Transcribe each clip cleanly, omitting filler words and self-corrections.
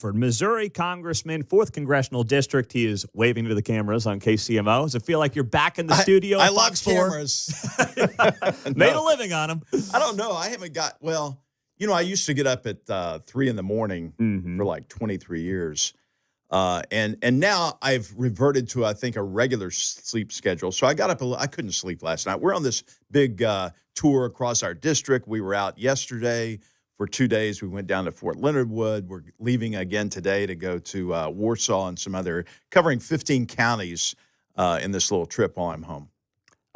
For Missouri Congressman, 4th Congressional District. He is waving to the cameras on KCMO. Does it feel like you're back in the studio? I at love Fox 4? cameras. Made a living on them. I don't know. I haven't got, well, I used to get up at 3 in the morning for like 23 years. And now I've reverted to, I think, a regular sleep schedule. So I got up, I couldn't sleep last night. We're on this big tour across our district. We were out yesterday for 2 days. We went down to Fort Leonard Wood. We're leaving again today to go to Warsaw and some other, covering 15 counties in this little trip while I'm home.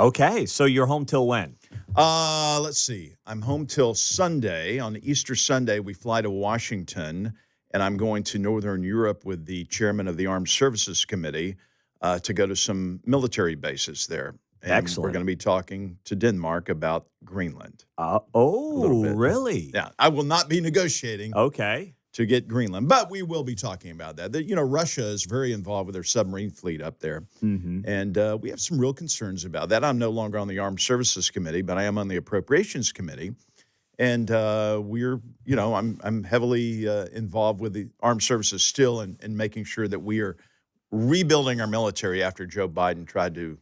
Okay, so you're home till when? Let's see. I'm home till Sunday. On Easter Sunday, we fly to Washington, and I'm going to Northern Europe with the chairman of the Armed Services Committee to go to some military bases there. And Excellent. We're going to be talking to Denmark about Greenland. Really? Yeah, I will not be negotiating to get Greenland, but we will be talking about that. Russia is very involved with their submarine fleet up there, and we have some real concerns about that. I'm no longer on the Armed Services Committee, but I am on the Appropriations Committee, and I'm heavily involved with the Armed Services still in making sure that we are rebuilding our military after Joe Biden tried to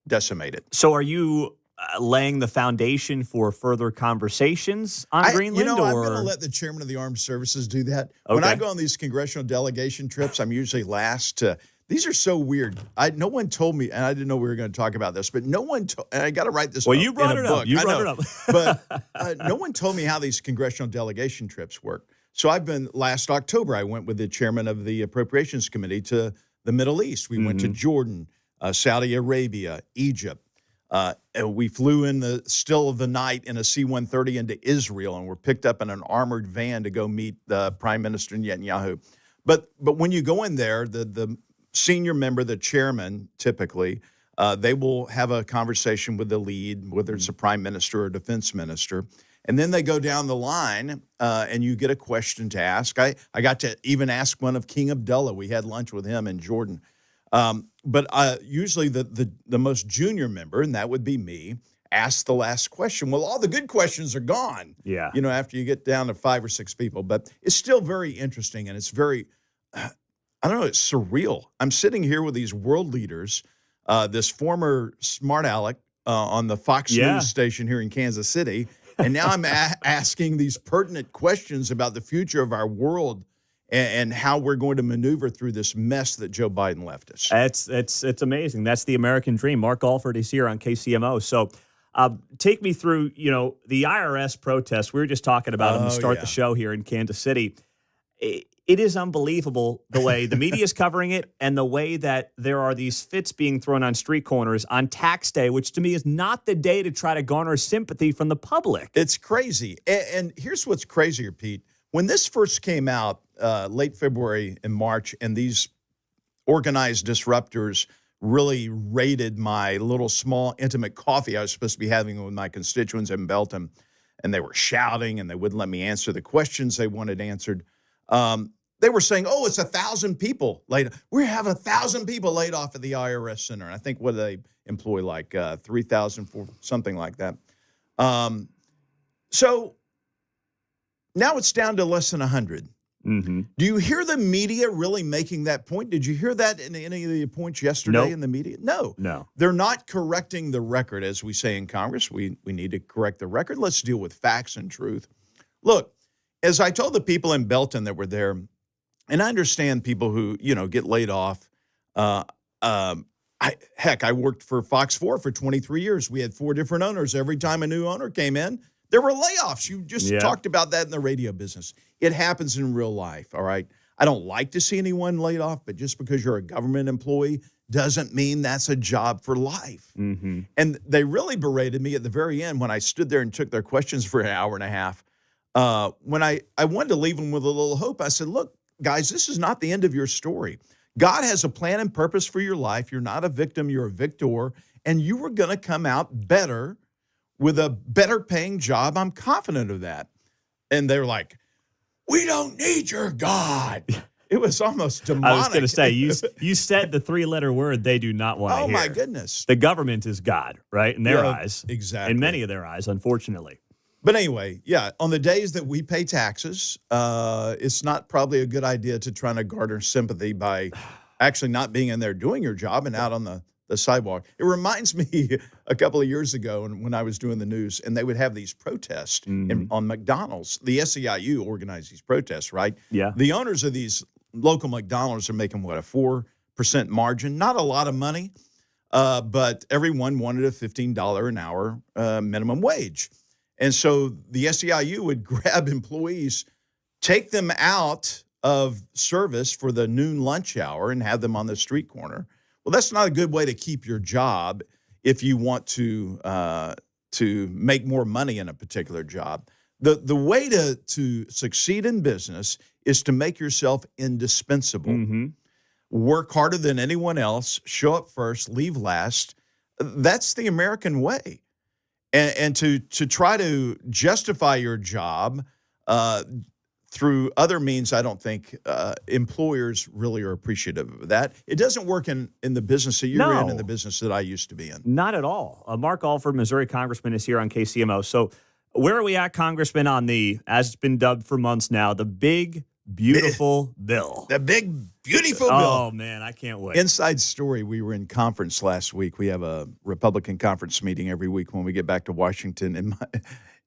decimate it. So are you laying the foundation for further conversations on Greenland? I'm going to let the chairman of the Armed Services do that. Okay. When I go on these congressional delegation trips, I'm usually last to. These are so weird. No one told me, and I didn't know we were going to talk about this, but no one told, and I got to write this you brought it up. You brought it up. But no one told me how these congressional delegation trips work. So last October, I went with the chairman of the Appropriations Committee to the Middle East. We went to Jordan, Saudi Arabia, Egypt. We flew in the still of the night in a C-130 into Israel, and were picked up in an armored van to go meet the Prime Minister Netanyahu. But when you go in there, the senior member, the chairman, typically, they will have a conversation with the lead, whether it's a prime minister or a defense minister. And then they go down the line, and you get a question to ask. I got to even ask one of King Abdullah. We had lunch with him in Jordan. But usually the most junior member, and that would be me, asks the last question. Well, all the good questions are gone. Yeah. After you get down to 5 or 6 people. But it's still very interesting, and it's very, I don't know, it's surreal. I'm sitting here with these world leaders, this former smart aleck on the Fox News station here in Kansas City, and now I'm asking these pertinent questions about the future of our world and how we're going to maneuver through this mess that Joe Biden left us. It's amazing. That's the American dream. Mark Alford is here on KCMO. So take me through, the IRS protest. We were just talking about them to start the show here in Kansas City. It is unbelievable the way the media is covering it and the way that there are these fits being thrown on street corners on tax day, which to me is not the day to try to garner sympathy from the public. It's crazy. And here's what's crazier, Pete. When this first came out, late February and March, and these organized disruptors really raided my little small intimate coffee I was supposed to be having with my constituents in Belton, and they were shouting and they wouldn't let me answer the questions they wanted answered. They were saying, it's 1,000 people laid. We have 1,000 people laid off at the IRS center. And I think what do they employ, like 3,000, something like that. So now it's down to less than 100. Do you hear the media really making that point? Did you hear that in any of the points yesterday in the media? No. They're not correcting the record, as we say in Congress. We need to correct the record. Let's deal with facts and truth. Look, as I told the people in Belton that were there, and I understand people who, get laid off. I worked for Fox 4 for 23 years. We had 4 different owners. Every time a new owner came in, there were layoffs. You just talked about that in the radio business. It happens in real life, all right? I don't like to see anyone laid off, but just because you're a government employee doesn't mean that's a job for life. And they really berated me at the very end when I stood there and took their questions for an hour and a half. When I wanted to leave them with a little hope, I said, look, guys, this is not the end of your story. God has a plan and purpose for your life. You're not a victim, you're a victor, and you are going to come out better with a better paying job. I'm confident of that. And they're like, we don't need your God. It was almost demonic. I was going to say, you said the 3-letter word they do not want to hear. Oh, my goodness. The government is God, right? In their eyes. Exactly. In many of their eyes, unfortunately. But anyway, yeah, on the days that we pay taxes, it's not probably a good idea to try to garner sympathy by actually not being in there doing your job and out on the sidewalk. It reminds me a couple of years ago when I was doing the news, and they would have these protests on McDonald's. The SEIU organized these protests, right? Yeah. The owners of these local McDonald's are making, what, a 4% margin? Not a lot of money, but everyone wanted a $15 an hour minimum wage. And so the SEIU would grab employees, take them out of service for the noon lunch hour and have them on the street corner. Well, that's not a good way to keep your job if you want to make more money in a particular job. The way to succeed in business is to make yourself indispensable. Mm-hmm. Work harder than anyone else, show up first, leave last. That's the American way. And to try to justify your job through other means, I don't think employers really are appreciative of that. It doesn't work in the business that you're in and the business that I used to be in. Not at all. Mark Alford, Missouri Congressman, is here on KCMO. So where are we at, Congressman, on the, as it's been dubbed for months now, the big, beautiful bill? The big, beautiful bill. Oh, man, I can't wait. Inside story, we were in conference last week. We have a Republican conference meeting every week when we get back to Washington.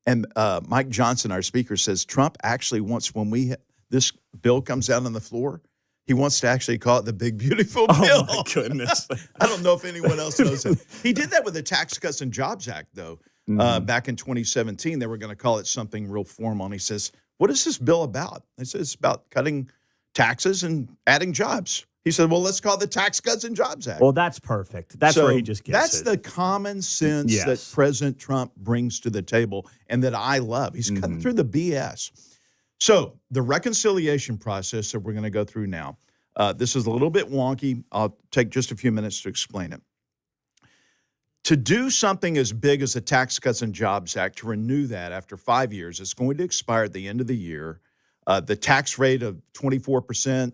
And Mike Johnson, our speaker, says Trump actually wants, when this bill comes out on the floor, he wants to actually call it the big, beautiful bill. Oh, my goodness. I don't know if anyone else knows it. He did that with the Tax Cuts and Jobs Act, though. Back in 2017, they were going to call it something real formal. And he says, what is this bill about? I said, it's about cutting taxes and adding jobs. He said, well, let's call it the Tax Cuts and Jobs Act. Well, that's perfect. That's where he just gets That's the common sense that President Trump brings to the table and that I love. He's cutting through the BS. So the reconciliation process that we're going to go through now, this is a little bit wonky. I'll take just a few minutes to explain it. To do something as big as the Tax Cuts and Jobs Act, to renew that after 5 years, it's going to expire at the end of the year. The tax rate of 24%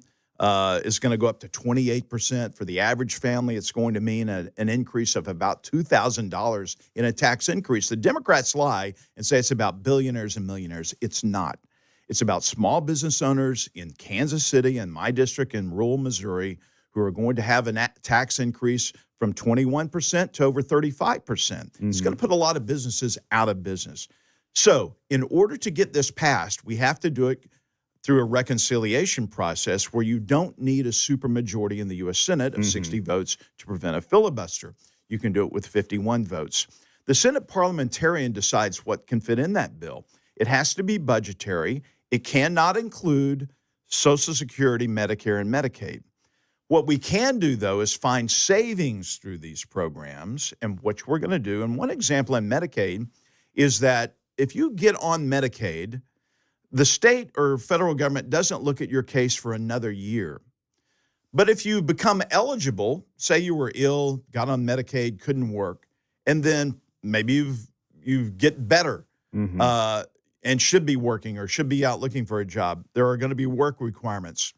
is going to go up to 28%. For the average family, it's going to mean an increase of about $2,000 in a tax increase. The Democrats lie and say it's about billionaires and millionaires. It's not. It's about small business owners in Kansas City and my district in rural Missouri who are going to have a tax increase from 21% to over 35%. It's going to put a lot of businesses out of business. So in order to get this passed, we have to do it through a reconciliation process where you don't need a supermajority in the U.S. Senate of 60 votes to prevent a filibuster. You can do it with 51 votes. The Senate parliamentarian decides what can fit in that bill. It has to be budgetary. It cannot include Social Security, Medicare, and Medicaid. What we can do, though, is find savings through these programs, and what we're going to do. And one example in Medicaid is that if you get on Medicaid, the state or federal government doesn't look at your case for another year. But if you become eligible, say you were ill, got on Medicaid, couldn't work, and then maybe you get better and should be working or should be out looking for a job, there are going to be work requirements.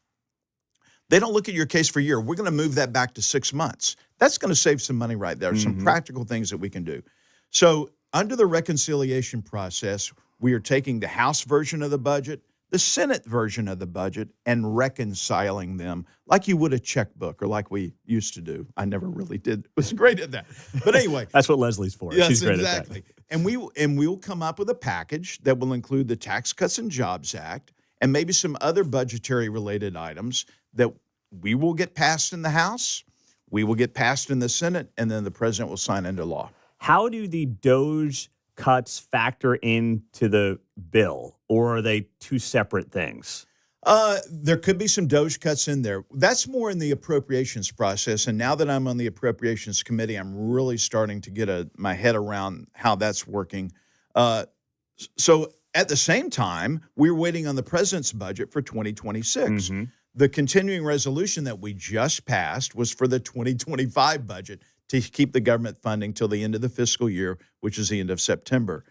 They don't look at your case for a year. We're going to move that back to 6 months. That's going to save some money right there. Some practical things that we can do. So under the reconciliation process, we are taking the House version of the budget, the Senate version of the budget, and reconciling them like you would a checkbook or like we used to do. I never really did. Was great at that. But anyway. That's what Leslie's for. Yes, she's great exactly. at that. And we will come up with a package that will include the Tax Cuts and Jobs Act and maybe some other budgetary related items that we will get passed in the House, we will get passed in the Senate, and then the president will sign into law. How do the DOGE cuts factor into the bill, or are they two separate things? There could be some DOGE cuts in there. That's more in the appropriations process. And now that I'm on the appropriations committee, I'm really starting to get my head around how that's working. So at the same time, we're waiting on the president's budget for 2026. The continuing resolution that we just passed was for the 2025 budget to keep the government funding till the end of the fiscal year, which is the end of September.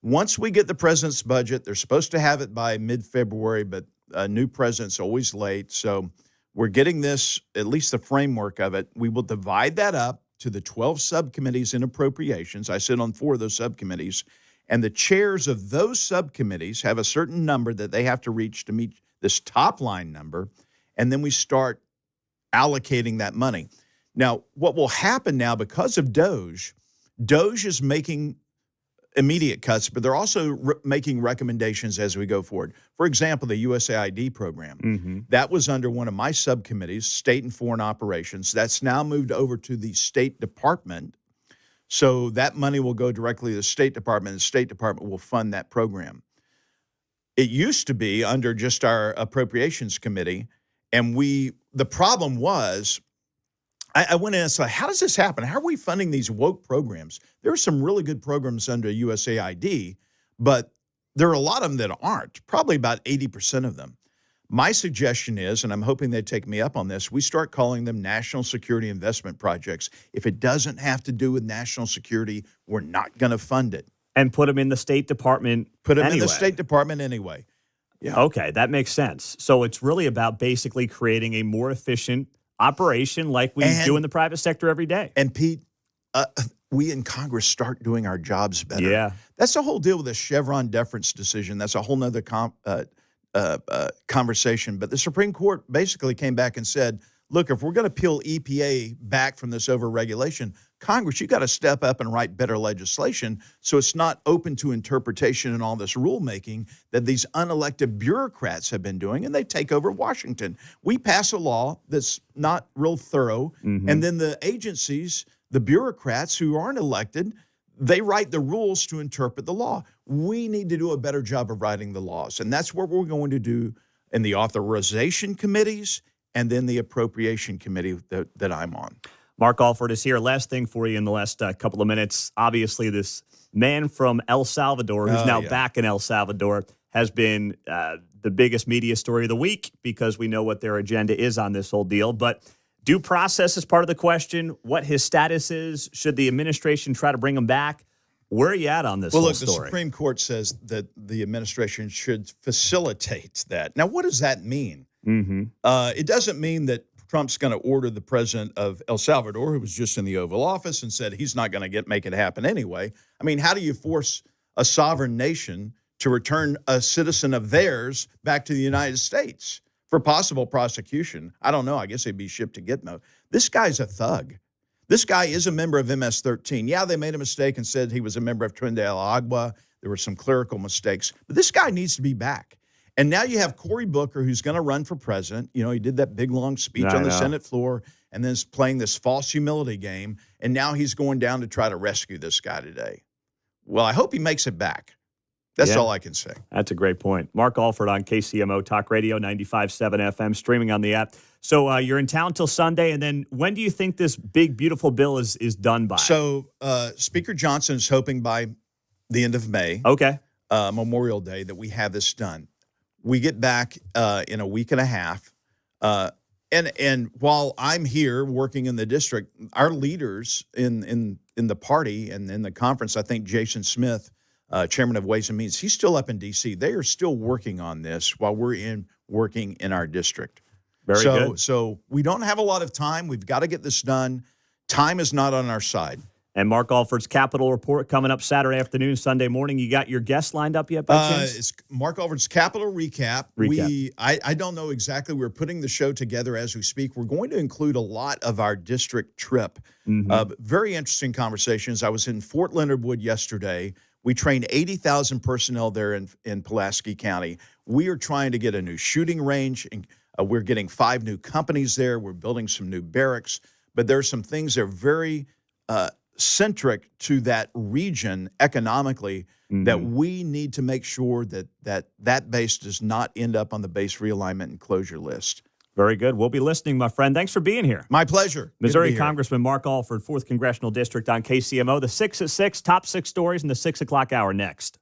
Once we get the president's budget, they're supposed to have it by mid-February, but a new president's always late. So we're getting this, at least the framework of it. We will divide that up to the 12 subcommittees in appropriations. I sit on 4 of those subcommittees. And the chairs of those subcommittees have a certain number that they have to reach to meet this top line number. And then we start allocating that money. Now, what will happen now because of Doge is making immediate cuts, but they're also making recommendations as we go forward. For example, the USAID program, that was under one of my subcommittees, State and Foreign Operations. That's now moved over to the State Department. So that money will go directly to the State Department, and the State Department will fund that program. It used to be under just our Appropriations Committee, and the problem was, I went in and said, how does this happen? How are we funding these woke programs? There are some really good programs under USAID, but there are a lot of them that aren't, probably about 80% of them. My suggestion is, and I'm hoping they take me up on this, we start calling them national security investment projects. If it doesn't have to do with national security, we're not going to fund it. And put them in the State Department in the State Department anyway. Yeah. Okay, that makes sense. So it's really about basically creating a more efficient operation like we do in the private sector every day. And Pete, we in Congress start doing our jobs better. Yeah. That's the whole deal with the Chevron deference decision. That's a whole nother conversation. But the Supreme Court basically came back and said, look, if we're going to peel EPA back from this overregulation, Congress, you got to step up and write better legislation so it's not open to interpretation and all this rulemaking that these unelected bureaucrats have been doing, and they take over Washington. We pass a law that's not real thorough, and then the agencies, the bureaucrats who aren't elected, they write the rules to interpret the law. We need to do a better job of writing the laws, and that's what we're going to do in the authorization committees and then the appropriation committee that I'm on. Mark Alford is here. Last thing for you in the last couple of minutes. Obviously, this man from El Salvador, who's now back in El Salvador, has been the biggest media story of the week because we know what their agenda is on this whole deal. But due process is part of the question. What his status is? Should the administration try to bring him back? Where are you at on this whole story? The Supreme Court says that the administration should facilitate that. Now, what does that mean? It doesn't mean that Trump's going to order the president of El Salvador, who was just in the Oval Office, and said he's not going to make it happen anyway. I mean, how do you force a sovereign nation to return a citizen of theirs back to the United States for possible prosecution? I don't know. I guess they'd be shipped to Gitmo. This guy's a thug. This guy is a member of MS-13. Yeah, they made a mistake and said he was a member of Tren de la Agua. There were some clerical mistakes. But this guy needs to be back. And now you have Cory Booker, who's going to run for president. You know, he did that big, long speech on the Senate floor and then is playing this false humility game. And now he's going down to try to rescue this guy today. Well, I hope he makes it back. That's all I can say. That's a great point. Mark Alford on KCMO Talk Radio, 95.7 FM, streaming on the app. So you're in town till Sunday, and then when do you think this big, beautiful bill is done by? So Speaker Johnson is hoping by the end of May, Memorial Day, that we have this done. We get back in a week and a half. And while I'm here working in the district, our leaders in the party and in the conference, I think Jason Smith, chairman of Ways and Means, he's still up in D.C. They are still working on this while we're working in our district. Very good. So we don't have a lot of time. We've got to get this done. Time is not on our side. And Mark Alford's Capitol Report coming up Saturday afternoon, Sunday morning. You got your guests lined up yet by chance? It's Mark Alford's Capitol Recap. I don't know exactly. We're putting the show together as we speak. We're going to include a lot of our district trip. Very interesting conversations. I was in Fort Leonard Wood yesterday. We trained 80,000 personnel there in Pulaski County. We are trying to get a new shooting range. And, we're getting 5 new companies there. We're building some new barracks. But there are some things that are very centric to that region economically that we need to make sure that base does not end up on the base realignment and closure list. Very good. We'll be listening, my friend. Thanks for being here. My pleasure. Missouri Congressman Mark Alford, 4th Congressional District on KCMO. The 6 at 6, top 6 stories in the 6 o'clock hour next.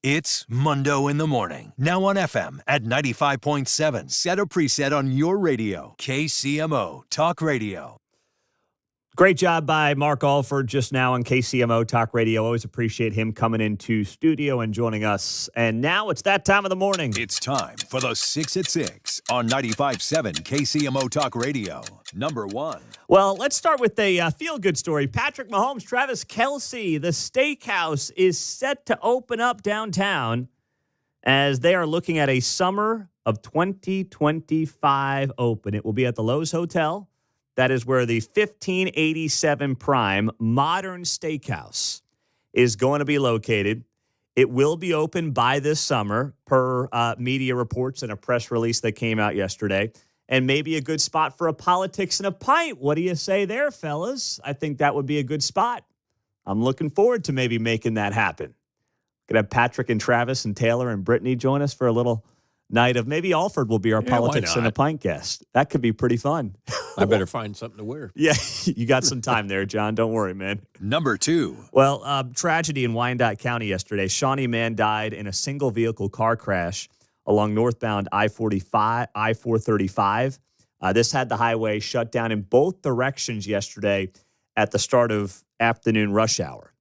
It's Mundo in the Morning. Now on FM at 95.7. Set a preset on your radio. KCMO Talk Radio. Great job by Mark Alford just now on KCMO Talk Radio. Always appreciate him coming into studio and joining us. And now it's that time of the morning. It's time for the 6 at 6 on 95.7 KCMO Talk Radio. Number 1. Well, let's start with a feel-good story. Patrick Mahomes, Travis Kelce, the steakhouse is set to open up downtown as they are looking at a summer of 2025 open. It will be at the Lowe's Hotel. That is where the 1587 Prime Modern Steakhouse is going to be located. It will be open by this summer, per media reports and a press release that came out yesterday. And maybe a good spot for a politics and a pint. What do you say there, fellas? I think that would be a good spot. I'm looking forward to maybe making that happen. Could have Patrick and Travis and Taylor and Brittany join us for a little night of maybe Alford will be our politics and a pint guest. That could be pretty fun. I better find something to wear. Yeah, you got some time there, John. Don't worry, man. Number 2. Well, tragedy in Wyandotte County yesterday. Shawnee man died in a single vehicle car crash along northbound I-435. This had the highway shut down in both directions yesterday at the start of afternoon rush hour.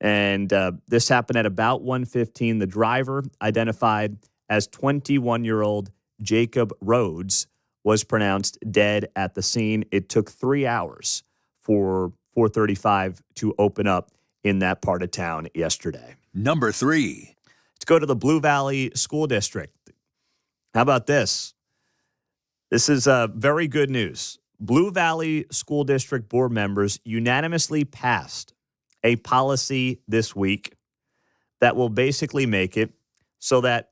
And this happened at about 1:15. The driver, identified as 21-year-old Jacob Rhodes, was pronounced dead at the scene. It took 3 hours for 435 to open up in that part of town yesterday. Number 3. Let's go to the Blue Valley School District. How about this? This is very good news. Blue Valley School District board members unanimously passed a policy this week that will basically make it so that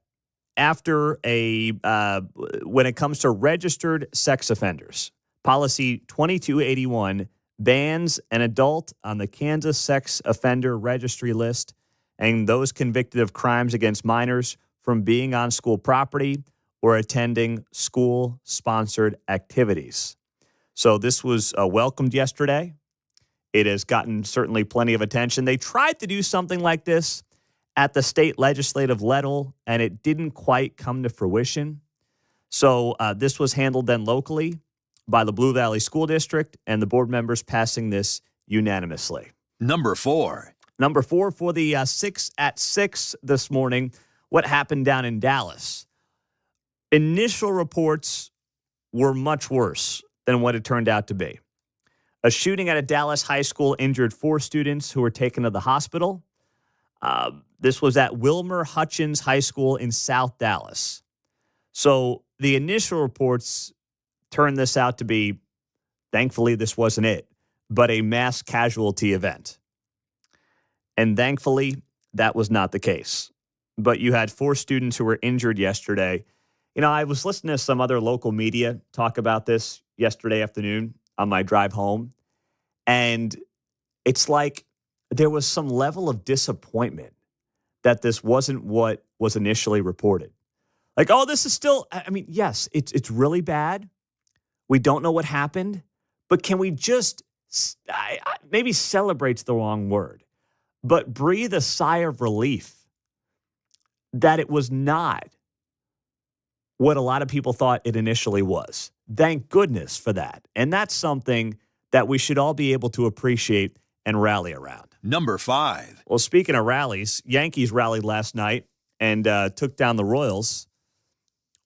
after when it comes to registered sex offenders, Policy 2281 bans an adult on the Kansas Sex Offender Registry list and those convicted of crimes against minors from being on school property or attending school-sponsored activities. So this was welcomed yesterday. It has gotten certainly plenty of attention. They tried to do something like this at the state legislative level, and it didn't quite come to fruition. So this was handled then locally by the Blue Valley School District, and the board members passing this unanimously. Number 4. Number 4 for the 6 at 6 this morning, what happened down in Dallas. Initial reports were much worse than what it turned out to be. A shooting at a Dallas high school injured 4 students who were taken to the hospital. This was at Wilmer Hutchins High School in South Dallas. So the initial reports turned this out to be, thankfully this wasn't it, but a mass casualty event. And thankfully, that was not the case. But you had 4 students who were injured yesterday. You know, I was listening to some other local media talk about this yesterday afternoon on my drive home. And it's like there was some level of disappointment that this wasn't what was initially reported. Like, oh, this is still, I mean, yes, it's really bad. We don't know what happened, but can we just, maybe celebrate's the wrong word, but breathe a sigh of relief that it was not what a lot of people thought it initially was. Thank goodness for that. And that's something that we should all be able to appreciate and rally around. Number 5. Well, speaking of rallies, Yankees rallied last night and took down the Royals,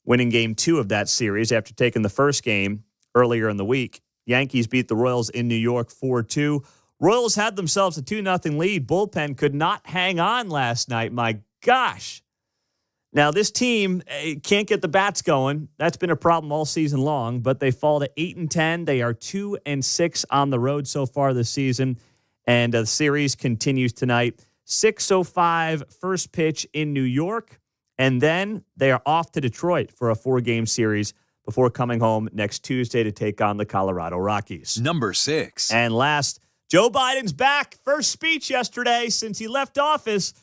winning Game 2 of that series after taking the first game earlier in the week. Yankees beat the Royals in New York 4-2. Royals had themselves a 2-0 lead. Bullpen could not hang on last night. My gosh. Now, this team can't get the bats going. That's been a problem all season long, but they fall to 8-10. They are 2-6 on the road so far this season, and the series continues tonight. 6:05 first pitch in New York, and then they are off to Detroit for a 4-game series before coming home next Tuesday to take on the Colorado Rockies. Number 6. And last, Joe Biden's back. First speech yesterday since he left office.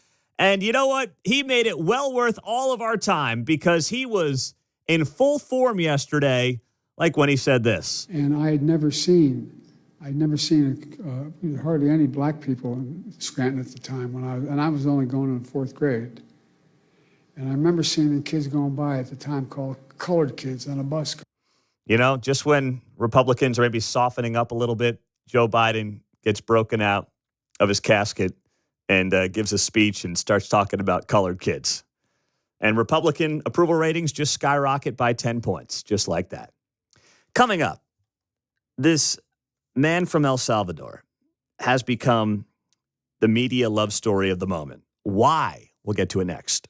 And you know what? He made it well worth all of our time because he was in full form yesterday, like when he said this. And I'd never seen hardly any black people in Scranton at the time I was only going in 4th grade. And I remember seeing the kids going by at the time called colored kids on a bus. Just when Republicans are maybe softening up a little bit, Joe Biden gets broken out of his casket and gives a speech and starts talking about colored kids. And Republican approval ratings just skyrocket by 10 points, just like that. Coming up, this man from El Salvador has become the media love story of the moment. Why? We'll get to it next.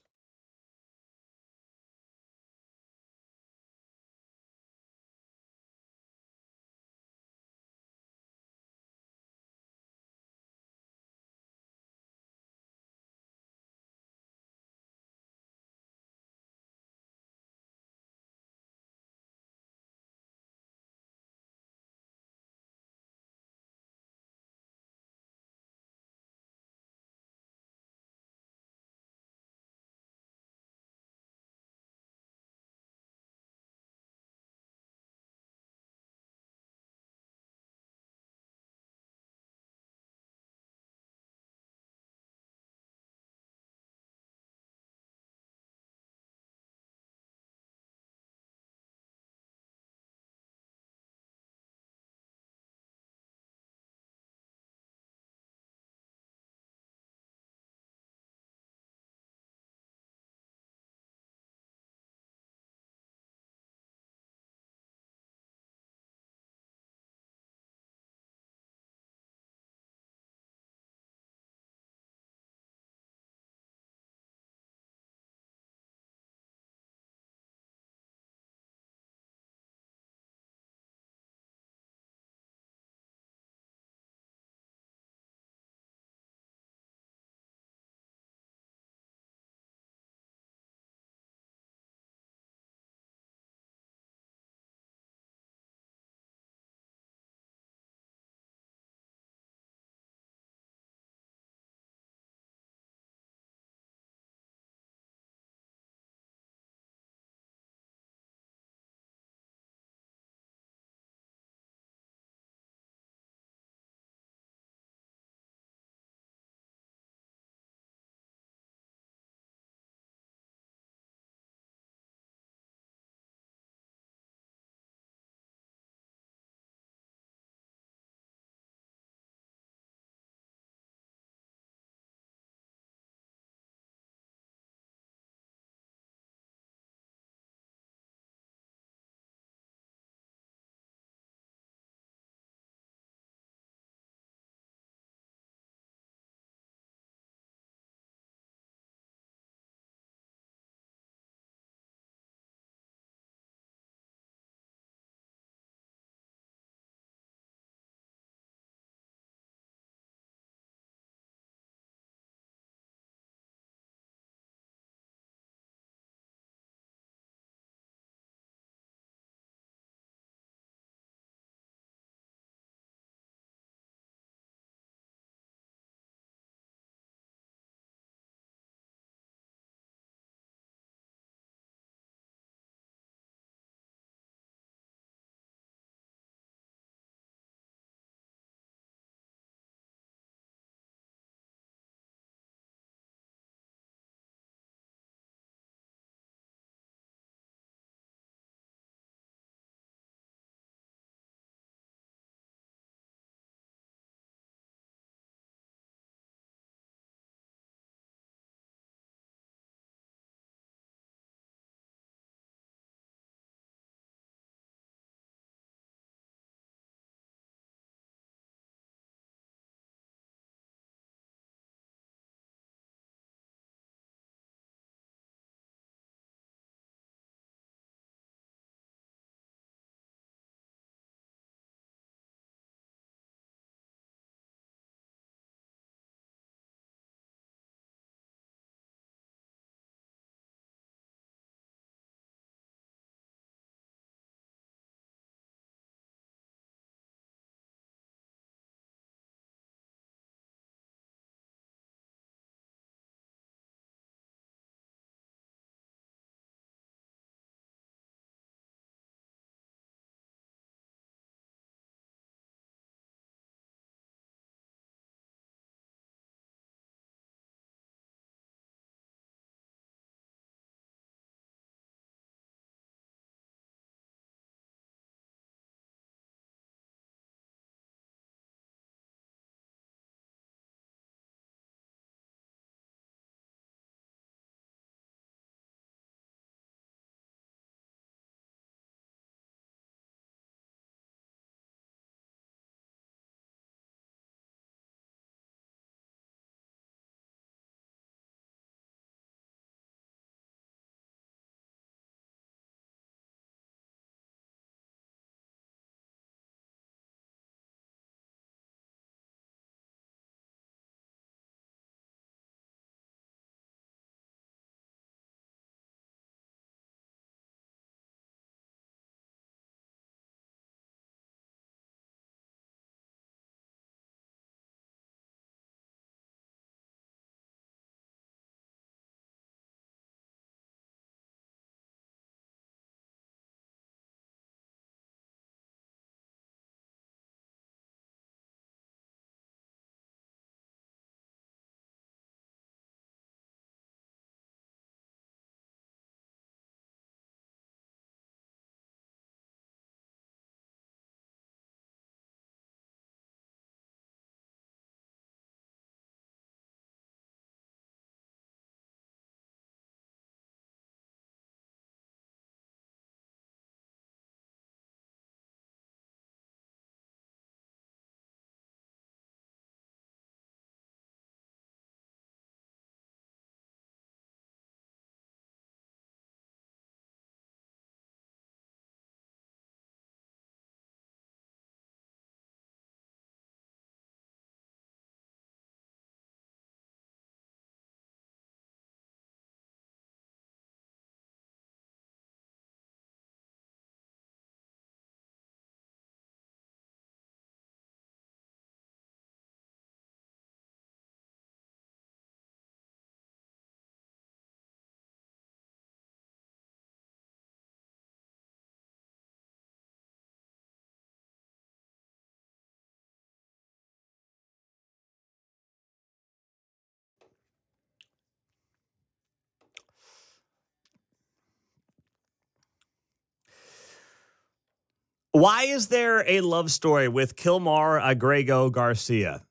Why is there a love story with Kilmar Agrego Garcia?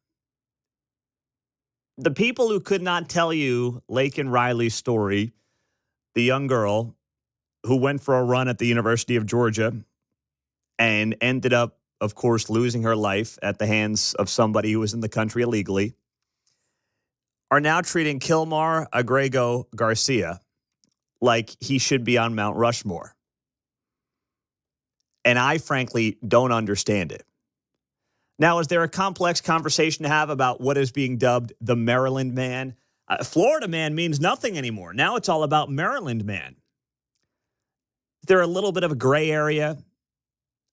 The people who could not tell you Laken Riley's story, the young girl who went for a run at the University of Georgia and ended up, of course, losing her life at the hands of somebody who was in the country illegally, are now treating Kilmar Agrego Garcia like he should be on Mount Rushmore. And I, frankly, don't understand it. Now, is there a complex conversation to have about what is being dubbed the Maryland man? Florida man means nothing anymore. Now it's all about Maryland man. Is there a little bit of a gray area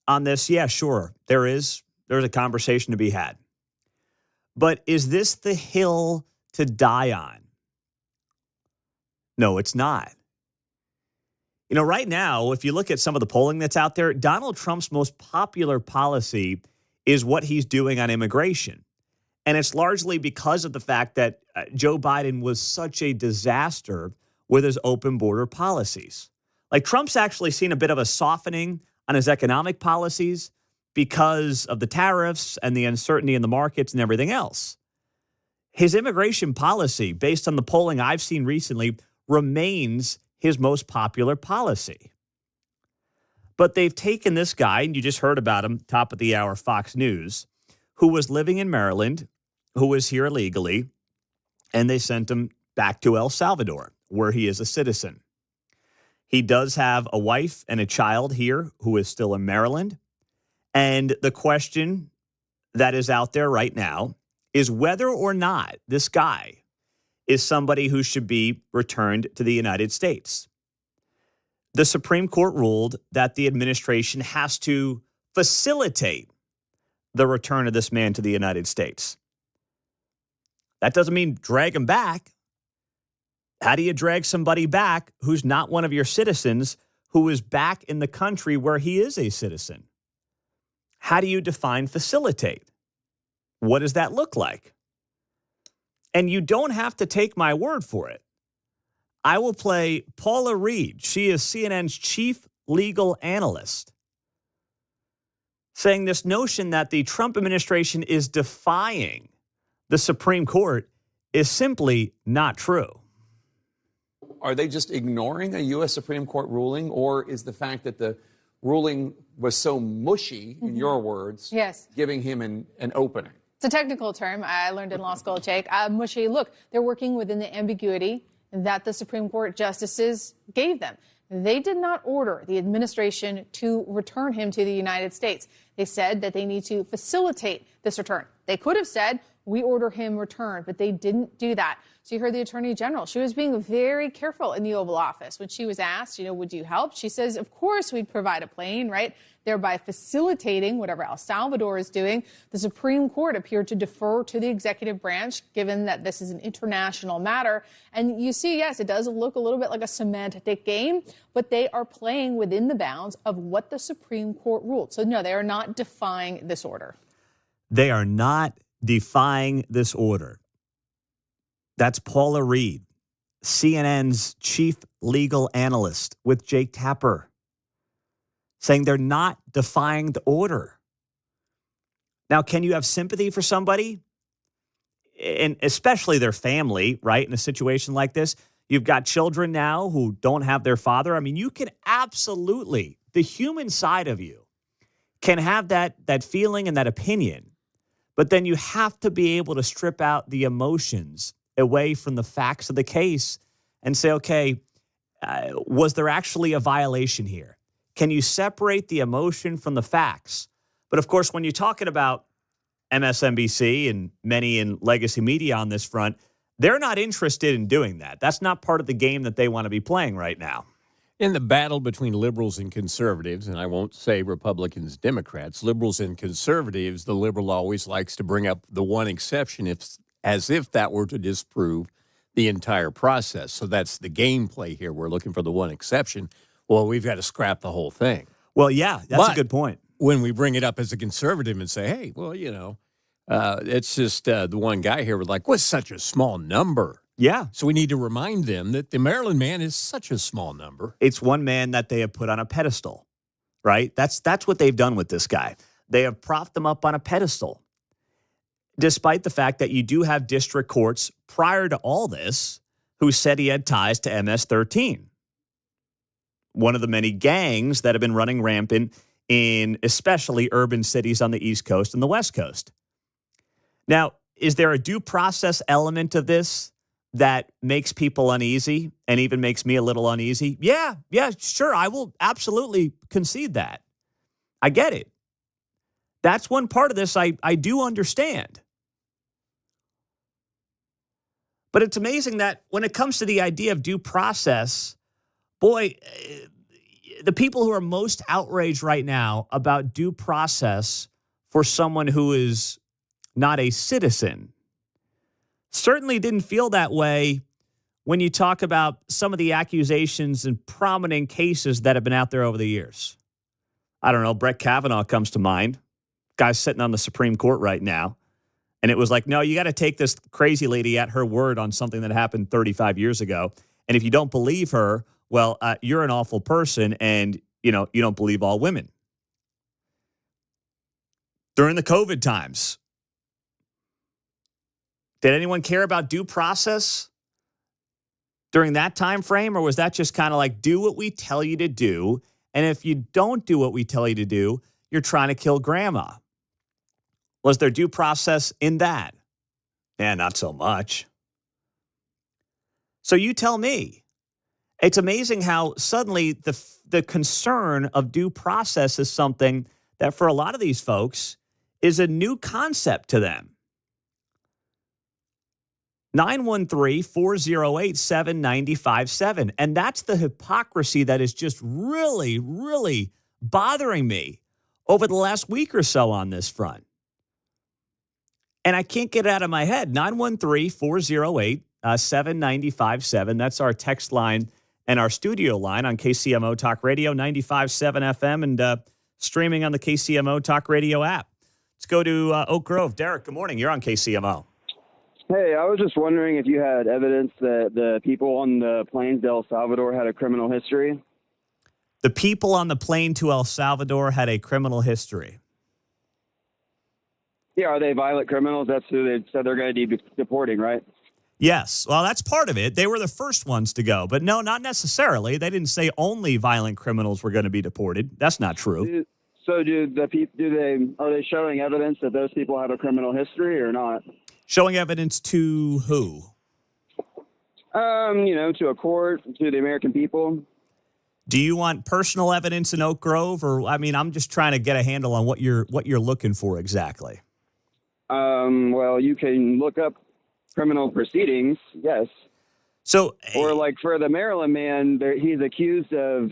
on this? Yeah, sure. There's a conversation to be had. But is this the hill to die on? No, it's not. You know, right now, if you look at some of the polling that's out there, Donald Trump's most popular policy is what he's doing on immigration. And it's largely because of the fact that Joe Biden was such a disaster with his open border policies. Like, Trump's actually seen a bit of a softening on his economic policies because of the tariffs and the uncertainty in the markets and everything else. His immigration policy, based on the polling I've seen recently, remains his most popular policy. But they've taken this guy, and you just heard about him, top of the hour, Fox News, who was living in Maryland, who was here illegally, and they sent him back to El Salvador, where he is a citizen. He does have a wife and a child here who is still in Maryland. And the question that is out there right now is whether or not this guy is somebody who should be returned to the United States. The Supreme Court ruled that the administration has to facilitate the return of this man to the United States. That doesn't mean drag him back. How do you drag somebody back who's not one of your citizens, who is back in the country where he is a citizen? How do you define facilitate? What does that look like? And you don't have to take my word for it. I will play Paula Reed. She is CNN's chief legal analyst, saying this notion that the Trump administration is defying the Supreme Court is simply not true. Are they just ignoring a U.S. Supreme Court ruling, or is the fact that the ruling was so mushy, in your words, giving him an opening? It's a technical term I learned in law school, Jake. Mushy, look, they're working within the ambiguity that the Supreme Court justices gave them. They did not order the administration to return him to the United States. They said that they need to facilitate this return. They could have said, we order him returned, but they didn't do that. So you heard the Attorney General. She was being very careful in the Oval Office. When she was asked, would you help? She says, of course we'd provide a plane, right? Thereby facilitating whatever El Salvador is doing. The Supreme Court appeared to defer to the executive branch, given that this is an international matter. And you see, yes, it does look a little bit like a semantic game, but they are playing within the bounds of what the Supreme Court ruled. So no, they are not defying this order. They are not defying this order. That's Paula Reed, CNN's chief legal analyst, with Jake Tapper, saying they're not defying the order. Now, can you have sympathy for somebody, and especially their family, right, in a situation like this? You've got children now who don't have their father. I mean, you can absolutely, the human side of you can have that feeling and that opinion, but then you have to be able to strip out the emotions away from the facts of the case and say, okay, was there actually a violation here? Can you separate the emotion from the facts? But of course, when you're talking about MSNBC and many in legacy media on this front, they're not interested in doing that. That's not part of the game that they want to be playing right now. In the battle between liberals and conservatives, and I won't say Republicans, Democrats, liberals and conservatives, the liberal always likes to bring up the one exception as if that were to disprove the entire process. So that's the gameplay here. We're looking for the one exception. Well, we've got to scrap the whole thing. Well, yeah, that's a good point. When we bring it up as a conservative and say, hey, well, it's just the one guy here was like, what's such a small number? Yeah. So we need to remind them that the Maryland man is such a small number. It's one man that they have put on a pedestal, right? That's what they've done with this guy. They have propped him up on a pedestal, despite the fact that you do have district courts prior to all this who said he had ties to MS-13, one of the many gangs that have been running rampant in especially urban cities on the East Coast and the West Coast. Now, is there a due process element of this that makes people uneasy and even makes me a little uneasy? Yeah, sure. I will absolutely concede that. I get it. That's one part of this I do understand. But it's amazing that when it comes to the idea of due process, boy, the people who are most outraged right now about due process for someone who is not a citizen certainly didn't feel that way when you talk about some of the accusations and prominent cases that have been out there over the years. I don't know, Brett Kavanaugh comes to mind. Guy's sitting on the Supreme Court right now. And it was like, no, you got to take this crazy lady at her word on something that happened 35 years ago. And if you don't believe her, well, you're an awful person and, you don't believe all women. During the COVID times, did anyone care about due process during that time frame? Or was that just kind of like, do what we tell you to do? And if you don't do what we tell you to do, you're trying to kill grandma. Was there due process in that? Not so much. So you tell me. It's amazing how suddenly the concern of due process is something that for a lot of these folks is a new concept to them. 913-408-7957. And that's the hypocrisy that is just really, really bothering me over the last week or so on this front. And I can't get it out of my head. 913-408-7957. That's our text line and our studio line on KCMO Talk Radio, 95.7 FM, and streaming on the KCMO Talk Radio app. Let's go to Oak Grove. Derek, good morning. You're on KCMO. Hey, I was just wondering if you had evidence that the people on the planes to El Salvador had a criminal history. The people on the plane to El Salvador had a criminal history. Yeah, are they violent criminals? That's who they said they're going to be deporting, right? Yes. Well, that's part of it. They were the first ones to go. But no, not necessarily. They didn't say only violent criminals were going to be deported. That's not true. So are they showing evidence that those people have a criminal history or not? Showing evidence to who? To a court, to the American people. Do you want personal evidence in Oak Grove, or I'm just trying to get a handle on what you're looking for exactly. Well, you can look up criminal proceedings, yes. So, or like for the Maryland man, he's accused of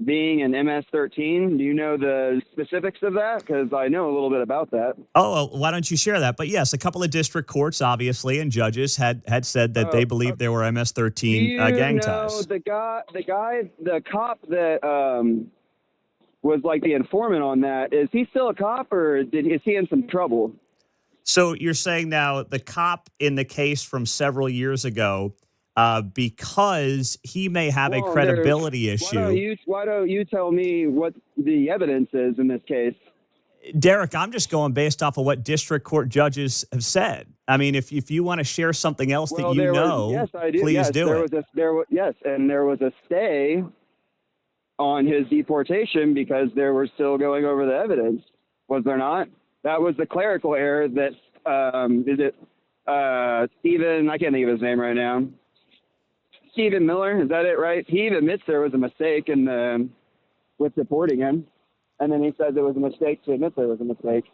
being an MS-13. Do you know the specifics of that? Because I know a little bit about that. Oh, well, why don't you share that? But yes, a couple of district courts, obviously, and judges had said that they believed there were MS-13 gang ties. The cop that was like the informant on that, is he still a cop or is he in some trouble? So you're saying now the cop in the case from several years ago, because he may have a credibility issue. Why don't you tell me what the evidence is in this case? Derek, I'm just going based off of what district court judges have said. I mean, if you want to share something else that you know, yes, I do. Please do it. There was a stay on his deportation because they were still going over the evidence. Was there not? That was the clerical error that, Stephen, I can't think of his name right now. Stephen Miller, is that it, right? He admits there was a mistake with deporting him. And then he said there was a mistake to admit there was a mistake.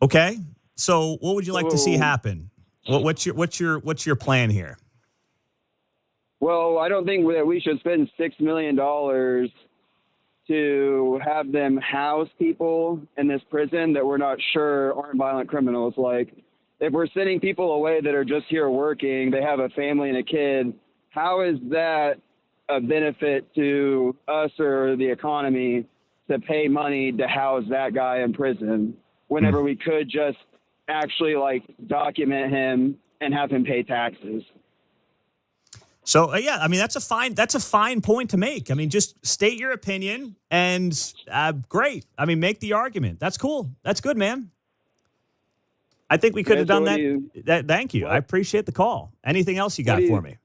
Okay. So what would you like to see happen? What's your plan here? Well, I don't think that we should spend $6 million to have them house people in this prison that we're not sure aren't violent criminals. Like, if we're sending people away that are just here working, they have a family and a kid, how is that a benefit to us or the economy to pay money to house that guy in prison whenever we could just actually document him and have him pay taxes? So yeah, I mean that's a fine point to make. I mean, just state your opinion and great. I mean, make the argument. That's cool. That's good, man. I think we could have done that. Thank you. I appreciate the call. Anything else you got for me?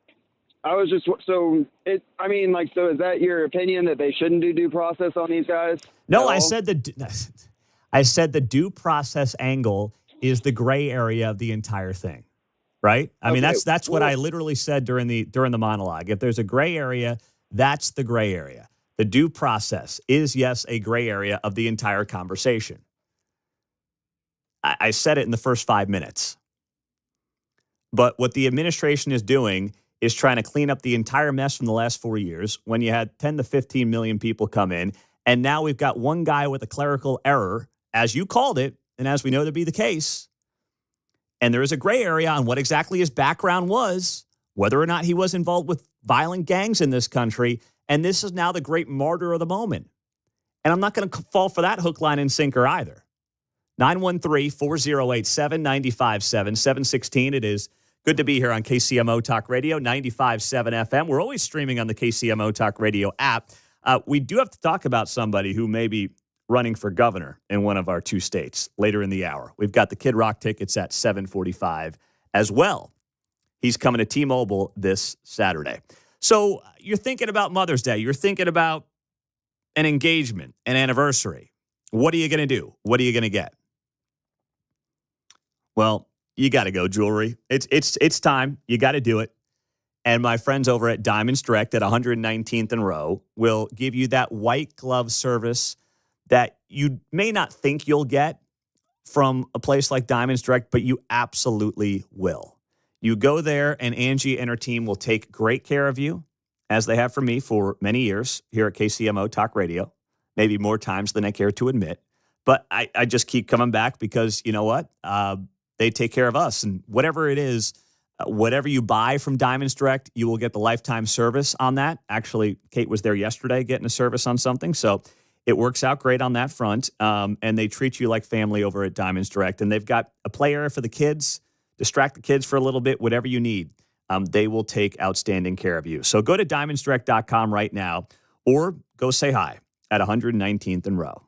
I was just so is that your opinion that they shouldn't do due process on these guys? No, I said the due process angle is the gray area of the entire thing. Right? I mean, that's what I literally said during the monologue. If there's a gray area, that's the gray area. The due process is, yes, a gray area of the entire conversation. I said it in the first 5 minutes. But what the administration is doing is trying to clean up the entire mess from the last 4 years when you had 10 to 15 million people come in. And now we've got one guy with a clerical error, as you called it, and as we know to be the case. And there is a gray area on what exactly his background was, whether or not he was involved with violent gangs in this country. And this is now the great martyr of the moment. And I'm not going to fall for that hook, line, and sinker either. 913-408-7957, 716. It is good to be here on KCMO Talk Radio, 95.7 FM. We're always streaming on the KCMO Talk Radio app. We do have to talk about somebody who may be running for governor in one of our two states later in the hour. We've got the Kid Rock tickets at 7:45 as well. He's coming to T-Mobile this Saturday. So you're thinking about Mother's Day. You're thinking about an engagement, an anniversary. What are you going to do? What are you going to get? Well, you got to go jewelry. It's time. You got to do it. And my friends over at Diamonds Direct at 119th and Row will give you that white glove service that you may not think you'll get from a place like Diamonds Direct, but you absolutely will. You go there, and Angie and her team will take great care of you, as they have for me for many years here at KCMO Talk Radio, maybe more times than I care to admit. But I just keep coming back because, you know what? They take care of us. And whatever it is, whatever you buy from Diamonds Direct, you will get the lifetime service on that. Actually, Kate was there yesterday getting a service on something. So it works out great on that front, and they treat you like family over at Diamonds Direct. And they've got a play area for the kids, distract the kids for a little bit, whatever you need. They will take outstanding care of you. So go to DiamondsDirect.com right now, or go say hi at 119th and Row.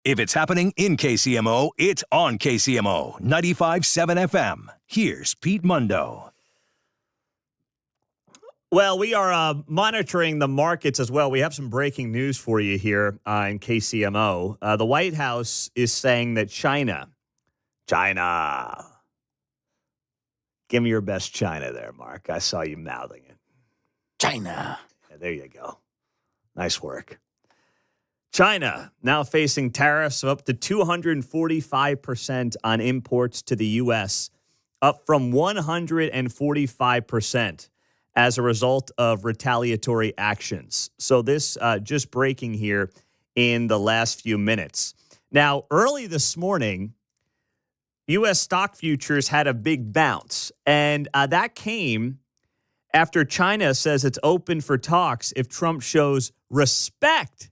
If it's happening in KCMO, it's on KCMO 95.7 FM. Here's Pete Mundo. Well, we are monitoring the markets as well. We have some breaking news for you here in KCMO. The White House is saying that China, give me your best China there, Mark. I saw you mouthing it. China. Yeah, there you go. Nice work. China now facing tariffs of up to 245% on imports to the U.S., up from 145% as a result of retaliatory actions. So this just breaking here in the last few minutes. Now, early this morning, U.S. stock futures had a big bounce, and that came after China says it's open for talks if Trump shows respect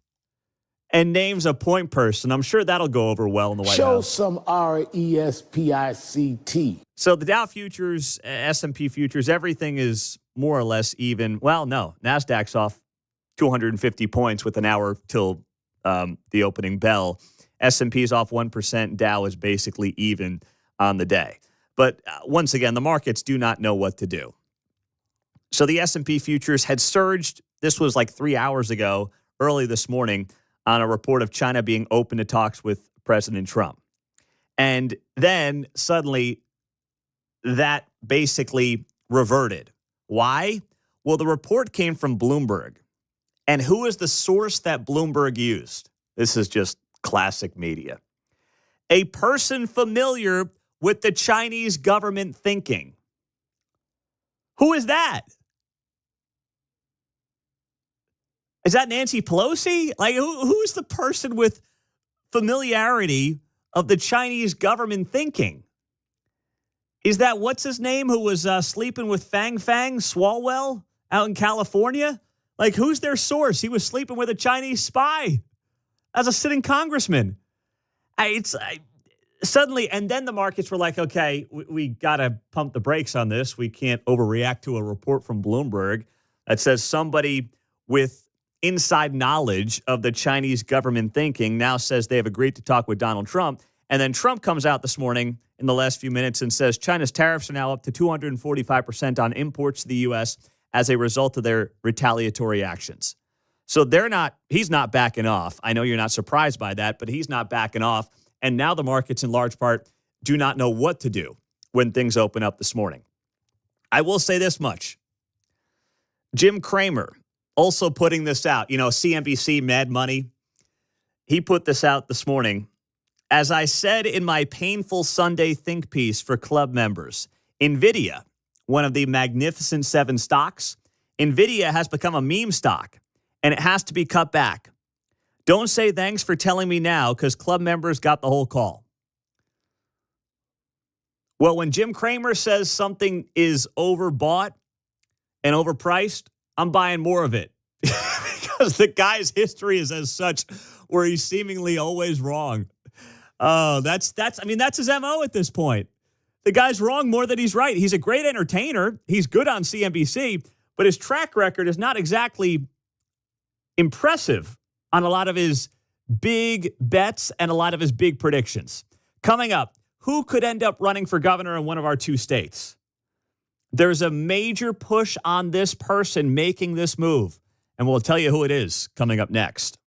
and names a point person. I'm sure that'll go over well in the White House. Show some RESPICT. So the Dow futures, S&P futures, everything is more or less even. Well, no, NASDAQ's off 250 points with an hour till the opening bell. S&P is off 1%. Dow is basically even on the day. But once again, the markets do not know what to do. So the S&P futures had surged. This was like 3 hours ago, early this morning, on a report of China being open to talks with President Trump. And then suddenly that basically reverted. Why? Well, the report came from Bloomberg. And who is the source that Bloomberg used? This is just classic media. A person familiar with the Chinese government thinking. Who is that? Is that Nancy Pelosi? Like, who's the person with familiarity of the Chinese government thinking? Is that what's his name who was sleeping with Fang Swalwell out in California? Like, who's their source? He was sleeping with a Chinese spy as a sitting congressman. Suddenly, and then the markets were like, okay, we got to pump the brakes on this. We can't overreact to a report from Bloomberg that says somebody with inside knowledge of the Chinese government thinking now says they have agreed to talk with Donald Trump. And then Trump comes out this morning in the last few minutes and says China's tariffs are now up to 245% on imports to the U.S. as a result of their retaliatory actions. So he's not backing off. I know you're not surprised by that, but he's not backing off. And now the markets in large part do not know what to do when things open up this morning. I will say this much. Jim Cramer also putting this out, CNBC Mad Money. He put this out this morning. As I said in my painful Sunday think piece for club members, NVIDIA, one of the Magnificent Seven stocks, NVIDIA has become a meme stock, and it has to be cut back. Don't say thanks for telling me now because club members got the whole call. Well, when Jim Cramer says something is overbought and overpriced, I'm buying more of it because the guy's history is as such where he's seemingly always wrong. Oh, that's his MO at this point. The guy's wrong more than he's right. He's a great entertainer. He's good on CNBC, but his track record is not exactly impressive on a lot of his big bets and a lot of his big predictions. Coming up, who could end up running for governor in one of our two states? There's a major push on this person making this move, and we'll tell you who it is coming up next.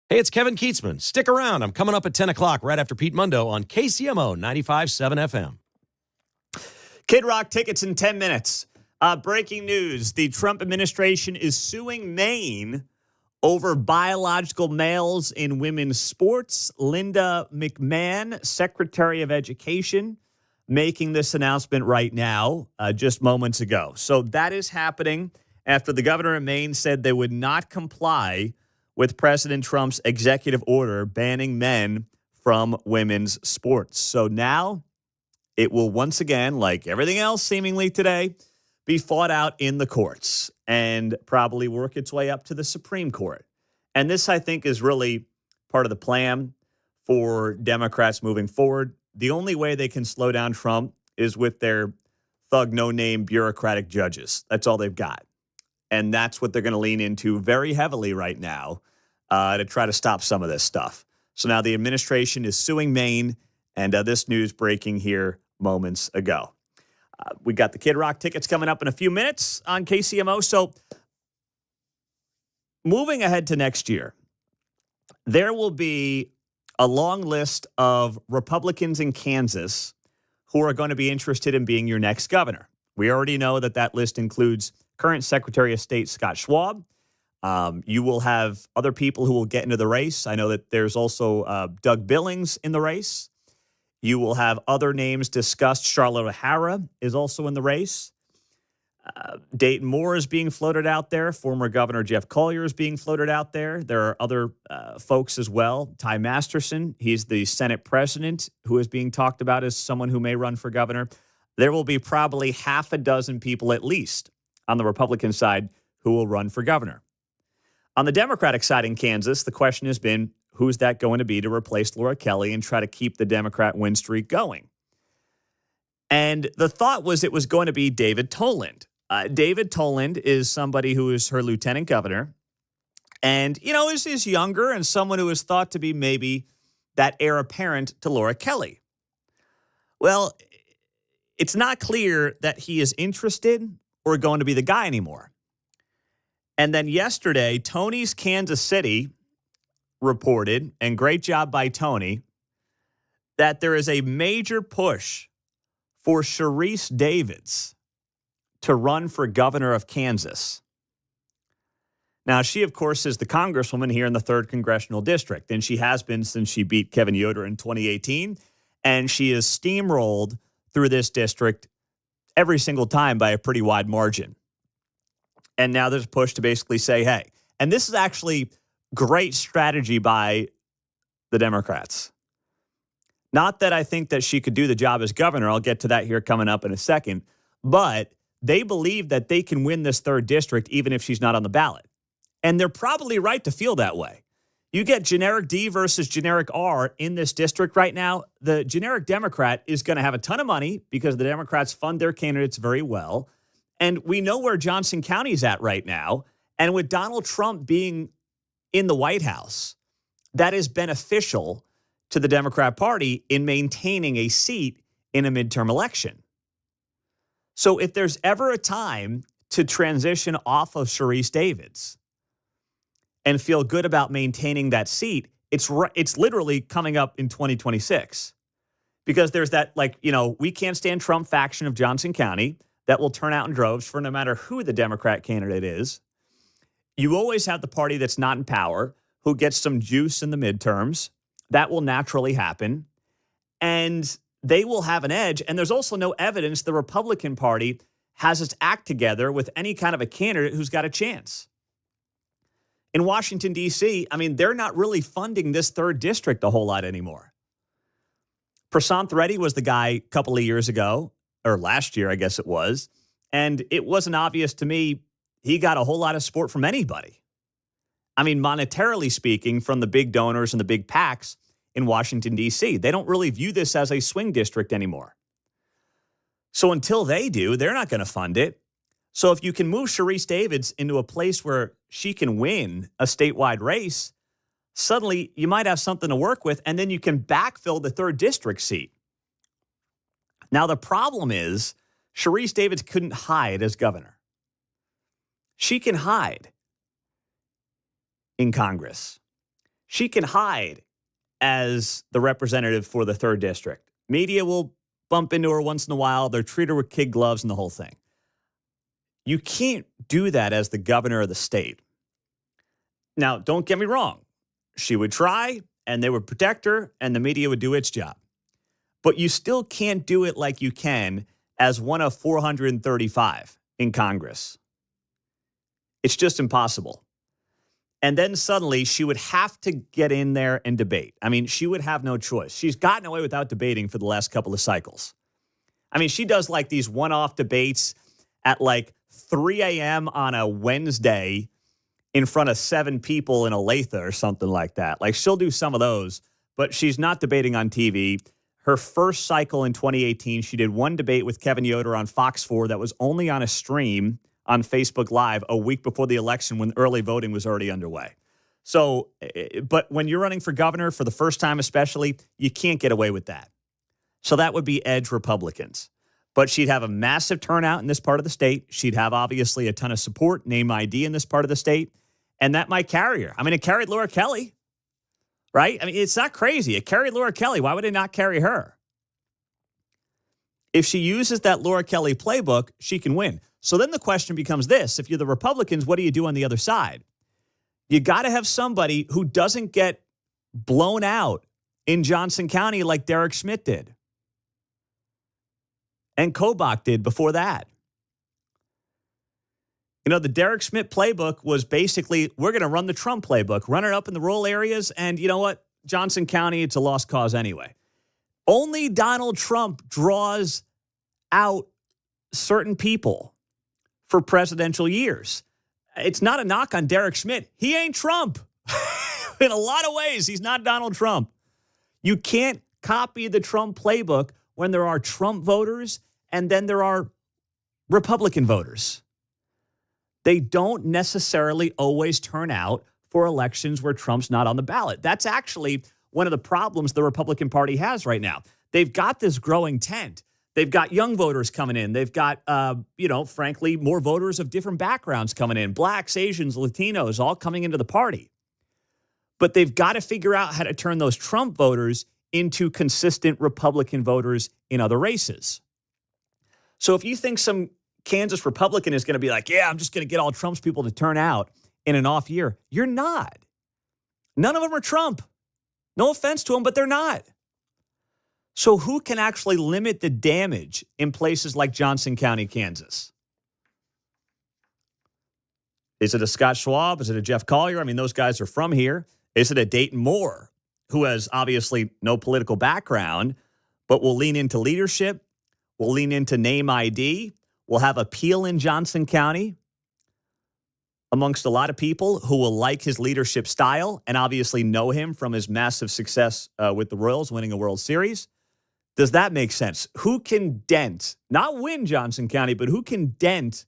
Hey, it's Kevin Keatsman. Stick around. I'm coming up at 10 o'clock right after Pete Mundo on KCMO 95.7 FM. Kid Rock tickets in 10 minutes. Breaking news. The Trump administration is suing Maine over biological males in women's sports. Linda McMahon, Secretary of Education, making this announcement right now, just moments ago. So that is happening after the governor of Maine said they would not comply with President Trump's executive order banning men from women's sports. So now it will once again, like everything else seemingly today, be fought out in the courts and probably work its way up to the Supreme Court. And this, I think, is really part of the plan for Democrats moving forward. The only way they can slow down Trump is with their thug, no-name bureaucratic judges. That's all they've got. And that's what they're going to lean into very heavily right now to try to stop some of this stuff. So now the administration is suing Maine, and this news breaking here moments ago. We got the Kid Rock tickets coming up in a few minutes on KCMO. So moving ahead to next year, there will be a long list of Republicans in Kansas who are going to be interested in being your next governor. We already know that list includes current Secretary of State Scott Schwab. You will have other people who will get into the race. I know that there's also Doug Billings in the race. You will have other names discussed. Charlotte O'Hara is also in the race. Dayton Moore is being floated out there. Former Governor Jeff Collier is being floated out there. There are other folks as well. Ty Masterson, he's the Senate president who is being talked about as someone who may run for governor. There will be probably half a dozen people at least on the Republican side who will run for governor. On the Democratic side in Kansas, the question has been, who's that going to be to replace Laura Kelly and try to keep the Democrat win streak going? And the thought was it was going to be David Toland. David Toland is somebody who is her lieutenant governor and, is younger and someone who is thought to be maybe that heir apparent to Laura Kelly. Well, it's not clear that he is interested or going to be the guy anymore. And then yesterday, Tony's Kansas City reported, and great job by Tony, that there is a major push for Sharice Davids to run for governor of Kansas. Now, she, of course, is the congresswoman here in the 3rd Congressional District, and she has been since she beat Kevin Yoder in 2018, and she is steamrolled through this district every single time by a pretty wide margin. And now there's a push to basically say, hey, and this is actually great strategy by the Democrats. Not that I think that she could do the job as governor. I'll get to that here coming up in a second. But they believe that they can win this 3rd district even if she's not on the ballot. And they're probably right to feel that way. You get generic D versus generic R in this district right now. The generic Democrat is going to have a ton of money because the Democrats fund their candidates very well. And we know where Johnson County is at right now. And with Donald Trump being in the White House, that is beneficial to the Democrat Party in maintaining a seat in a midterm election. So if there's ever a time to transition off of Sharice Davids and feel good about maintaining that seat, it's literally coming up in 2026. Because there's that, we can't stand Trump faction of Johnson County that will turn out in droves for no matter who the Democrat candidate is. You always have the party that's not in power who gets some juice in the midterms. That will naturally happen. And they will have an edge. And there's also no evidence the Republican Party has its act together with any kind of a candidate who's got a chance. In Washington, D.C., they're not really funding this 3rd district a whole lot anymore. Prashanth Reddy was the guy a couple of years ago, or last year, I guess it was, and it wasn't obvious to me he got a whole lot of support from anybody. Monetarily speaking, from the big donors and the big PACs in Washington, D.C. They don't really view this as a swing district anymore. So until they do, they're not going to fund it. So if you can move Sharice Davids into a place where she can win a statewide race, suddenly you might have something to work with, and then you can backfill the 3rd district seat. Now, the problem is Sharice Davids couldn't hide as governor. She can hide in Congress. she can hide as the representative for the 3rd District. Media will bump into her once in a while. They'll treat her with kid gloves and the whole thing. You can't do that as the governor of the state. Now, don't get me wrong. She would try, and they would protect her, and the media would do its job. But you still can't do it like you can as one of 435 in Congress. It's just impossible. And then suddenly she would have to get in there and debate. I mean, she would have no choice. She's gotten away without debating for the last couple of cycles. I mean, she does like these one-off debates at like 3 a.m. on a Wednesday in front of 7 people in Olathe or something like that. Like, she'll do some of those, but she's not debating on TV. Her first cycle in 2018, she did one debate with Kevin Yoder on Fox 4 that was only on a stream on Facebook Live a week before the election when early voting was already underway. So, but when you're running for governor for the first time especially, you can't get away with that. So that would be edge Republicans. But she'd have a massive turnout in this part of the state. She'd have obviously a ton of support, name ID in this part of the state, and that might carry her. I mean, it carried Laura Kelly, right? I mean, it's not crazy. It carried Laura Kelly. Why would it not carry her? If she uses that Laura Kelly playbook, she can win. So then the question becomes this. If you're the Republicans, what do you do on the other side? You got to have somebody who doesn't get blown out in Johnson County like Derek Schmidt did. And Kobach did before that. You know, the Derek Schmidt playbook was basically, we're going to run the Trump playbook, run it up in the rural areas, and you know what? Johnson County, it's a lost cause anyway. Only Donald Trump draws out certain people for presidential years. It's not a knock on Derek Schmidt. He ain't Trump. In a lot of ways, he's not Donald Trump. You can't copy the Trump playbook when there are Trump voters and then there are Republican voters. They don't necessarily always turn out for elections where Trump's not on the ballot. That's actually one of the problems the Republican Party has right now. They've got this growing tent. They've got young voters coming in. They've got, frankly, more voters of different backgrounds coming in. Blacks, Asians, Latinos, all coming into the party. But they've got to figure out how to turn those Trump voters into consistent Republican voters in other races. So if you think some Kansas Republican is going to be like, yeah, I'm just going to get all Trump's people to turn out in an off year, you're not. None of them are Trump. No offense to them, but they're not. So who can actually limit the damage in places like Johnson County, Kansas? Is it a Scott Schwab? Is it a Jeff Collier? I mean, those guys are from here. Is it a Dayton Moore, who has obviously no political background, but will lean into leadership, will lean into name ID, will have appeal in Johnson County amongst a lot of people who will like his leadership style and obviously know him from his massive success with the Royals winning a World Series? Does that make sense? Who can dent, not win Johnson County, but who can dent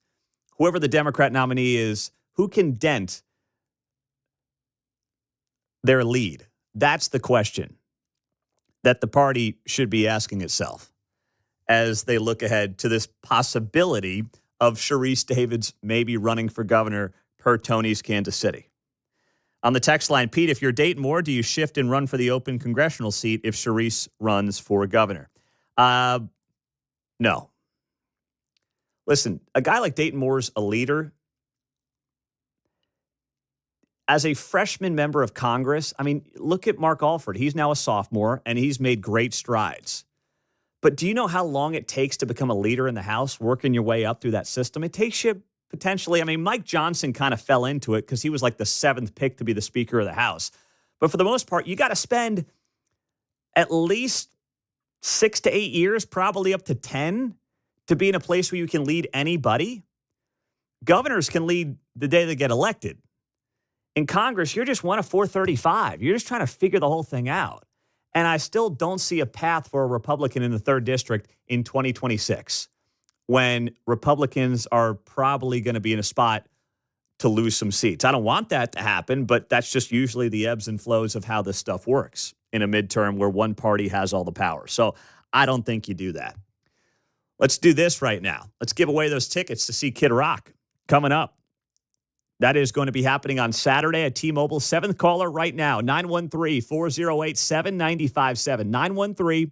whoever the Democrat nominee is, who can dent their lead? That's the question that the party should be asking itself as they look ahead to this possibility of Sharice Davids maybe running for governor per Tony's Kansas City. On the text line, Pete, if you're Dayton Moore, do you shift and run for the open congressional seat if Sharice runs for governor? No. Listen, a guy like Dayton Moore's a leader. As a freshman member of Congress, I mean, look at Mark Alford. He's now a sophomore, and he's made great strides. But do you know how long it takes to become a leader in the House, working your way up through that system? It takes you potentially, I mean, Mike Johnson kind of fell into it because he was like the 7th pick to be the Speaker of the House. But for the most part, you got to spend at least 6 to 8 years, probably up to 10, to be in a place where you can lead anybody. Governors can lead the day they get elected. In Congress, you're just one of 435. You're just trying to figure the whole thing out. And I still don't see a path for a Republican in the 3rd District in 2026 when Republicans are probably going to be in a spot to lose some seats. I don't want that to happen, but that's just usually the ebbs and flows of how this stuff works in a midterm where one party has all the power. So I don't think you do that. Let's do this right now. Let's give away those tickets to see Kid Rock coming up. That is going to be happening on Saturday at T-Mobile. 7th caller right now, 913-408-7957.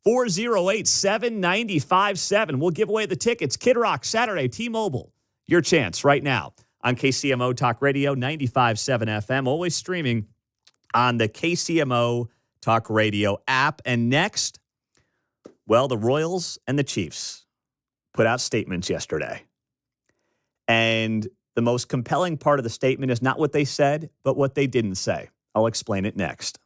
913-408-7957. We'll give away the tickets. Kid Rock, Saturday, T-Mobile. Your chance right now on KCMO Talk Radio, 95.7 FM. Always streaming on the KCMO Talk Radio app. And next, well, the Royals and the Chiefs put out statements yesterday. And the most compelling part of the statement is not what they said, but what they didn't say. I'll explain it next.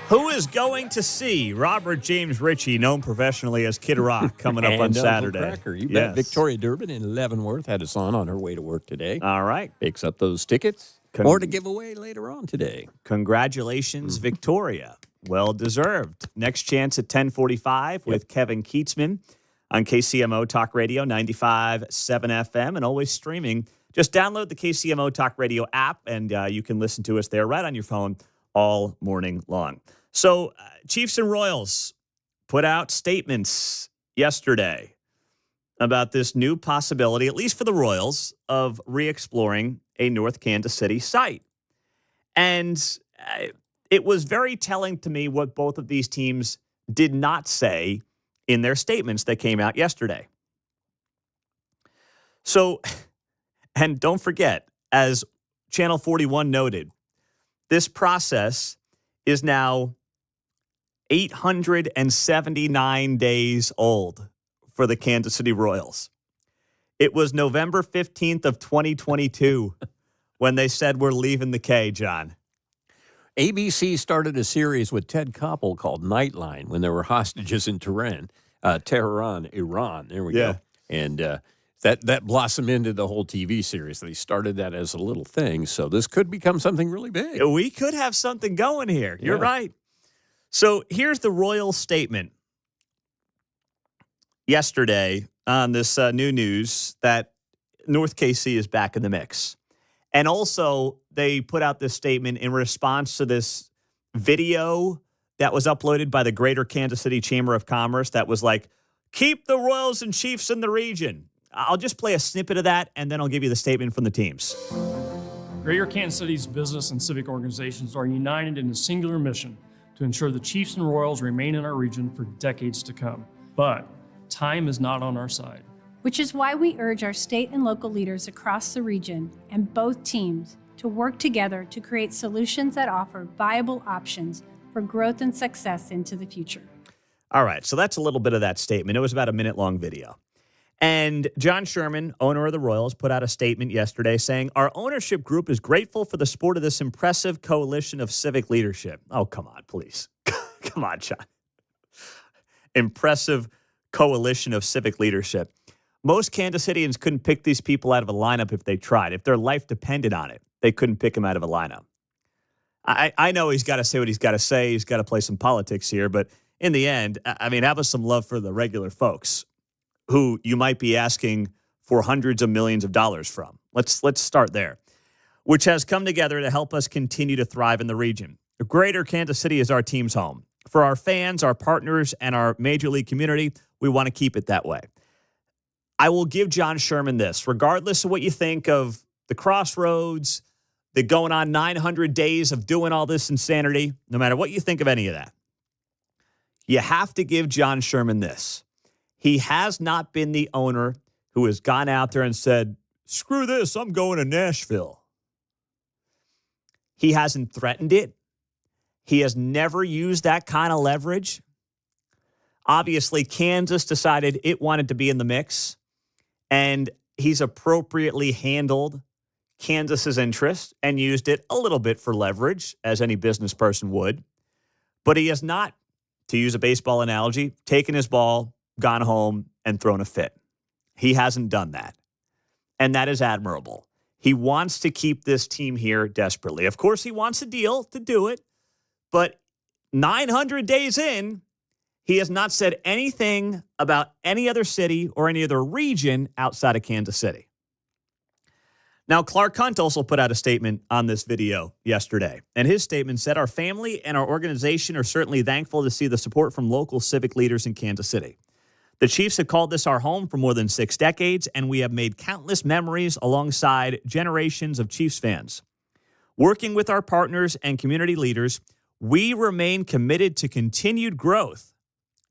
Who is going to see Robert James Ritchie, known professionally as Kid Rock, coming up on Saturday? Cracker. You bet. Victoria Durbin in Leavenworth had us on her way to work today. All right. Picks up those tickets. More to give away later on today. Congratulations, Victoria. Well deserved. Next chance at 10:45 with Kevin Keatsman on KCMO Talk Radio 95.7 FM and always streaming. Just download the KCMO Talk Radio app and you can listen to us there right on your phone all morning long. So Chiefs and Royals put out statements yesterday about this new possibility, at least for the Royals, of re-exploring a North Kansas City site. And it was very telling to me what both of these teams did not say in their statements that came out yesterday. So, and don't forget, as Channel 41 noted, this process is now 879 days old for the Kansas City Royals. It was November 15th of 2022 when they said we're leaving the K, John. ABC started a series with Ted Koppel called Nightline when there were hostages in Tehran, Iran. There we go. And that blossomed into the whole TV series. They started that as a little thing, so this could become something really big. We could have something going here. You're right. So here's the Royals statement yesterday on this new news that North KC is back in the mix. And also, they put out this statement in response to this video that was uploaded by the Greater Kansas City Chamber of Commerce that was like, keep the Royals and Chiefs in the region. I'll just play a snippet of that, and then I'll give you the statement from the teams. Greater Kansas City's business and civic organizations are united in a singular mission to ensure the Chiefs and Royals remain in our region for decades to come. But time is not on our side. Which is why we urge our state and local leaders across the region and both teams to work together to create solutions that offer viable options for growth and success into the future. All right, so that's a little bit of that statement. It was about a minute-long video. And John Sherman, owner of the Royals, put out a statement yesterday saying, our ownership group is grateful for the support of this impressive coalition of civic leadership. Oh, come on, please. Come on, John. Impressive coalition of civic leadership. Most Kansas Cityans couldn't pick these people out of a lineup if they tried. If their life depended on it, they couldn't pick them out of a lineup. I know he's got to say what he's got to say. He's got to play some politics here. But in the end, I mean, have us some love for the regular folks who you might be asking for hundreds of millions of dollars from. Let's start there, which has come together to help us continue to thrive in the region. Greater Kansas City is our team's home. For our fans, our partners, and our Major League community, we want to keep it that way. I will give John Sherman this, regardless of what you think of the Crossroads, the going on 900 days of doing all this insanity, no matter what you think of any of that. You have to give John Sherman this. He has not been the owner who has gone out there and said, screw this, I'm going to Nashville. He hasn't threatened it. He has never used that kind of leverage. Obviously, Kansas decided it wanted to be in the mix, and he's appropriately handled Kansas's interest and used it a little bit for leverage, as any business person would. But he has not, to use a baseball analogy, taken his ball, gone home, and thrown a fit. He hasn't done that. And that is admirable. He wants to keep this team here desperately. Of course, he wants a deal to do it. But 900 days in, he has not said anything about any other city or any other region outside of Kansas City. Now, Clark Hunt also put out a statement on this video yesterday. And his statement said, our family and our organization are certainly thankful to see the support from local civic leaders in Kansas City. The Chiefs have called this our home for more than 6 decades, and we have made countless memories alongside generations of Chiefs fans. Working with our partners and community leaders, we remain committed to continued growth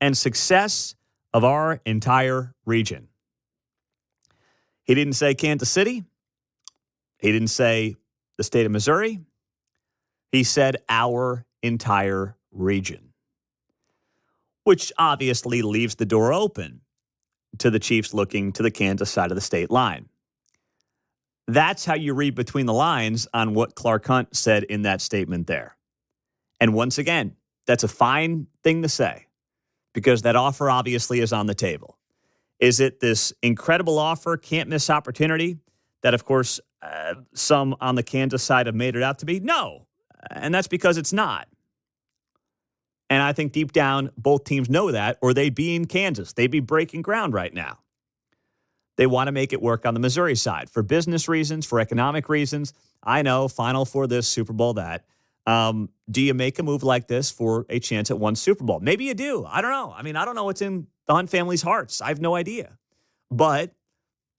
and success of our entire region. He didn't say Kansas City. He didn't say the state of Missouri. He said our entire region, which obviously leaves the door open to the Chiefs looking to the Kansas side of the state line. That's how you read between the lines on what Clark Hunt said in that statement there. And once again, That's a fine thing to say because that offer obviously is on the table. Is it this incredible offer, can't miss opportunity that, of course, some on the Kansas side have made it out to be? No. And that's because it's not. And I think deep down, both teams know that, or they'd be in Kansas. They'd be breaking ground right now. They want to make it work on the Missouri side for business reasons, for economic reasons. I know, Final Four this, Super Bowl that. Do you make a move like this for a chance at one Super Bowl? Maybe you do. I don't know. I mean, I don't know what's in the Hunt family's hearts. I have no idea. But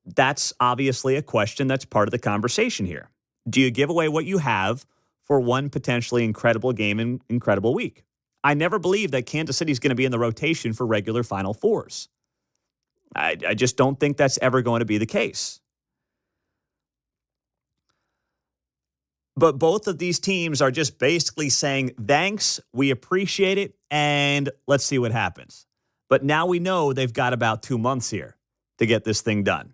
that's obviously a question that's part of the conversation here. Do you give away what you have for one potentially incredible game and incredible week? I never believed that Kansas City is going to be in the rotation for regular Final Fours. I just don't think that's ever going to be the case. But both of these teams are just basically saying, thanks, we appreciate it, and let's see what happens. But now we know they've got about 2 months here to get this thing done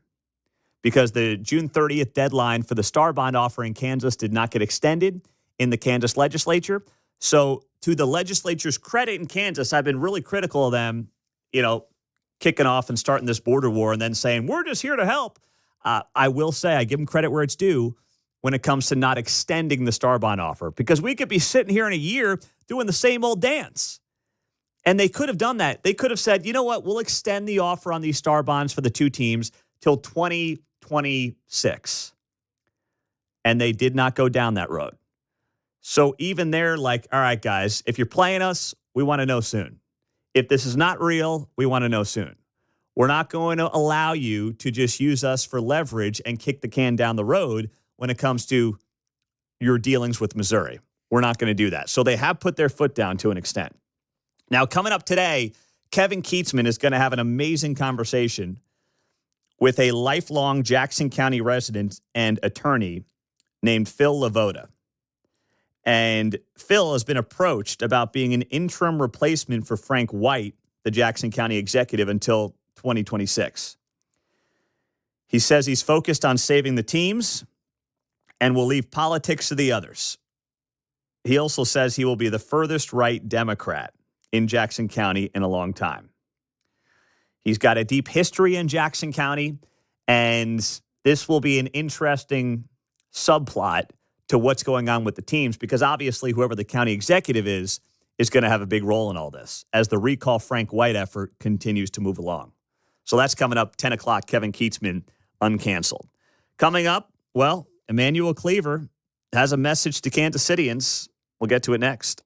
because the June 30th deadline for the Star Bond offer in Kansas did not get extended in the Kansas legislature. So to the legislature's credit in Kansas, I've been really critical of them, kicking off and starting this border war and then saying, we're just here to help. I will say I give them credit where it's due when it comes to not extending the Star Bond offer because we could be sitting here in a year doing the same old dance. And they could have done that. They could have said, you know what, we'll extend the offer on these Star Bonds for the two teams till 2026. And they did not go down that road. So even they're like, all right, guys, if you're playing us, we want to know soon. If this is not real, we want to know soon. We're not going to allow you to just use us for leverage and kick the can down the road when it comes to your dealings with Missouri. We're not going to do that. So they have put their foot down to an extent. Now, coming up today, Kevin Keatsman is going to have an amazing conversation with a lifelong Jackson County resident and attorney named Phil Lavoda. And Phil has been approached about being an interim replacement for Frank White, the Jackson County executive, until 2026. He says he's focused on saving the teams and will leave politics to the others. He also says he will be the furthest right Democrat in Jackson County in a long time. He's got a deep history in Jackson County, and this will be an interesting subplot to what's going on with the teams because obviously whoever the county executive is going to have a big role in all this as the Recall Frank White effort continues to move along. So that's coming up 10 o'clock, Kevin Keatsman, uncanceled. Coming up, well, Emmanuel Cleaver has a message to Kansas Cityans. We'll get to it next.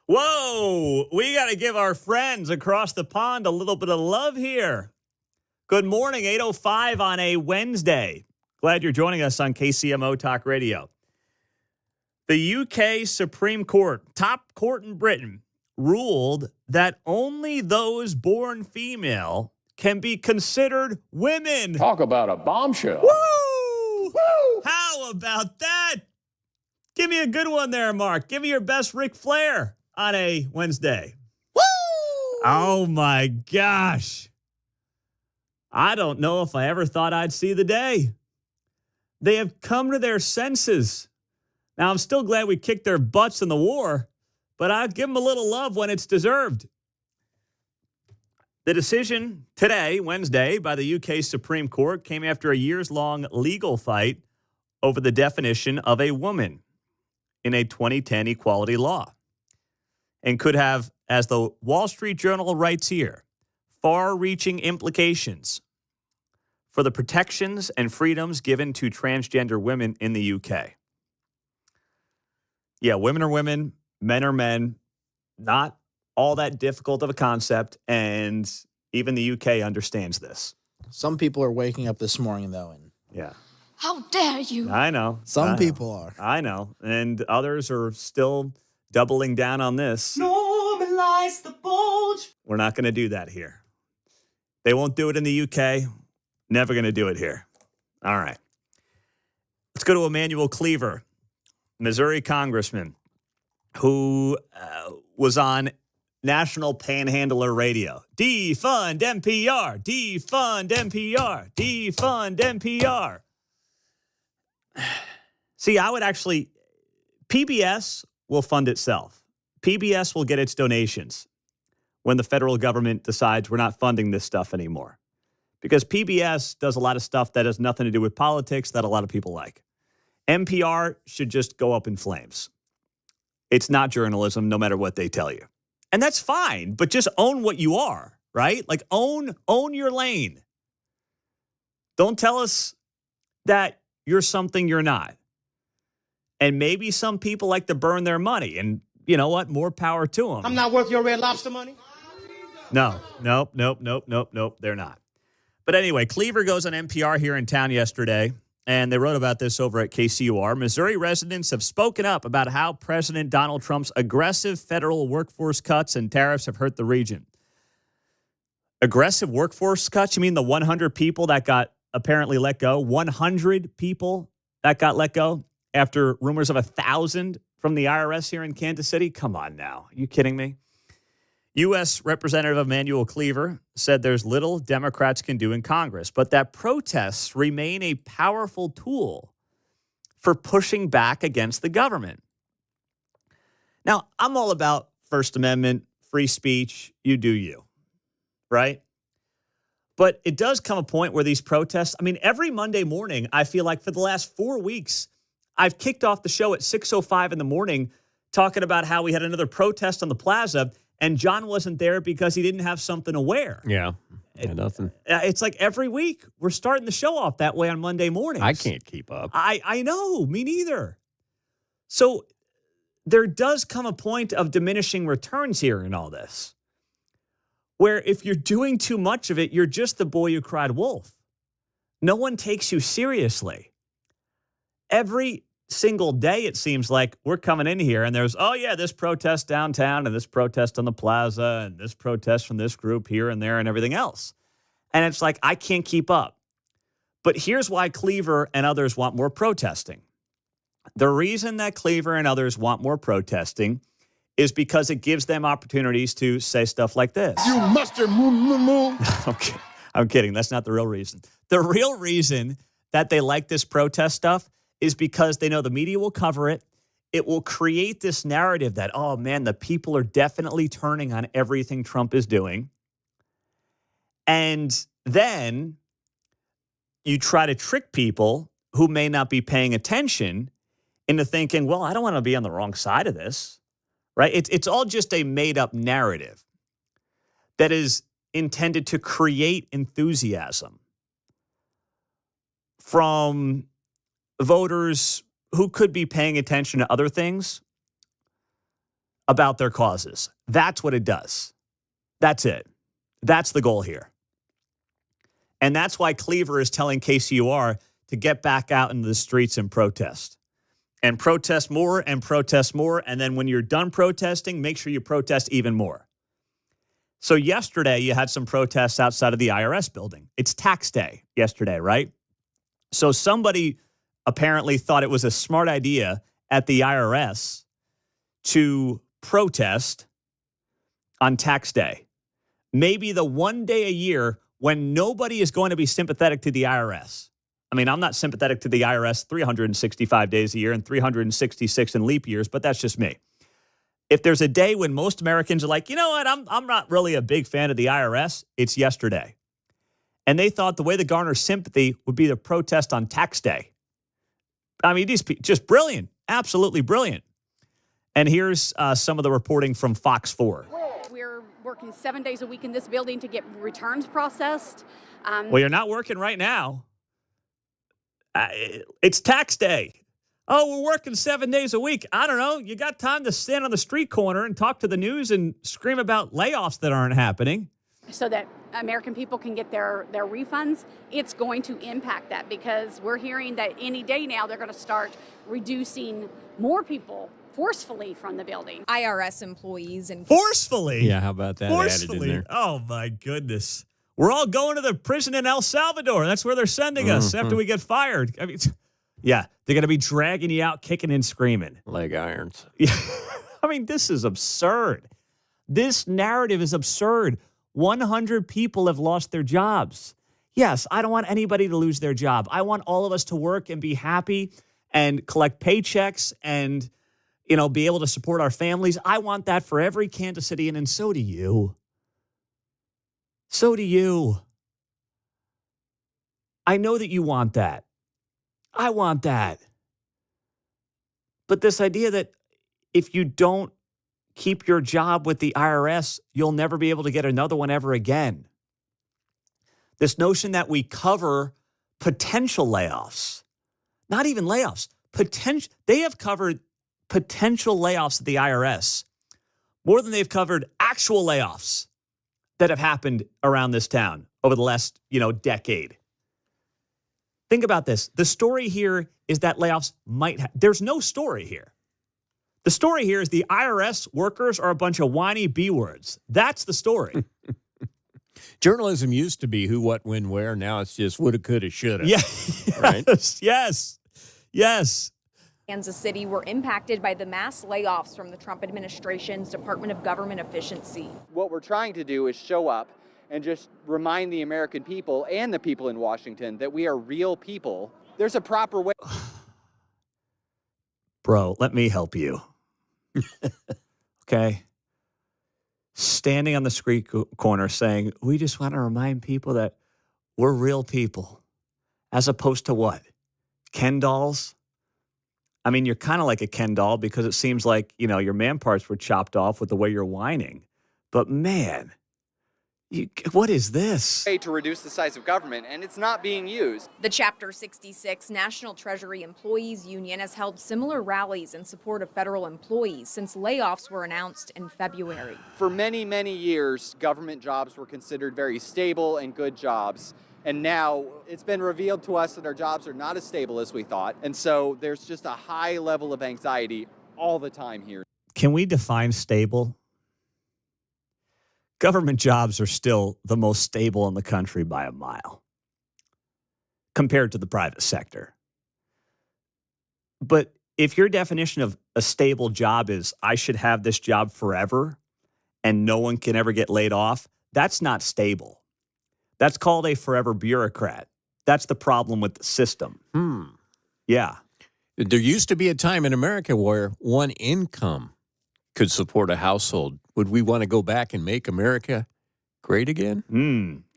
Whoa, we got to give our friends across the pond a little bit of love here. Good morning, 8:05 on a Wednesday. Glad you're joining us on KCMO Talk Radio. The UK Supreme Court, top court in Britain, ruled that only those born female can be considered women. Talk about a bombshell. Woo! Woo! How about that? Give me a good one there, Mark. Give me your best Ric Flair on a Wednesday. Woo! Oh, my gosh. I don't know if I ever thought I'd see the day. They have come to their senses. Now, I'm still glad we kicked their butts in the war, but I'll give them a little love when it's deserved. The decision today, Wednesday, by the UK Supreme Court came after a years-long legal fight over the definition of a woman in a 2010 equality law, and could have, as the Wall Street Journal writes here, far-reaching implications for the protections and freedoms given to transgender women in the UK. Yeah, women are women, men are men, not all that difficult of a concept, and even the UK understands this. Some people are waking up this morning, though, and yeah. How dare you? I know. Some people are. I know. And others are still doubling down on this. Normalize the bulge. We're not going to do that here. They won't do it in the UK. Never going to do it here. All right. Let's go to Emmanuel Cleaver, Missouri Congressman, who was on National Panhandler Radio. Defund NPR. Defund NPR. Defund NPR. See, I would actually, PBS will fund itself. PBS will get its donations when the federal government decides we're not funding this stuff anymore. Because PBS does a lot of stuff that has nothing to do with politics that a lot of people like. NPR should just go up in flames. It's not journalism, no matter what they tell you. And that's fine, but just own what you are, right? Like own your lane. Don't tell us that you're something you're not. And maybe some people like to burn their money. And you know what? More power to them. I'm not worth your Red Lobster money? No. They're not. But anyway, Cleaver goes on NPR here in town yesterday, and they wrote about this over at KCUR. Missouri residents have spoken up about how President Donald Trump's aggressive federal workforce cuts and tariffs have hurt the region. Aggressive workforce cuts? You mean the 100 people that got apparently let go? 100 people that got let go after rumors of 1,000 from the IRS here in Kansas City? Come on now. Are you kidding me? U.S. Representative Emmanuel Cleaver said there's little Democrats can do in Congress, but that protests remain a powerful tool for pushing back against the government. Now, I'm all about First Amendment, free speech, you do you, right? But it does come a point where these protests, I mean, every Monday morning, I feel like for the last 4 weeks, I've kicked off the show at 6:05 in the morning talking about how we had another protest on the plaza, and John wasn't there because he didn't have something to wear. Yeah, nothing. It's like every week we're starting the show off that way on Monday mornings. I can't keep up. I know, me neither. So there does come a point of diminishing returns here in all this, where if you're doing too much of it, you're just the boy who cried wolf. No one takes you seriously. Every single day, it seems like we're coming in here and there's, oh yeah, this protest downtown and this protest on the plaza and this protest from this group here and there and everything else. And it's like, I can't keep up. But here's why Cleaver and others want more protesting. The reason that Cleaver and others want more protesting is because it gives them opportunities to say stuff like this. You mustard moo. Okay, I'm kidding. That's not the real reason. The real reason that they like this protest stuff is because they know the media will cover it. It will create this narrative that, oh, man, the people are definitely turning on everything Trump is doing. And then you try to trick people who may not be paying attention into thinking, well, I don't want to be on the wrong side of this, right? It's all just a made-up narrative that is intended to create enthusiasm from voters who could be paying attention to other things. about their causes. That's what it does. That's it. That's the goal here. And that's why Cleaver is telling KCUR to get back out into the streets and protest. And protest more and protest more. And then when you're done protesting, make sure you protest even more. So yesterday, you had some protests outside of the IRS building. It's tax day yesterday, right? So somebody apparently thought it was a smart idea at the IRS to protest on tax day. Maybe the one day a year when nobody is going to be sympathetic to the IRS. I mean, I'm not sympathetic to the IRS 365 days a year and 366 in leap years, but that's just me. If there's a day when most Americans are like, you know what, I'm not really a big fan of the IRS, it's yesterday. And they thought the way to garner sympathy would be to protest on tax day. I mean, these people, just brilliant, absolutely brilliant. And here's some of the reporting from Fox 4. We're working 7 days a week in this building to get returns processed. Well, you're not working right now. It's tax day. Oh, we're working 7 days a week. I don't know. You got time to stand on the street corner and talk to the news and scream about layoffs that aren't happening. So that American people can get their refunds. It's going to impact that because we're hearing that any day now they're going to start reducing more people forcefully from the building. IRS employees and forcefully. Yeah, how about that added in there? Oh my goodness. We're all going to the prison in El Salvador. That's where they're sending us after we get fired. I mean, yeah, they're going to be dragging you out, kicking and screaming. Leg irons. Yeah. I mean, this is absurd. This narrative is absurd. 100 people have lost their jobs. Yes, I don't want anybody to lose their job. I want all of us to work and be happy and collect paychecks and, you know, be able to support our families. I want that for every Kansas Cityan, and so do you. So do you. I know that you want that. I want that. But this idea that if you don't keep your job with the IRS, you'll never be able to get another one ever again. This notion that we cover potential layoffs, not even layoffs, they have covered potential layoffs at the IRS more than they've covered actual layoffs that have happened around this town over the last, decade. Think about this. The story here is that layoffs there's no story here. The story here is the IRS workers are a bunch of whiny B words. That's the story. Journalism used to be who, what, when, where. Now it's just woulda, coulda, shoulda. Yeah. Right? Yes. Kansas City were impacted by the mass layoffs from the Trump administration's Department of Government Efficiency. What we're trying to do is show up and just remind the American people and the people in Washington that we are real people. There's a proper way. Bro, let me help you. Okay? Standing on the street corner saying, we just want to remind people that we're real people. As opposed to what? Ken dolls? I mean, you're kind of like a Ken doll because it seems like, your man parts were chopped off with the way you're whining. But man, what is this? To reduce the size of government, and it's not being used. The Chapter 66 National Treasury Employees Union has held similar rallies in support of federal employees since layoffs were announced in February. For many, many years, government jobs were considered very stable and good jobs. And now it's been revealed to us that our jobs are not as stable as we thought. And so there's just a high level of anxiety all the time here. Can we define stable? Government jobs are still the most stable in the country by a mile compared to the private sector. But if your definition of a stable job is I should have this job forever and no one can ever get laid off, that's not stable. That's called a forever bureaucrat. That's the problem with the system. Yeah. There used to be a time in America where one income could support a household. Would we want to go back and make America great again?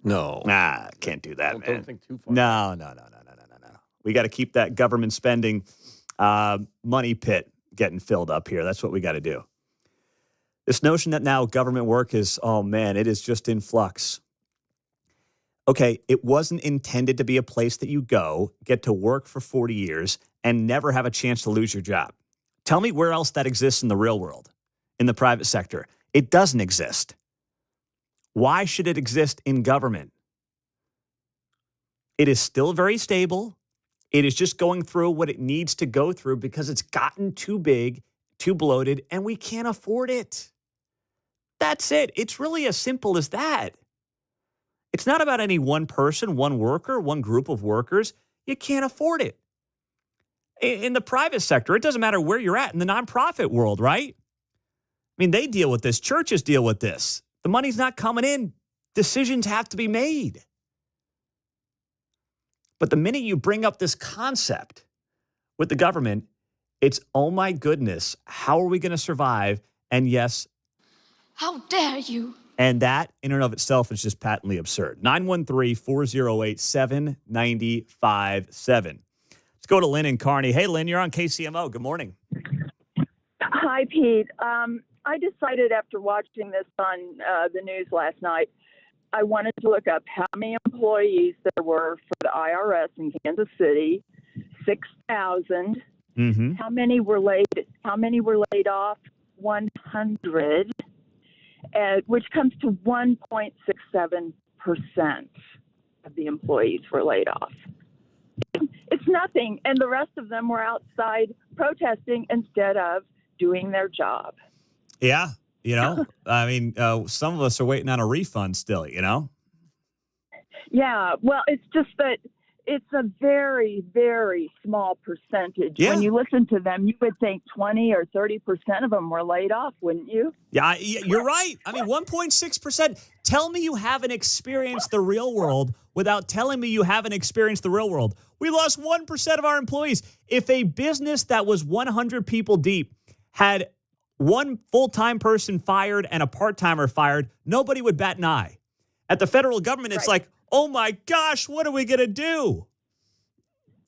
No. Nah, can't do that, man. Don't think too far. No. We got to keep that government spending money pit getting filled up here. That's what we got to do. This notion that now government work is, it is just in flux. Okay, it wasn't intended to be a place that you go, get to work for 40 years, and never have a chance to lose your job. Tell me where else that exists in the real world. in the private sector. It doesn't exist. Why should it exist in government? It is still very stable. It is just going through what it needs to go through because it's gotten too big, too bloated, and we can't afford it. That's it. It's really as simple as that. It's not about any one person, one worker, one group of workers. You can't afford it. In the private sector, it doesn't matter where you're at in the nonprofit world, right? I mean, they deal with this. Churches deal with this. The money's not coming in. Decisions have to be made. But the minute you bring up this concept with the government, it's, oh my goodness, how are we going to survive? And yes, how dare you? And that in and of itself is just patently absurd. 913-408-7957. Let's go to Lynn and Kearney. Hey, Lynn, you're on KCMO. Good morning. Hi, Pete. I decided after watching this on the news last night, I wanted to look up how many employees there were for the IRS in Kansas City. 6,000. Mm-hmm. How many were laid off? 100. Which comes to 1.67% of the employees were laid off. It's nothing, and the rest of them were outside protesting instead of doing their job. Yeah, I mean, some of us are waiting on a refund still, Yeah, well, it's just that it's a very, very small percentage. Yeah. When you listen to them, you would think 20 or 30% of them were laid off, wouldn't you? Yeah, you're right. I mean, 1.6%. Tell me you haven't experienced the real world without telling me you haven't experienced the real world. We lost 1% of our employees. If a business that was 100 people deep had one full-time person fired and a part-timer fired, nobody would bat an eye. At the federal government, it's like, oh my gosh, what are we going to do?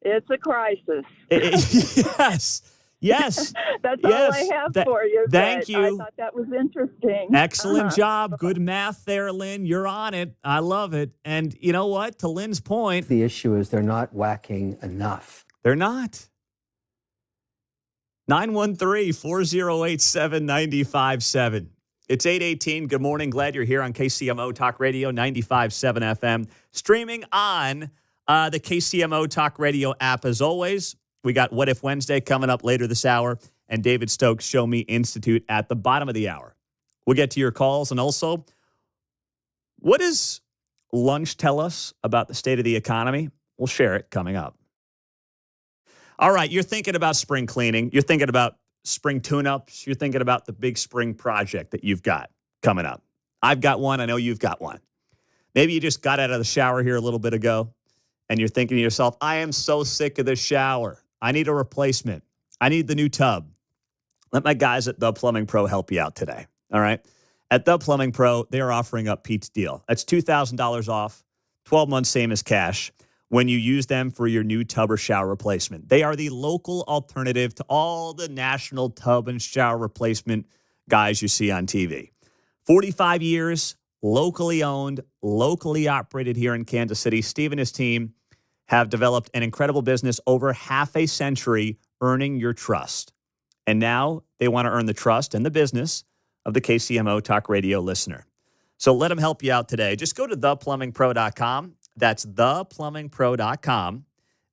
It's a crisis. Yes. That's all I have for you. Thank you. I thought that was interesting. Excellent job. Good math there, Lynn. You're on it. I love it. And you know what? To Lynn's point, the issue is they're not whacking enough. They're not. 913-408-7957. It's 8:18. Good morning. Glad you're here on KCMO Talk Radio 95.7 FM. Streaming on the KCMO Talk Radio app as always. We got What If Wednesday coming up later this hour and David Stokes' Show Me Institute at the bottom of the hour. We'll get to your calls. And also, what does lunch tell us about the state of the economy? We'll share it coming up. All right, you're thinking about spring cleaning. You're thinking about spring tune-ups. You're thinking about the big spring project that you've got coming up. I've got one. I know you've got one. Maybe you just got out of the shower here a little bit ago, and you're thinking to yourself, I am so sick of this shower. I need a replacement. I need the new tub. Let my guys at The Plumbing Pro help you out today, all right? At The Plumbing Pro, they are offering up Pete's deal. That's $2,000 off, 12 months, same as cash, when you use them for your new tub or shower replacement. They are the local alternative to all the national tub and shower replacement guys you see on TV. 45 years, locally owned, locally operated here in Kansas City. Steve and his team have developed an incredible business over half a century, earning your trust. And now they want to earn the trust and the business of the KCMO Talk Radio listener. So let them help you out today. Just go to theplumbingpro.com. That's theplumbingpro.com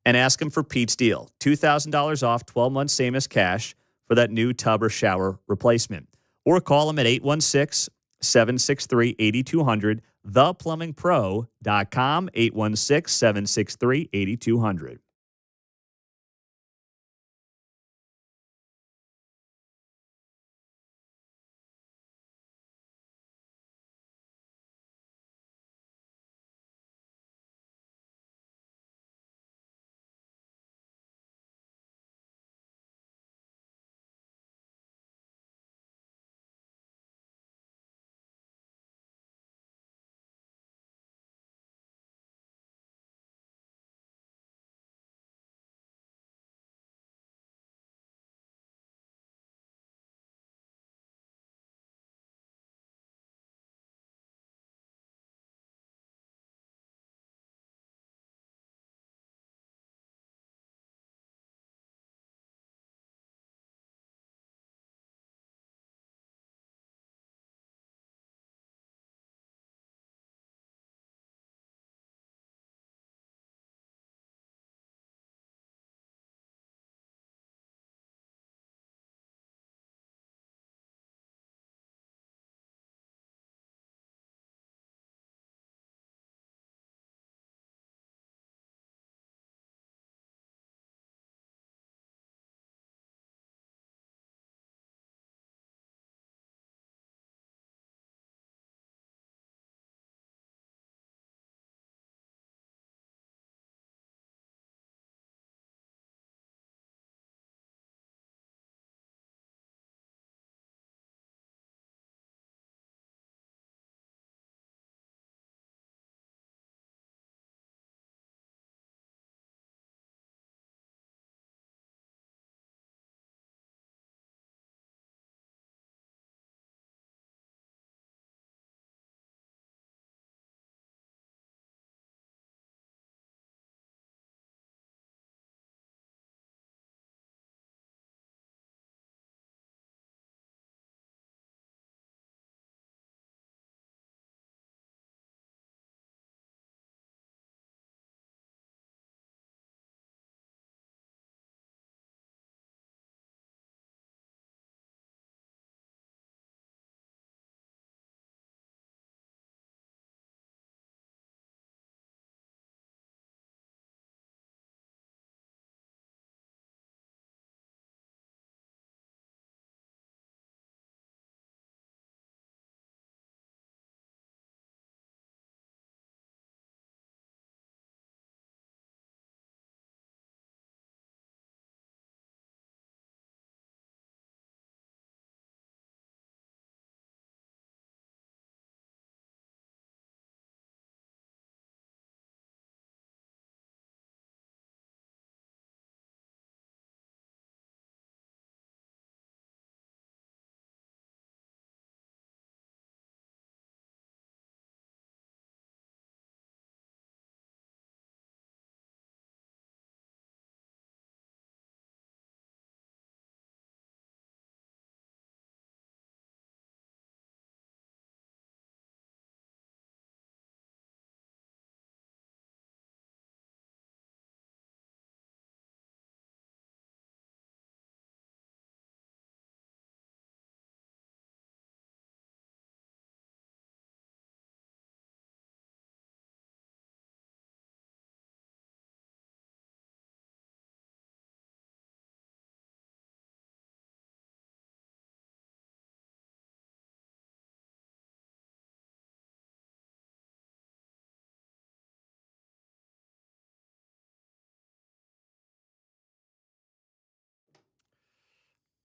and ask them for Pete's deal. $2,000 off, 12 months, same as cash for that new tub or shower replacement. Or call them at 816-763-8200, theplumbingpro.com, 816-763-8200.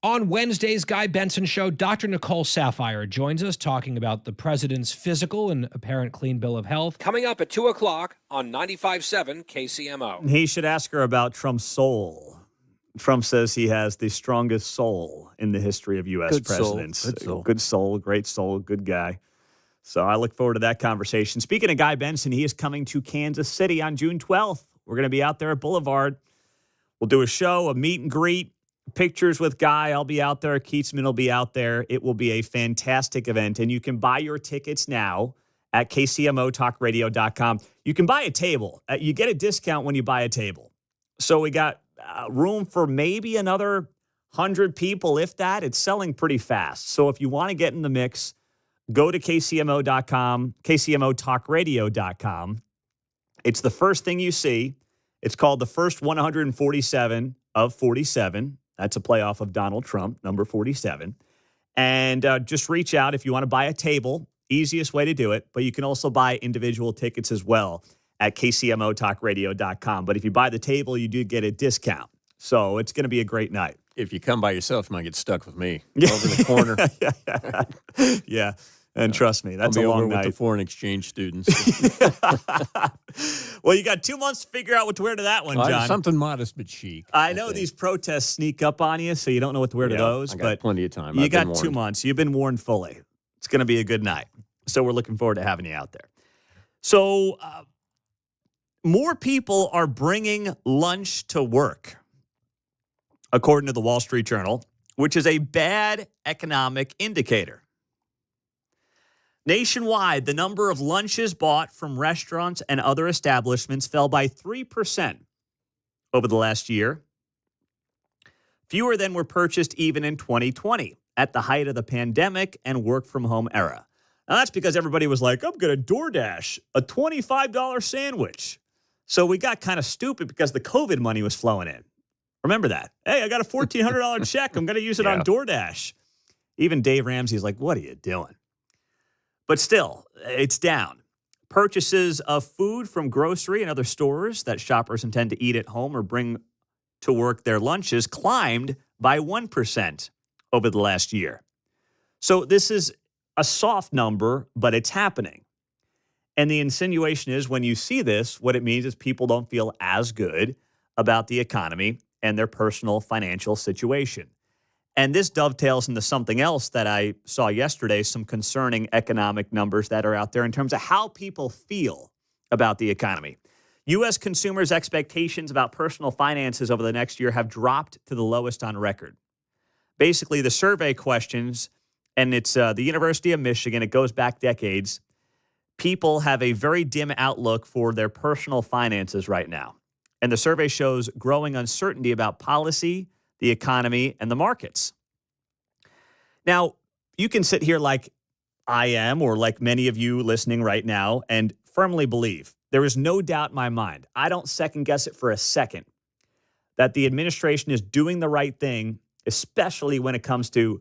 On Wednesday's Guy Benson Show, Dr. Nicole Saphier joins us talking about the president's physical and apparent clean bill of health. Coming up at 2 o'clock on 95.7 KCMO. He should ask her about Trump's soul. Trump says he has the strongest soul in the history of U.S. presidents. Good soul, great soul, good guy. So I look forward to that conversation. Speaking of Guy Benson, he is coming to Kansas City on June 12th. We're going to be out there at Boulevard. We'll do a show, a meet and greet, pictures with Guy. I'll be out there. Keatsman will be out there. It will be a fantastic event, and you can buy your tickets now at KCMOTalkRadio.com. You can buy a table. You get a discount when you buy a table. So we got room for maybe another 100 people, if that. It's selling pretty fast. So if you want to get in the mix, go to KCMO.com, KCMOTalkRadio.com. It's the first thing you see. It's called the first 147 of 47. That's a playoff of Donald Trump, number 47. And just reach out if you want to buy a table. Easiest way to do it. But you can also buy individual tickets as well at KCMOTalkRadio.com. But if you buy the table, you do get a discount. So it's going to be a great night. If you come by yourself, you might get stuck with me over in the corner. Yeah. And trust me, that's I'll be a long over night. with the foreign exchange students. Well, you got 2 months to figure out what to wear to that one, John. Something modest but chic. I know these protests sneak up on you, so you don't know what to wear to those. I got but plenty of time. You got 2 months. You've been warned fully. It's going to be a good night. So we're looking forward to having you out there. So more people are bringing lunch to work, according to the Wall Street Journal, which is a bad economic indicator. Nationwide, the number of lunches bought from restaurants and other establishments fell by 3% over the last year. Fewer than were purchased even in 2020, at the height of the pandemic and work-from-home era. Now, that's because everybody was like, I'm going to DoorDash a $25 sandwich. So we got kind of stupid because the COVID money was flowing in. Remember that. Hey, I got a $1,400 check. I'm going to use it on DoorDash. Even Dave Ramsey's like, what are you doing? But still, it's down. Purchases of food from grocery and other stores that shoppers intend to eat at home or bring to work their lunches climbed by 1% over the last year. So this is a soft number, but it's happening. And the insinuation is when you see this, what it means is people don't feel as good about the economy and their personal financial situation. And this dovetails into something else that I saw yesterday, some concerning economic numbers that are out there in terms of how people feel about the economy. U.S. consumers' expectations about personal finances over the next year have dropped to the lowest on record. Basically, the survey questions, and it's the University of Michigan, it goes back decades, people have a very dim outlook for their personal finances right now. And the survey shows growing uncertainty about policy, the economy, and the markets. Now, you can sit here like I am, or like many of you listening right now, and firmly believe, there is no doubt in my mind, I don't second guess it for a second, that the administration is doing the right thing, especially when it comes to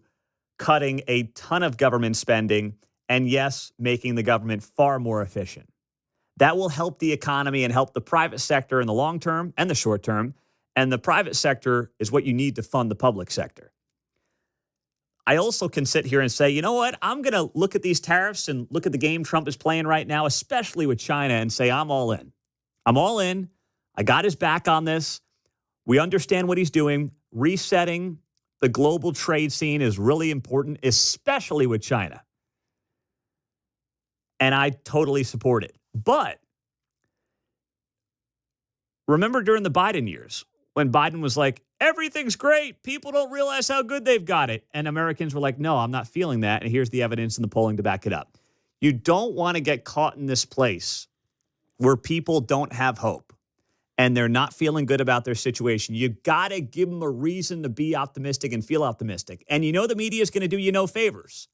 cutting a ton of government spending and, yes, making the government far more efficient. That will help the economy and help the private sector in the long term and the short term. And the private sector is what you need to fund the public sector. I also can sit here and say, you know what? I'm going to look at these tariffs and look at the game Trump is playing right now, especially with China, and say, I'm all in. I'm all in. I got his back on this. We understand what he's doing. Resetting the global trade scene is really important, especially with China. And I totally support it. But remember during the Biden years, when Biden was like, everything's great. People don't realize how good they've got it. And Americans were like, no, I'm not feeling that. And here's the evidence and the polling to back it up. You don't want to get caught in this place where people don't have hope and they're not feeling good about their situation. You got to give them a reason to be optimistic and feel optimistic. And you know the media is going to do you no favors.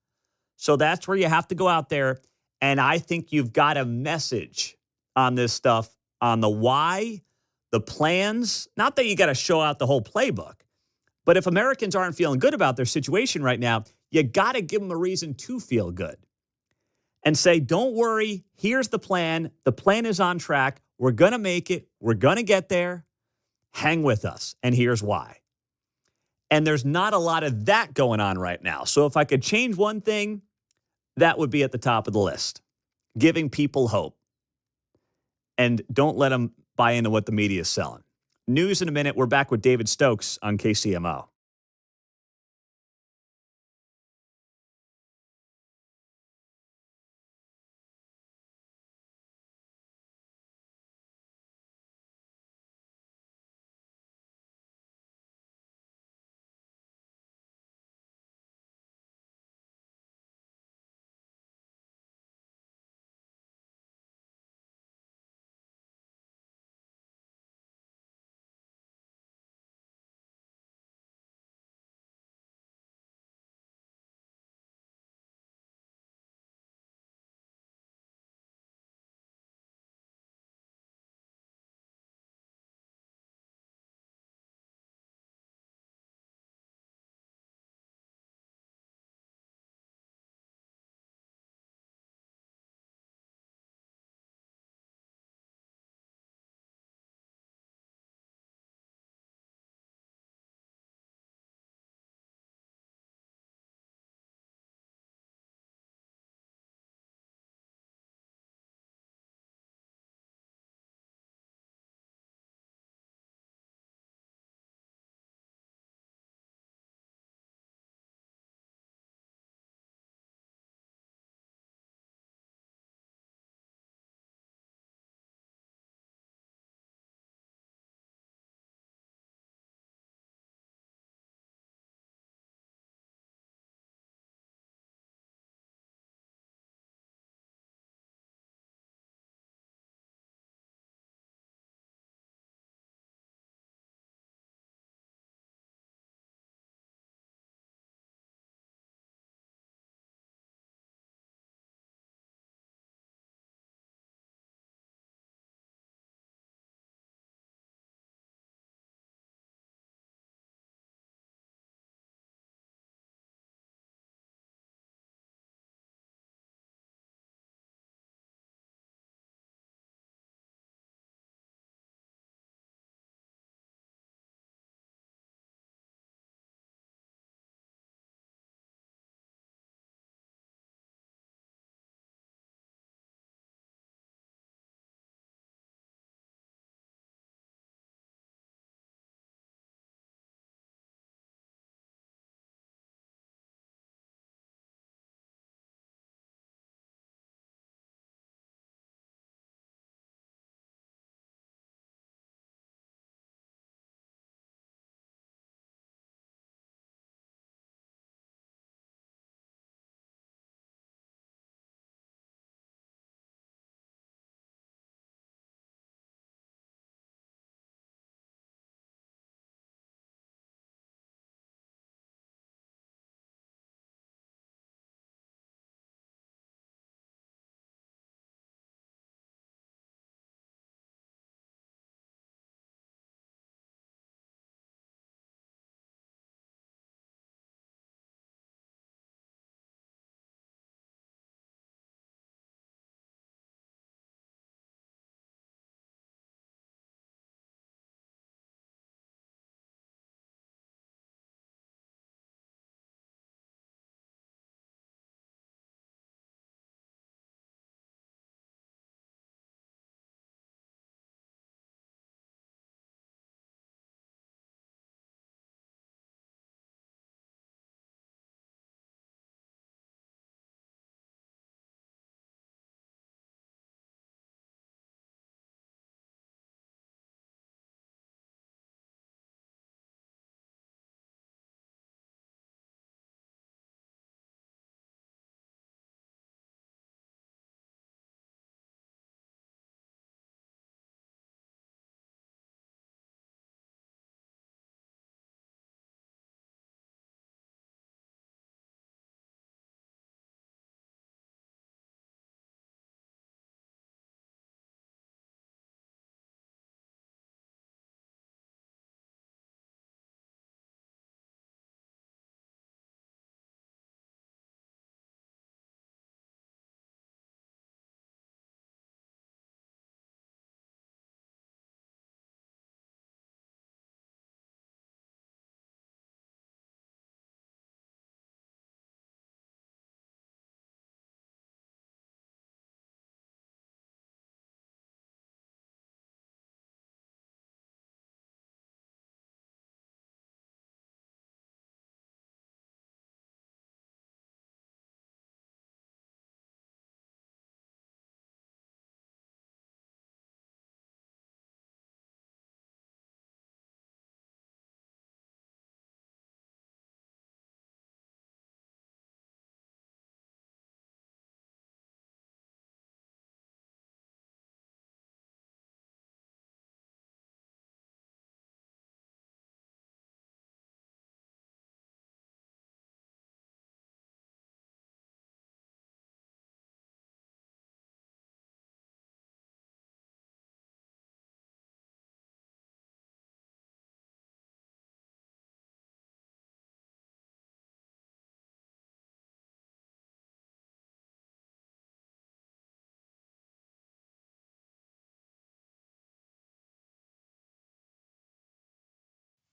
So that's where you have to go out there. And I think you've got a message on this stuff, on the why, the plans. Not that you got to show out the whole playbook, but if Americans aren't feeling good about their situation right now, you got to give them a reason to feel good and say, don't worry, here's the plan. The plan is on track. We're going to make it. We're going to get there. Hang with us. And here's why. And there's not a lot of that going on right now. So if I could change one thing, that would be at the top of the list. Giving people hope. And don't let them buy into what the media is selling. News in a minute. We're back with David Stokes on KCMO.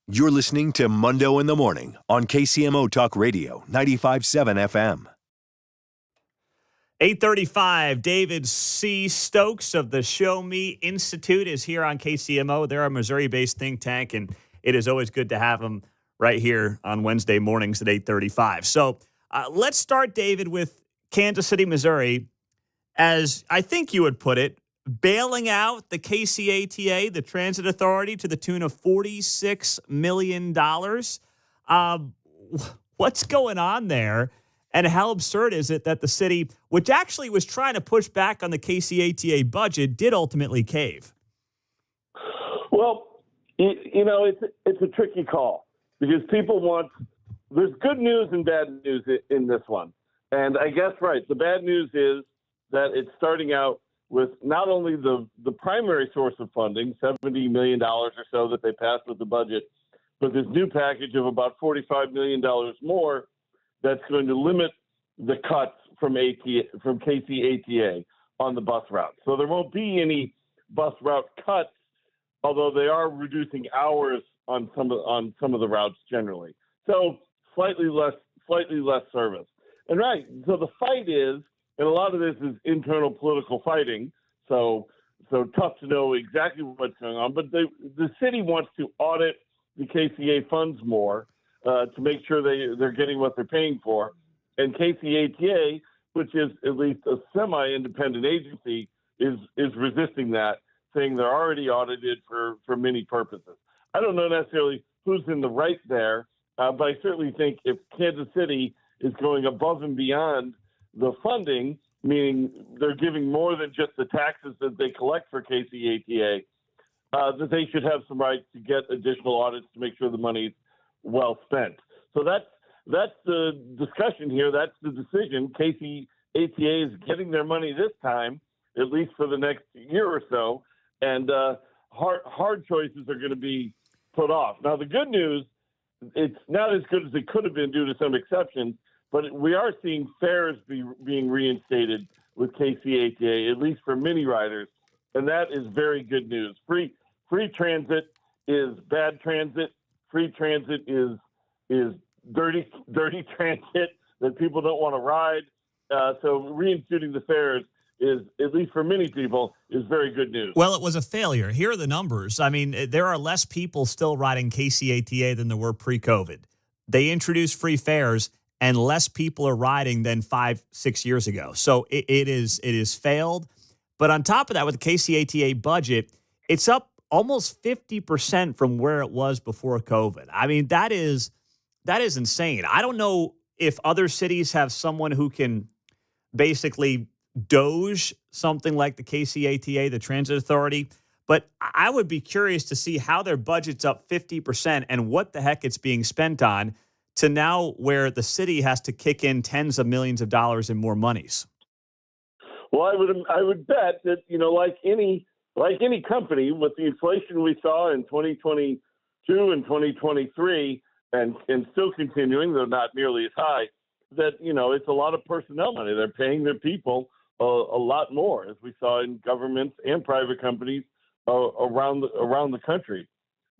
You're listening to Mundo in the Morning on KCMO Talk Radio 95.7 FM. 8:35, David C. Stokes of the Show Me Institute is here on KCMO. They're a Missouri-based think tank, and it is always good to have them right here on Wednesday mornings at 8:35. So let's start, David, with Kansas City, Missouri, as I think you would put it, bailing out the KCATA, the transit authority, to the tune of $46 million. What's going on there? And how absurd is it that the city, which actually was trying to push back on the KCATA budget, did ultimately cave? Well, it's a tricky call because there's good news and bad news in this one. And I guess, right, the bad news is that it's starting out with not only the primary source of funding, $70 million or so that they passed with the budget, but this new package of about $45 million more that's going to limit the cuts from KCATA on the bus route. So there won't be any bus route cuts, although they are reducing hours on some of the routes generally. So slightly less service. And right, so the fight is, and a lot of this is internal political fighting, so tough to know exactly what's going on, but the city wants to audit the KCA funds more, to make sure they're getting what they're paying for. And KCATA, which is at least a semi-independent agency, is resisting that, saying they're already audited for many purposes. I don't know necessarily who's in the right there, but I certainly think if Kansas City is going above and beyond the funding, meaning they're giving more than just the taxes that they collect for KCATA, that they should have some rights to get additional audits to make sure the money's well spent. So that's the discussion here. That's the decision. KCATA is getting their money this time, at least for the next year or so, and hard choices are going to be put off. Now, the good news, it's not as good as it could have been due to some exceptions, but we are seeing fares being reinstated with KCATA, at least for mini riders, and that is very good news. Free transit is bad transit. Free transit is dirty transit that people don't want to ride. So reinstituting the fares is, at least for many people, is very good news. Well, it was a failure. Here are the numbers. I mean, there are less people still riding KCATA than there were pre-COVID. They introduced free fares, and less people are riding than 5-6 years ago. So it is failed. But on top of that, with the KCATA budget, it's up almost 50% from where it was before COVID. I mean, that is insane. I don't know if other cities have someone who can basically doge something like the KCATA, the Transit Authority, but I would be curious to see how their budget's up 50% and what the heck it's being spent on, to now where the city has to kick in tens of millions of dollars in more monies. Well, I would bet that, like any company, with the inflation we saw in 2022 and 2023, and still continuing, though not nearly as high, that, it's a lot of personnel money. They're paying their people a lot more, as we saw in governments and private companies around the country.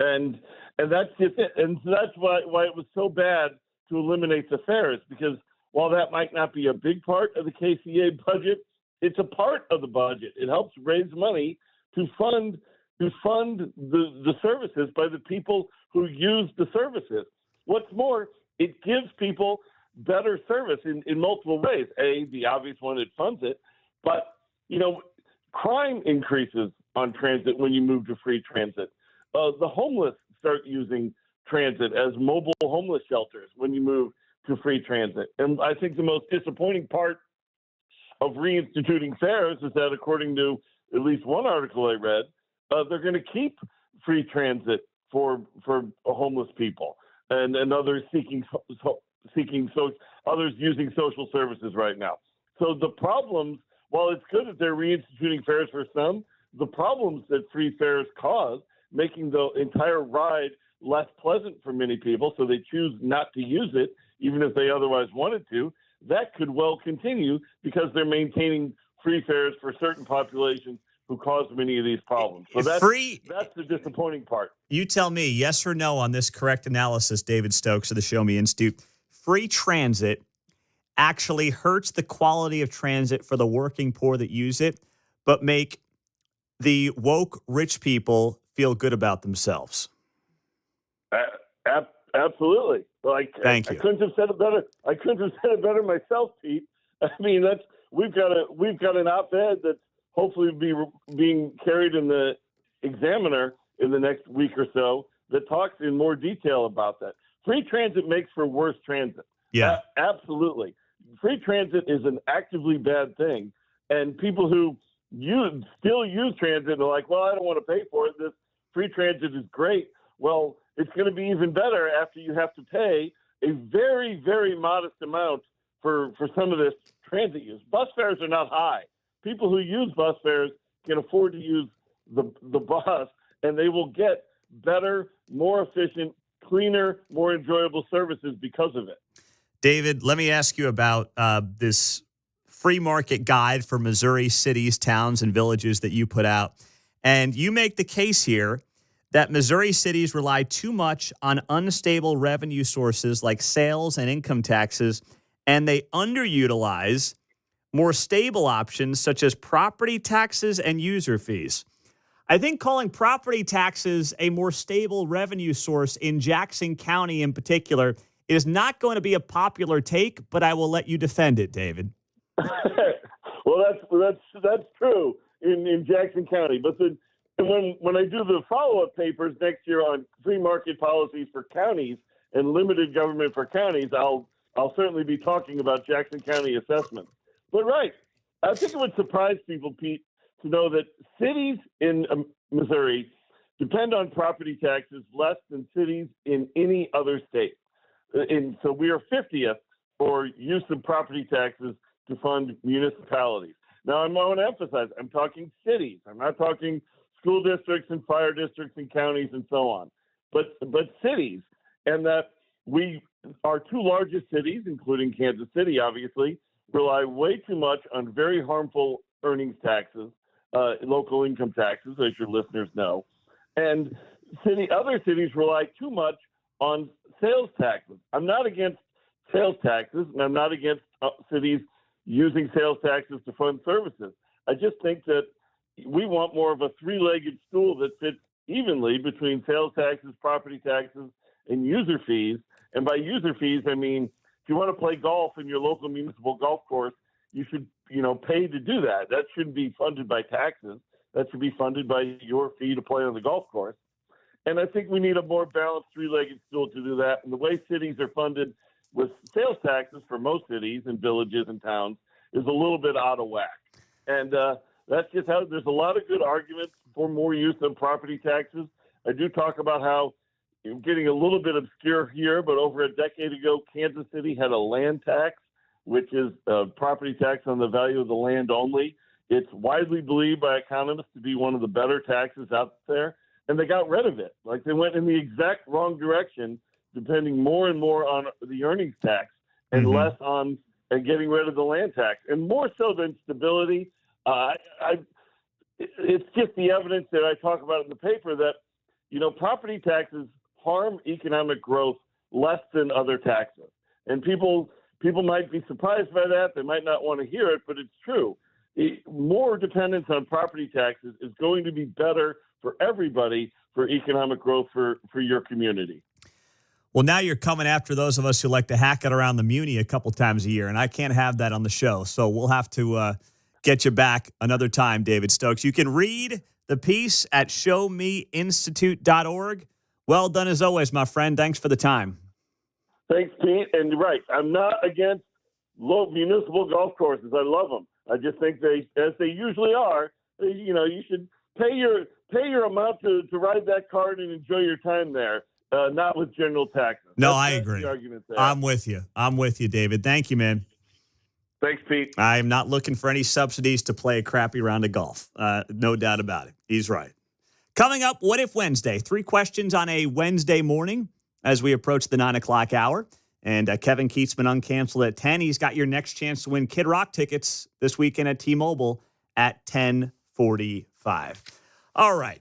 And that's just it. And so that's why it was so bad to eliminate the fares, because while that might not be a big part of the KCA budget, it's a part of the budget. It helps raise money to fund the services by the people who use the services. What's more, it gives people better service in multiple ways. The obvious one, it funds it, but crime increases on transit when you move to free transit. The homeless start using transit as mobile homeless shelters when you move to free transit. And I think the most disappointing part of reinstituting fares is that, according to at least one article I read, they're going to keep free transit for homeless people and others others using social services right now. So the problems, while it's good that they're reinstituting fares for some, the problems that free fares cause, making the entire ride less pleasant for many people, so they choose not to use it, even if they otherwise wanted to, that could well continue because they're maintaining free fares for certain populations who cause many of these problems. So that's the disappointing part. You tell me, yes or no on this correct analysis, David Stokes of the Show Me Institute. Free transit actually hurts the quality of transit for the working poor that use it, but make the woke rich people feel good about themselves. Absolutely. Thank you. I couldn't have said it better. I couldn't have said it better myself, Pete. I mean, we've got an op-ed that's hopefully being carried in the Examiner in the next week or so that talks in more detail about that. Free transit makes for worse transit. Yeah, absolutely. Free transit is an actively bad thing, and people who still use transit are like, well, I don't want to pay for it. This free transit is great. Well, it's going to be even better after you have to pay a very, very modest amount for some of this transit use. Bus fares are not high. People who use bus fares can afford to use the bus, and they will get better, more efficient, cleaner, more enjoyable services because of it. David, let me ask you about this free market guide for Missouri cities, towns, and villages that you put out. And you make the case here that Missouri cities rely too much on unstable revenue sources like sales and income taxes, and they underutilize more stable options such as property taxes and user fees. I think calling property taxes a more stable revenue source in Jackson County in particular is not going to be a popular take, but I will let you defend it, David. Well, that's true in Jackson County. But when I do the follow-up papers next year on free market policies for counties and limited government for counties, I'll certainly be talking about Jackson County assessments. But right, I think it would surprise people, Pete, to know that cities in Missouri depend on property taxes less than cities in any other state. And so we are 50th for use of property taxes to fund municipalities. Now, I want to emphasize, I'm talking cities. I'm not talking school districts and fire districts and counties and so on, but cities. And that our two largest cities, including Kansas City, obviously, rely way too much on very harmful earnings taxes, local income taxes, as your listeners know. And other cities rely too much on sales taxes. I'm not against sales taxes, and I'm not against cities using sales taxes to fund services. I just think that we want more of a three-legged stool that fits evenly between sales taxes, property taxes, and user fees. And by user fees, I mean, if you want to play golf in your local municipal golf course, you should, pay to do that. That shouldn't be funded by taxes. That should be funded by your fee to play on the golf course. And I think we need a more balanced three-legged stool to do that. And the way cities are funded with sales taxes for most cities and villages and towns is a little bit out of whack. And that's just how there's a lot of good arguments for more use of property taxes. I do talk about how, getting a little bit obscure here, but over a decade ago, Kansas City had a land tax, which is a property tax on the value of the land only. It's widely believed by economists to be one of the better taxes out there, and they got rid of it. Like, they went in the exact wrong direction, depending more and more on the earnings tax and less on getting rid of the land tax, and more so than stability. It's just the evidence that I talk about in the paper that, property taxes harm economic growth less than other taxes. And people might be surprised by that. They might not want to hear it, but it's true. More dependence on property taxes is going to be better for everybody for economic growth for your community. Well, now you're coming after those of us who like to hack it around the Muni a couple times a year, and I can't have that on the show. So we'll have to get you back another time, David Stokes. You can read the piece at showmeinstitute.org. Well done as always, my friend. Thanks for the time. Thanks, Pete. And right, I'm not against low municipal golf courses. I love them. I just think as they usually are, you should pay your amount to ride that cart and enjoy your time there, not with general taxes. I agree. The argument there. I'm with you, David. Thank you, man. Thanks, Pete. I'm not looking for any subsidies to play a crappy round of golf. No doubt about it. He's right. Coming up, What If Wednesday? 3 questions on a Wednesday morning as we approach the 9 o'clock hour. And Kevin Keatsman uncanceled at 10. He's got your next chance to win Kid Rock tickets this weekend at T-Mobile at 10:45. 5. All right.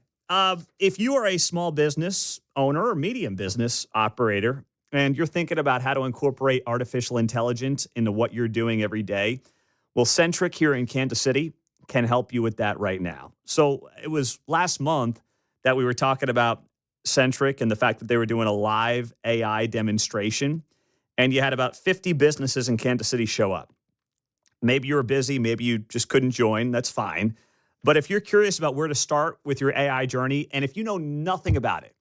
If you are a small business owner or medium business operator, and you're thinking about how to incorporate artificial intelligence into what you're doing every day, well, Centric here in Kansas City can help you with that right now. So it was last month that we were talking about Centric and the fact that they were doing a live AI demonstration, and you had about 50 businesses in Kansas City show up. Maybe you were busy, maybe you just couldn't join, that's fine. But if you're curious about where to start with your AI journey, and if you know nothing about it,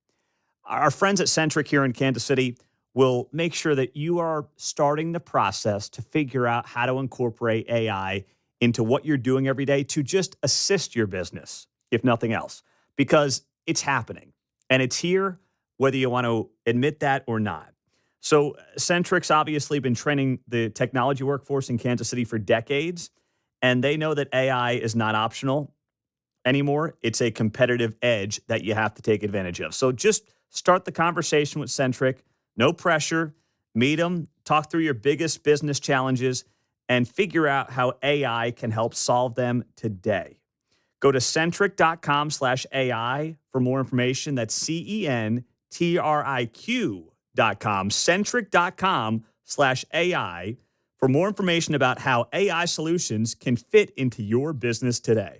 our friends at Centric here in Kansas City will make sure that you are starting the process to figure out how to incorporate AI into what you're doing every day to just assist your business, if nothing else, because it's happening and it's here, whether you want to admit that or not. So Centric's obviously been training the technology workforce in Kansas City for decades, and they know that AI is not optional anymore. It's a competitive edge that you have to take advantage of. So just start the conversation with Centric. No pressure. Meet them, talk through your biggest business challenges, and figure out how AI can help solve them today. Go to centric.com/AI for more information. That's CENTRIQ.com, centric.com/AI for more information about how AI solutions can fit into your business today.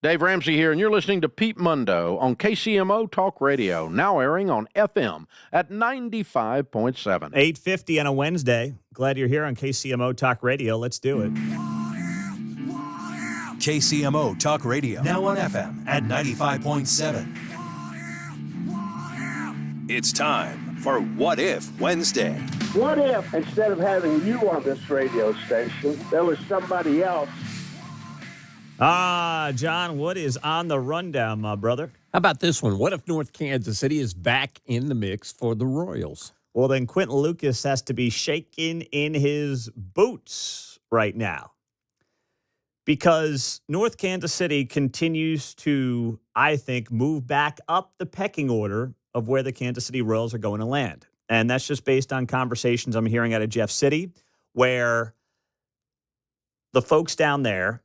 Dave Ramsey here, and you're listening to Pete Mundo on KCMO Talk Radio, now airing on FM at 95.7. 8:50 on a Wednesday. Glad you're here on KCMO Talk Radio. Let's do it. KCMO Talk Radio, now on FM at 95.7. It's time for What If Wednesday. What if, instead of having you on this radio station, there was somebody else? John, what is on the rundown, my brother? How about this one? What if North Kansas City is back in the mix for the Royals? Well, then Quentin Lucas has to be shaking in his boots right now, because North Kansas City continues to, I think, move back up the pecking order of where the Kansas City Royals are going to land. And that's just based on conversations I'm hearing out of Jeff City, where the folks down there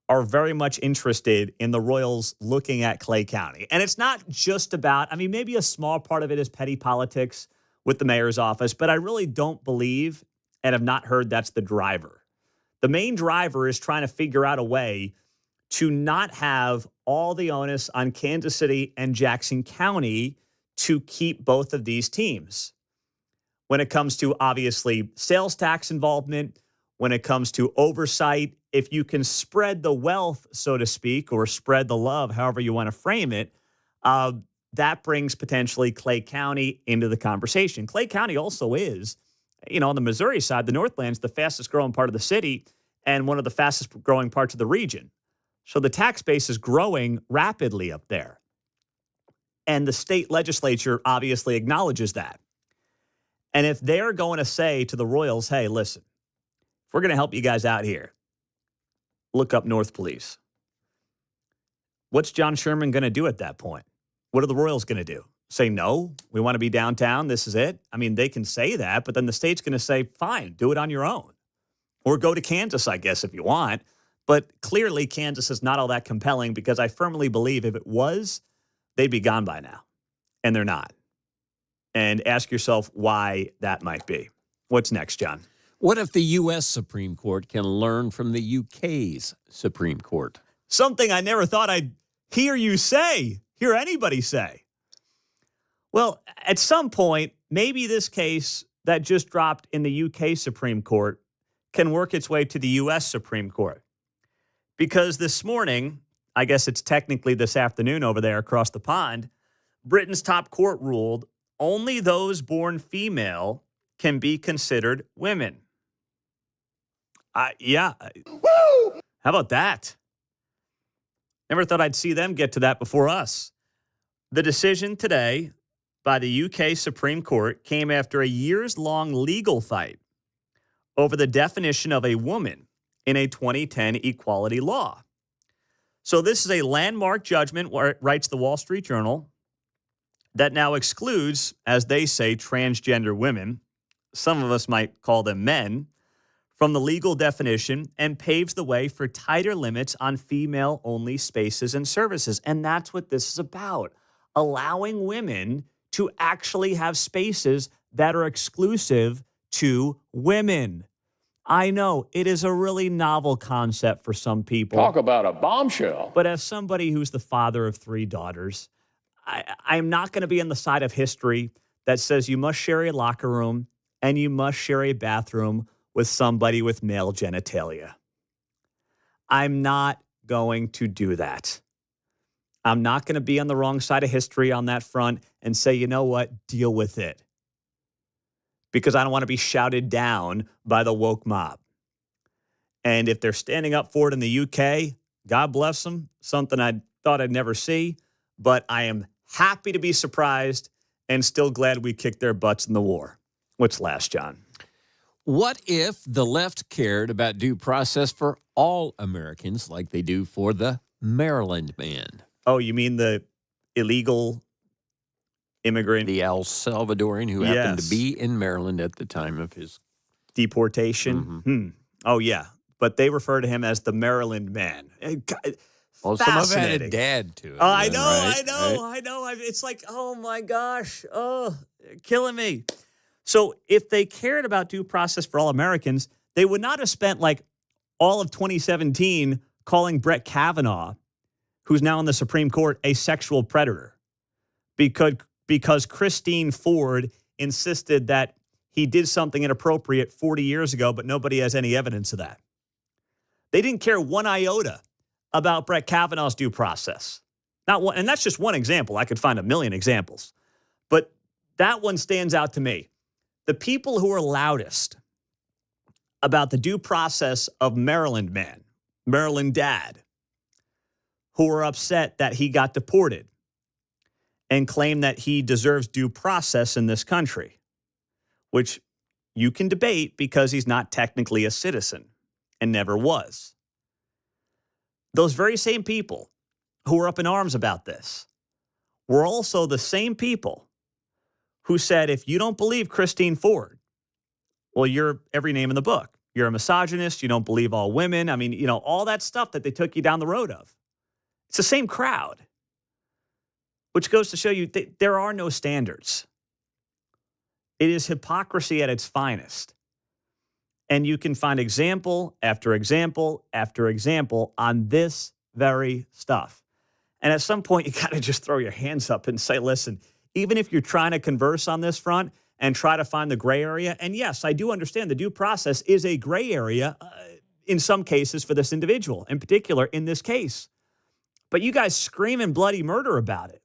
are very much interested in the Royals looking at Clay County. And it's not just about, I mean, maybe a small part of it is petty politics with the mayor's office, but I really don't believe and have not heard that's the driver. The main driver is trying to figure out a way to not have all the onus on Kansas City and Jackson County to keep both of these teams. When it comes to, obviously, sales tax involvement, when it comes to oversight, if you can spread the wealth, so to speak, or spread the love, however you want to frame it, that brings potentially Clay County into the conversation. Clay County also is, on the Missouri side, the Northland's the fastest growing part of the city and one of the fastest growing parts of the region. So the tax base is growing rapidly up there. And the state legislature obviously acknowledges that. And if they're going to say to the Royals, hey, listen, if we're going to help you guys out here, look up North Police. What's John Sherman going to do at that point? What are the Royals going to do? Say, no, we want to be downtown. This is it. I mean, they can say that, but then the state's going to say, fine, do it on your own. Or go to Kansas, I guess, if you want. But clearly, Kansas is not all that compelling, because I firmly believe if it was, they'd be gone by now. And they're not. And ask yourself why that might be. What's next, John? What if the U.S. Supreme Court can learn from the U.K.'s Supreme Court? Something I never thought I'd hear anybody say. Well, at some point, maybe this case that just dropped in the UK Supreme Court can work its way to the U.S. Supreme Court. Because this morning, I guess it's technically this afternoon over there across the pond, Britain's top court ruled only those born female can be considered women. Yeah. Woo! How about that? Never thought I'd see them get to that before us. The decision today by the UK Supreme Court came after a years-long legal fight over the definition of a woman in a 2010 equality law. So this is a landmark judgment, writes the Wall Street Journal, that now excludes, as they say, transgender women, some of us might call them men, from the legal definition, and paves the way for tighter limits on female-only spaces and services. And that's what this is about, allowing women to actually have spaces that are exclusive to women. I know it is a really novel concept for some people. Talk about a bombshell. But as somebody who's the father of 3 daughters, I'm not going to be on the side of history that says you must share a locker room and you must share a bathroom with somebody with male genitalia. I'm not going to do that. I'm not going to be on the wrong side of history on that front and say, you know what, deal with it. Because I don't want to be shouted down by the woke mob. And if they're standing up for it in the UK, God bless them, something I thought I'd never see. But I am happy to be surprised and still glad we kicked their butts in the war. What's last, John? What if the left cared about due process for all Americans like they do for the Maryland man? Oh, you mean the illegal immigrant? The El Salvadorian who happened to be in Maryland at the time of his deportation? Mm-hmm. Oh, yeah. But they refer to him as the Maryland man. Well, some of it had a dad to it. Oh, I know, right? I know. It's like, oh, my gosh. Oh, killing me. So if they cared about due process for all Americans, they would not have spent like all of 2017 calling Brett Kavanaugh, who's now in the Supreme Court, a sexual predator because Christine Ford insisted that he did something inappropriate 40 years ago, but nobody has any evidence of that. They didn't care one iota about Brett Kavanaugh's due process. Not one, and that's just one example. I could find a million examples. But that one stands out to me. The people who are loudest about the due process of Maryland man, Maryland dad, who are upset that he got deported and claim that he deserves due process in this country, which you can debate because he's not technically a citizen and never was. Those very same people who were up in arms about this were also the same people who said, if you don't believe Christine Ford, well, you're every name in the book. You're a misogynist. You don't believe all women. I mean, all that stuff that they took you down the road of. It's the same crowd, which goes to show you there are no standards. It is hypocrisy at its finest. And you can find example after example after example on this very stuff. And at some point, you got to just throw your hands up and say, listen, even if you're trying to converse on this front and try to find the gray area, and yes, I do understand the due process is a gray area in some cases for this individual, in particular in this case. But you guys screaming bloody murder about it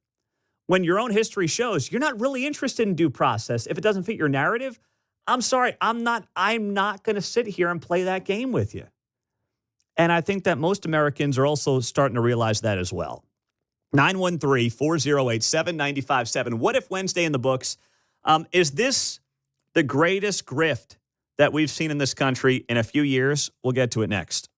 when your own history shows you're not really interested in due process. If it doesn't fit your narrative, I'm sorry, I'm not going to sit here and play that game with you. And I think that most Americans are also starting to realize that as well. 913-408-7957. What if Wednesday in the books? Is this the greatest grift that we've seen in this country in a few years? We'll get to it next.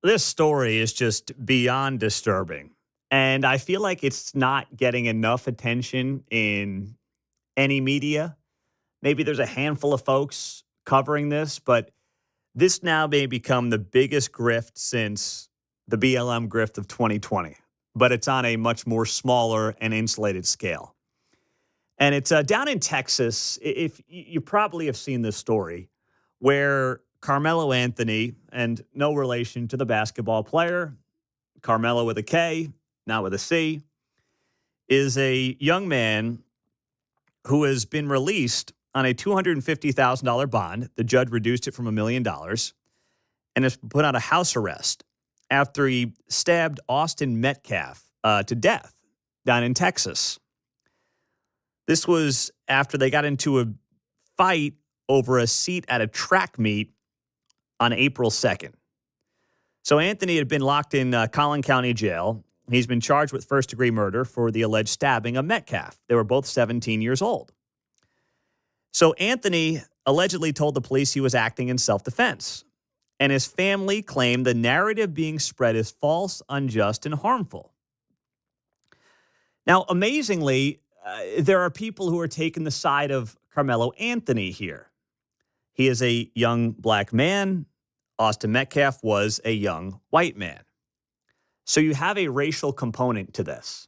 This story is just beyond disturbing. And I feel like it's not getting enough attention in any media. Maybe there's a handful of folks covering this, but this now may become the biggest grift since the BLM grift of 2020. But it's on a much more smaller and insulated scale. And it's down in Texas. If you probably have seen this story, where Carmelo Anthony, and no relation to the basketball player, Carmelo with a K, not with a C, is a young man who has been released on a $250,000 bond. The judge reduced it from $1 million and has put on a house arrest after he stabbed Austin Metcalf to death down in Texas. This was after they got into a fight over a seat at a track meet on April 2nd. So Anthony had been locked in Collin County Jail. He's been charged with first-degree murder for the alleged stabbing of Metcalf. They were both 17 years old. So Anthony allegedly told the police he was acting in self-defense, and his family claimed the narrative being spread is false, unjust, and harmful. Now, amazingly, there are people who are taking the side of Carmelo Anthony here. He is a young black man. Austin Metcalf was a young white man. So you have a racial component to this.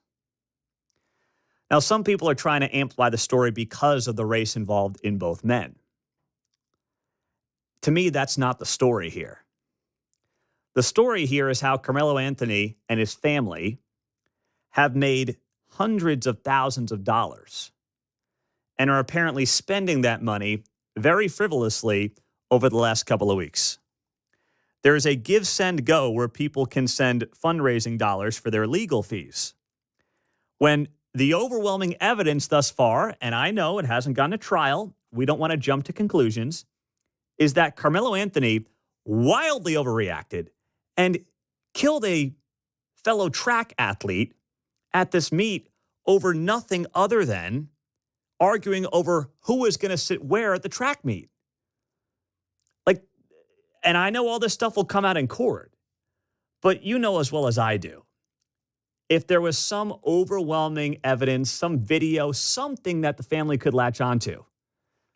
Now, some people are trying to amplify the story because of the race involved in both men. To me, that's not the story here. The story here is how Carmelo Anthony and his family have made hundreds of thousands of dollars and are apparently spending that money very frivolously over the last couple of weeks. There is a give, send, go where people can send fundraising dollars for their legal fees. When the overwhelming evidence thus far, and I know it hasn't gone to trial, we don't want to jump to conclusions, is that Carmelo Anthony wildly overreacted and killed a fellow track athlete at this meet over nothing other than arguing over who was going to sit where at the track meet. And I know all this stuff will come out in court, but you know as well as I do, if there was some overwhelming evidence, some video, something that the family could latch onto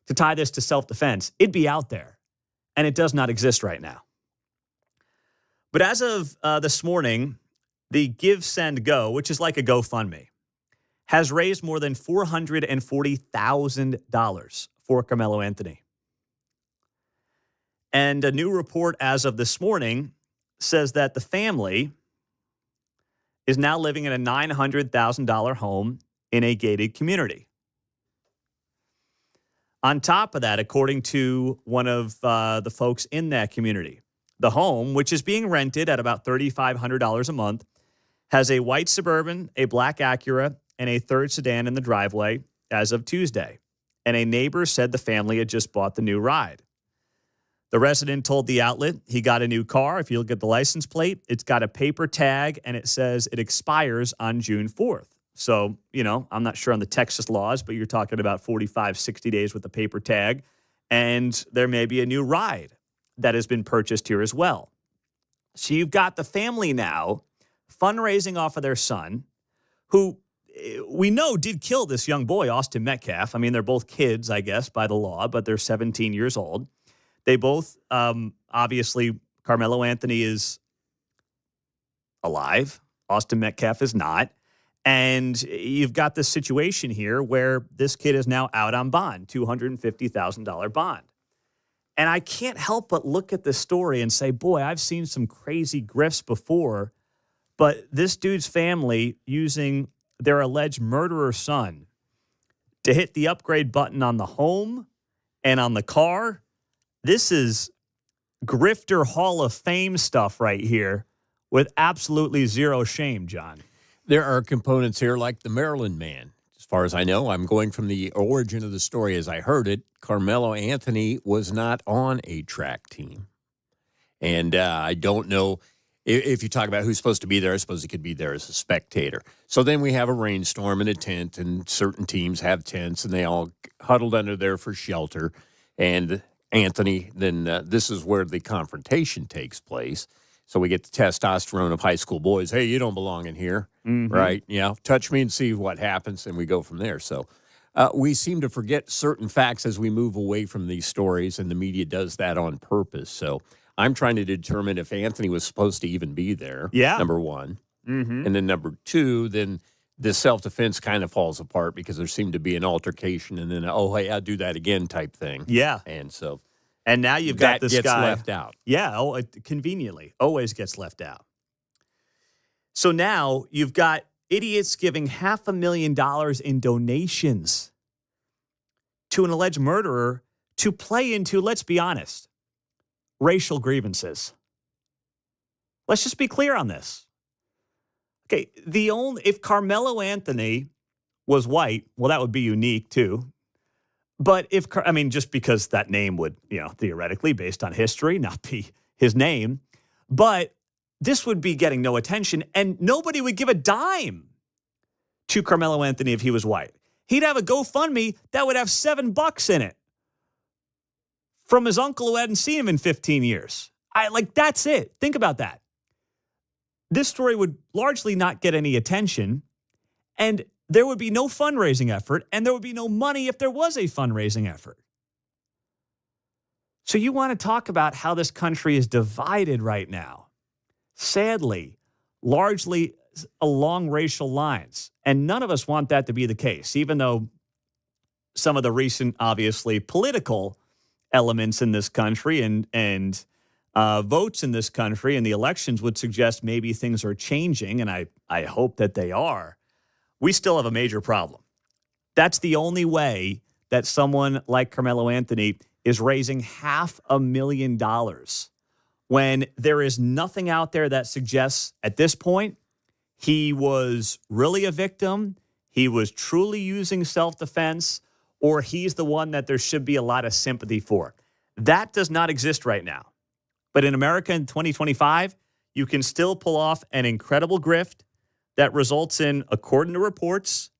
to tie this to self-defense, it'd be out there. And it does not exist right now. But as of this morning, the Give, Send, Go, which is like a GoFundMe, has raised more than $440,000 for Carmelo Anthony. And a new report as of this morning says that the family is now living in a $900,000 home in a gated community. On top of that, according to one of the folks in that community, the home, which is being rented at about $3,500 a month, has a white Suburban, a black Acura, and a third sedan in the driveway as of Tuesday. And a neighbor said the family had just bought the new ride. The resident told the outlet he got a new car. If you look at the license plate, it's got a paper tag, and it says it expires on June 4th. So, I'm not sure on the Texas laws, but you're talking about 45, 60 days with the paper tag. And there may be a new ride that has been purchased here as well. So you've got the family now fundraising off of their son, who we know did kill this young boy, Austin Metcalf. I mean, they're both kids, I guess, by the law, but they're 17 years old. They both, obviously, Carmelo Anthony is alive. Austin Metcalf is not. And you've got this situation here where this kid is now out on bond, $250,000 bond. And I can't help but look at this story and say, boy, I've seen some crazy grifts before, but this dude's family using their alleged murderer son to hit the upgrade button on the home and on the car. This is grifter Hall of Fame stuff right here with absolutely zero shame, John. There are components here like the Maryland man. As far as I know, I'm going from the origin of the story as I heard it. Carmelo Anthony was not on a track team. And I don't know if you talk about who's supposed to be there. I suppose he could be there as a spectator. So then we have a rainstorm and a tent, and certain teams have tents, and they all huddled under there for shelter. And Anthony, then this is where the confrontation takes place. So we get the testosterone of high school boys. Hey, you don't belong in here, right? Yeah, touch me and see what happens, and we go from there. So we seem to forget certain facts as we move away from these stories, and the media does that on purpose. So I'm trying to determine if Anthony was supposed to even be there, number one. And then number two, then the self-defense kind of falls apart because there seemed to be an altercation and then, oh, hey, I'll do that again type thing. Yeah. And so... And now you've got this gets guy left out. Yeah, it conveniently always gets left out. So now you've got idiots giving $500,000 in donations to an alleged murderer to play into, let's be honest, racial grievances. Let's just be clear on this. Okay, if Carmelo Anthony was white, well, that would be unique too. But just because that name would, theoretically, based on history, not be his name. But this would be getting no attention, and nobody would give a dime to Carmelo Anthony if he was white. He'd have a GoFundMe that would have $7 in it from his uncle who hadn't seen him in 15 years. That's it. Think about that. This story would largely not get any attention, and there would be no fundraising effort, and there would be no money if there was a fundraising effort. So you want to talk about how this country is divided right now. Sadly, largely along racial lines. And none of us want that to be the case, even though some of the recent, obviously, political elements in this country and votes in this country and the elections would suggest maybe things are changing, and I hope that they are. We still have a major problem. That's the only way that someone like Carmelo Anthony is raising $500,000 when there is nothing out there that suggests at this point he was really a victim, he was truly using self-defense, or he's the one that there should be a lot of sympathy for. That does not exist right now. But in America in 2025, you can still pull off an incredible grift that results in, according to reports,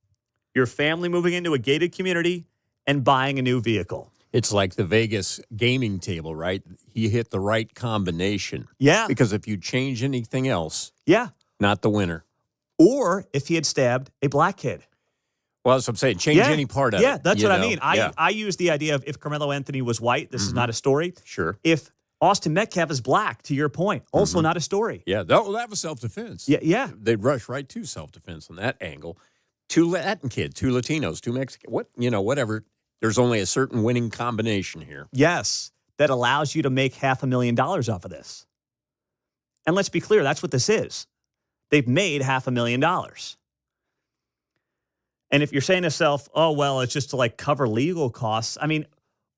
your family moving into a gated community and buying a new vehicle. It's like the Vegas gaming table, right? He hit the right combination. Yeah. Because if you change anything else, not the winner. Or if he had stabbed a black kid. Well, that's what I'm saying. Change any part of it. Yeah, that's what I mean. I use the idea of if Carmelo Anthony was white, this is not a story. Sure. If Austin Metcalf is black, to your point, also not a story. Yeah, that was self-defense. Yeah. They'd rush right to self-defense on that angle. Two Latin kids, two Latinos, two Mexicans, whatever. There's only a certain winning combination here. Yes, that allows you to make $500,000 off of this. And let's be clear, that's what this is. They've made $500,000. And if you're saying to yourself, oh, well, it's just to cover legal costs. I mean,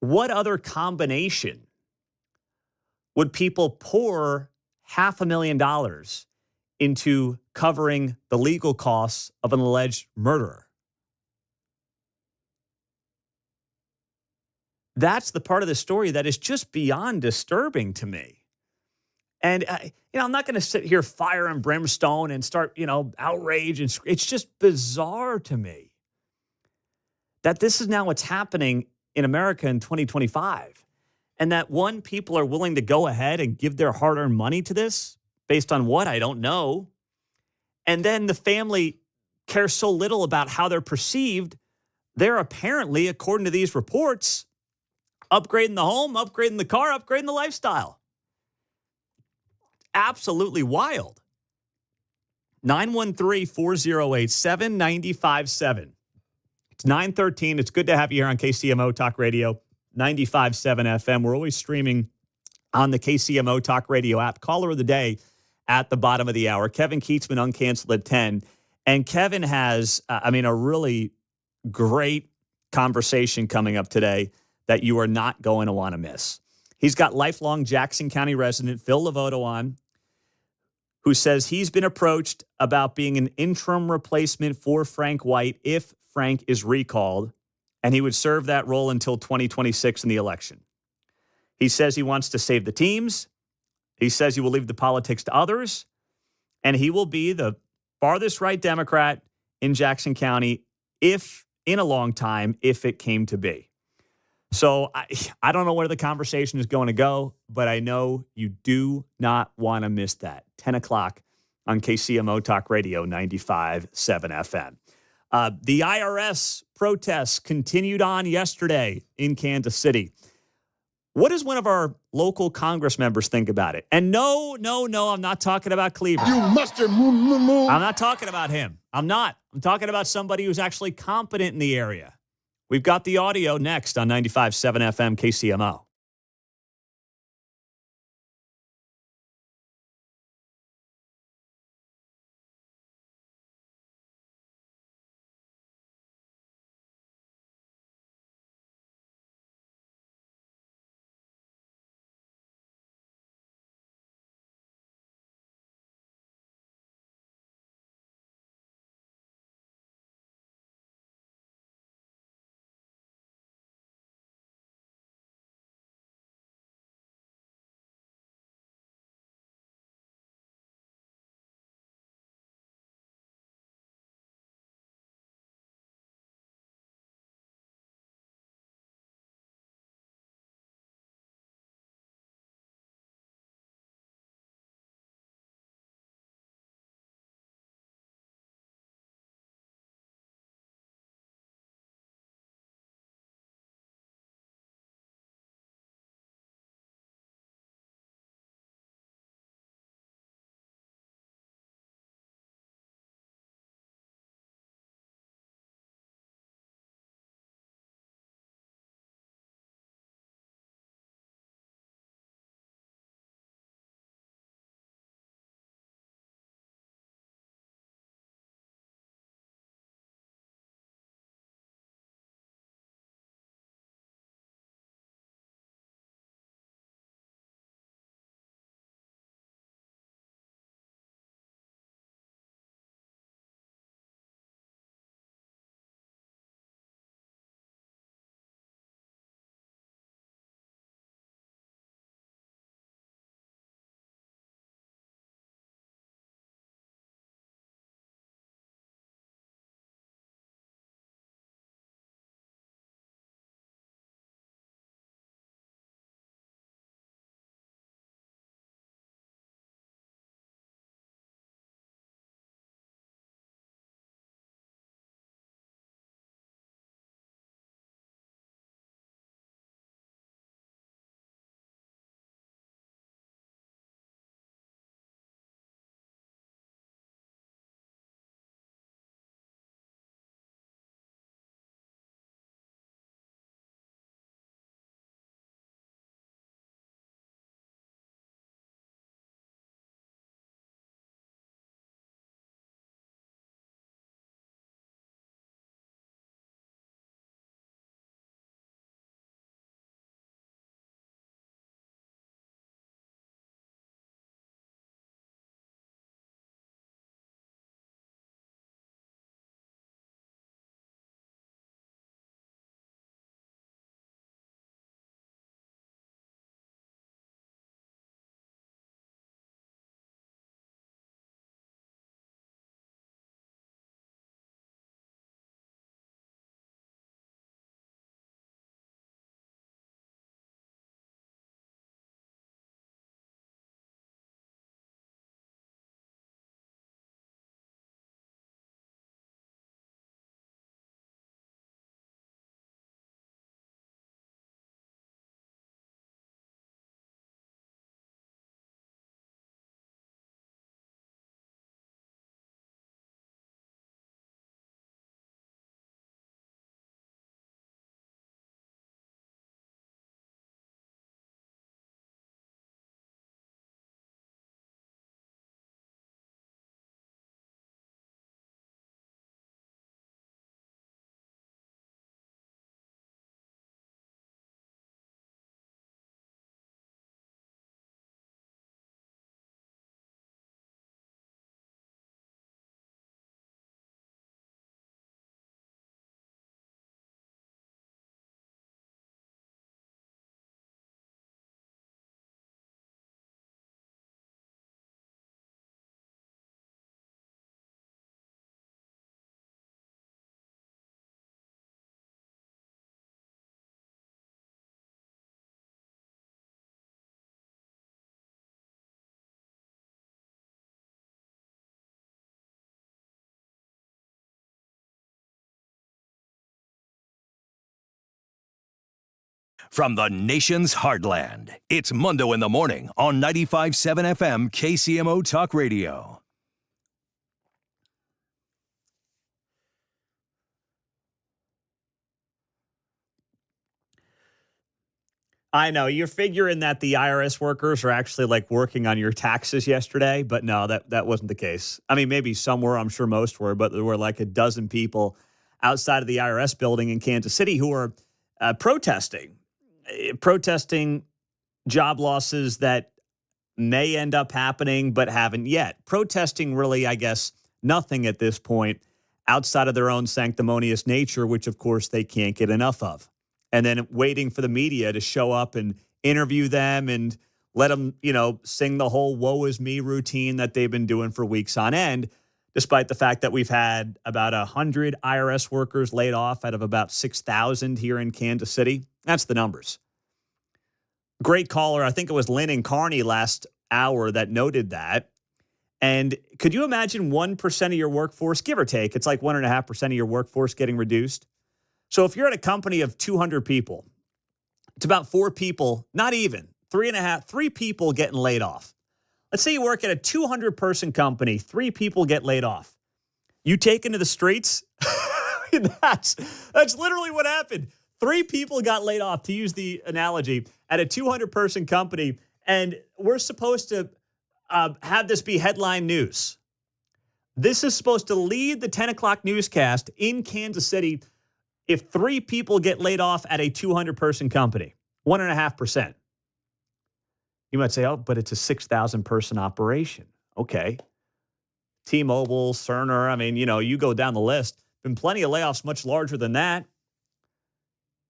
what other combination would people pour $500,000 into covering the legal costs of an alleged murderer? That's the part of the story that is just beyond disturbing to me. And, I'm not going to sit here fire and brimstone and start, outrage. And it's just bizarre to me that this is now what's happening in America in 2025. And that people are willing to go ahead and give their hard-earned money to this based on what? I don't know. And then the family cares so little about how they're perceived. They're apparently, according to these reports, upgrading the home, upgrading the car, upgrading the lifestyle. Absolutely wild. 913-408-7957. It's 9:13. It's good to have you here on KCMO Talk Radio. 95.7 FM. We're always streaming on the KCMO Talk Radio app. Caller of the day at the bottom of the hour. Kevin Keatsman, uncanceled at 10. And Kevin has, a really great conversation coming up today that you are not going to want to miss. He's got lifelong Jackson County resident Phil Lovato on, who says he's been approached about being an interim replacement for Frank White if Frank is recalled, and he would serve that role until 2026 in the election. He says he wants to save the teams. He says he will leave the politics to others, and he will be the farthest right Democrat in Jackson County in a long time, if it came to be. So I don't know where the conversation is going to go, but I know you do not want to miss that. 10 o'clock on KCMO Talk Radio 95.7 FM. The IRS protests continued on yesterday in Kansas City. What does one of our local Congress members think about it? And no, I'm not talking about Cleaver. You mustard moo. I'm not talking about him. I'm not. I'm talking about somebody who's actually competent in the area. We've got the audio next on 95.7 FM KCMO. from the nation's heartland. It's Mundo in the Morning on 95.7 FM KCMO Talk Radio. I know you're figuring that the IRS workers are actually like working on your taxes yesterday, but no, that wasn't the case. I mean, maybe some were, I'm sure most were, but there were like a dozen people outside of the IRS building in Kansas City who are protesting job losses that may end up happening, but haven't yet. Protesting really, I guess, nothing at this point outside of their own sanctimonious nature, which of course they can't get enough of. And then waiting for the media to show up and interview them and let them, sing the whole woe is me routine that they've been doing for weeks on end, despite the fact that we've had about 100 IRS workers laid off out of about 6,000 here in Kansas City. That's the numbers. Great caller. I think it was Lynn and Kearney last hour that noted that. And could you imagine 1% of your workforce, give or take, it's like 1.5% of your workforce getting reduced? So if you're at a company of 200 people, it's about 4 people, not even, 3 people getting laid off. Let's say you work at a 200-person company, 3 people get laid off. You taken to the streets? That's literally what happened. 3 people got laid off, to use the analogy, at a 200-person company, and we're supposed to have this be headline news. This is supposed to lead the 10 o'clock newscast in Kansas City if 3 people get laid off at a 200-person company, 1.5%. You might say, oh, but it's a 6,000-person operation. Okay. T-Mobile, Cerner, I mean, you go down the list. Been plenty of layoffs much larger than that.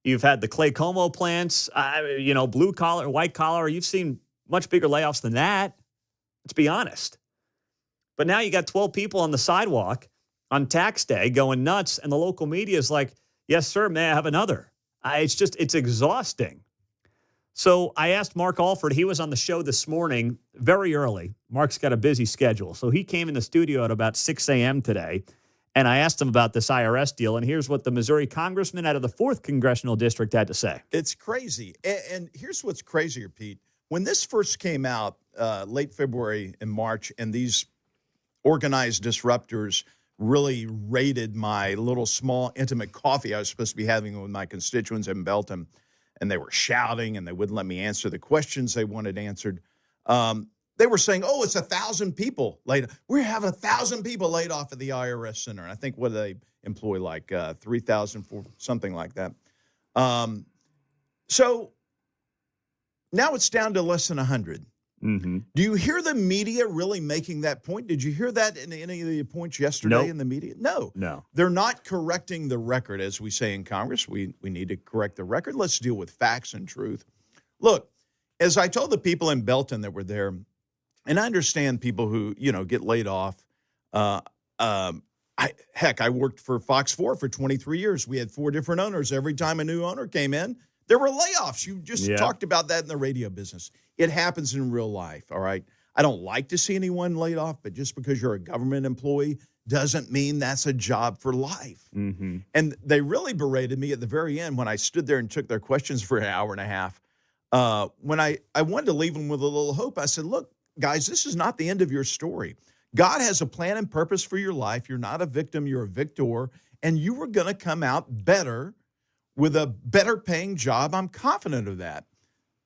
You've had the Clay Como plants, blue collar, white collar. You've seen much bigger layoffs than that. Let's be honest. But now you got 12 people on the sidewalk on tax day going nuts, and the local media is like, yes, sir, may I have another? It's exhausting. So I asked Mark Alford. He was on the show this morning very early. Mark's got a busy schedule. So he came in the studio at about 6 a.m. today, and I asked him about this IRS deal, and here's what the Missouri congressman out of the 4th Congressional District had to say. It's crazy. And here's what's crazier, Pete. When this first came out late February and March, and these organized disruptors really raided my little small intimate coffee I was supposed to be having with my constituents in Belton, and they were shouting and they wouldn't let me answer the questions they wanted answered. They were saying, oh, it's 1,000 people laid off. We have 1,000 people laid off at the IRS Center. And I think what do they employ, like 3,000, something like that. So now it's down to less than 100. Mm-hmm. Do you hear the media really making that point? Did you hear that in any of the points yesterday in the media? No. They're not correcting the record, as we say in Congress. We need to correct the record. Let's deal with facts and truth. Look, as I told the people in Belton that were there, and I understand people who, get laid off. I worked for Fox 4 for 23 years. We had 4 different owners. Every time a new owner came in, there were layoffs. You just talked about that in the radio business. It happens in real life, all right? I don't like to see anyone laid off, but just because you're a government employee doesn't mean that's a job for life. Mm-hmm. And they really berated me at the very end when I stood there and took their questions for an hour and a half. When I wanted to leave them with a little hope, I said, look, guys, this is not the end of your story. God has a plan and purpose for your life. You're not a victim, you're a victor, and you were going to come out better with a better paying job. I'm confident of that.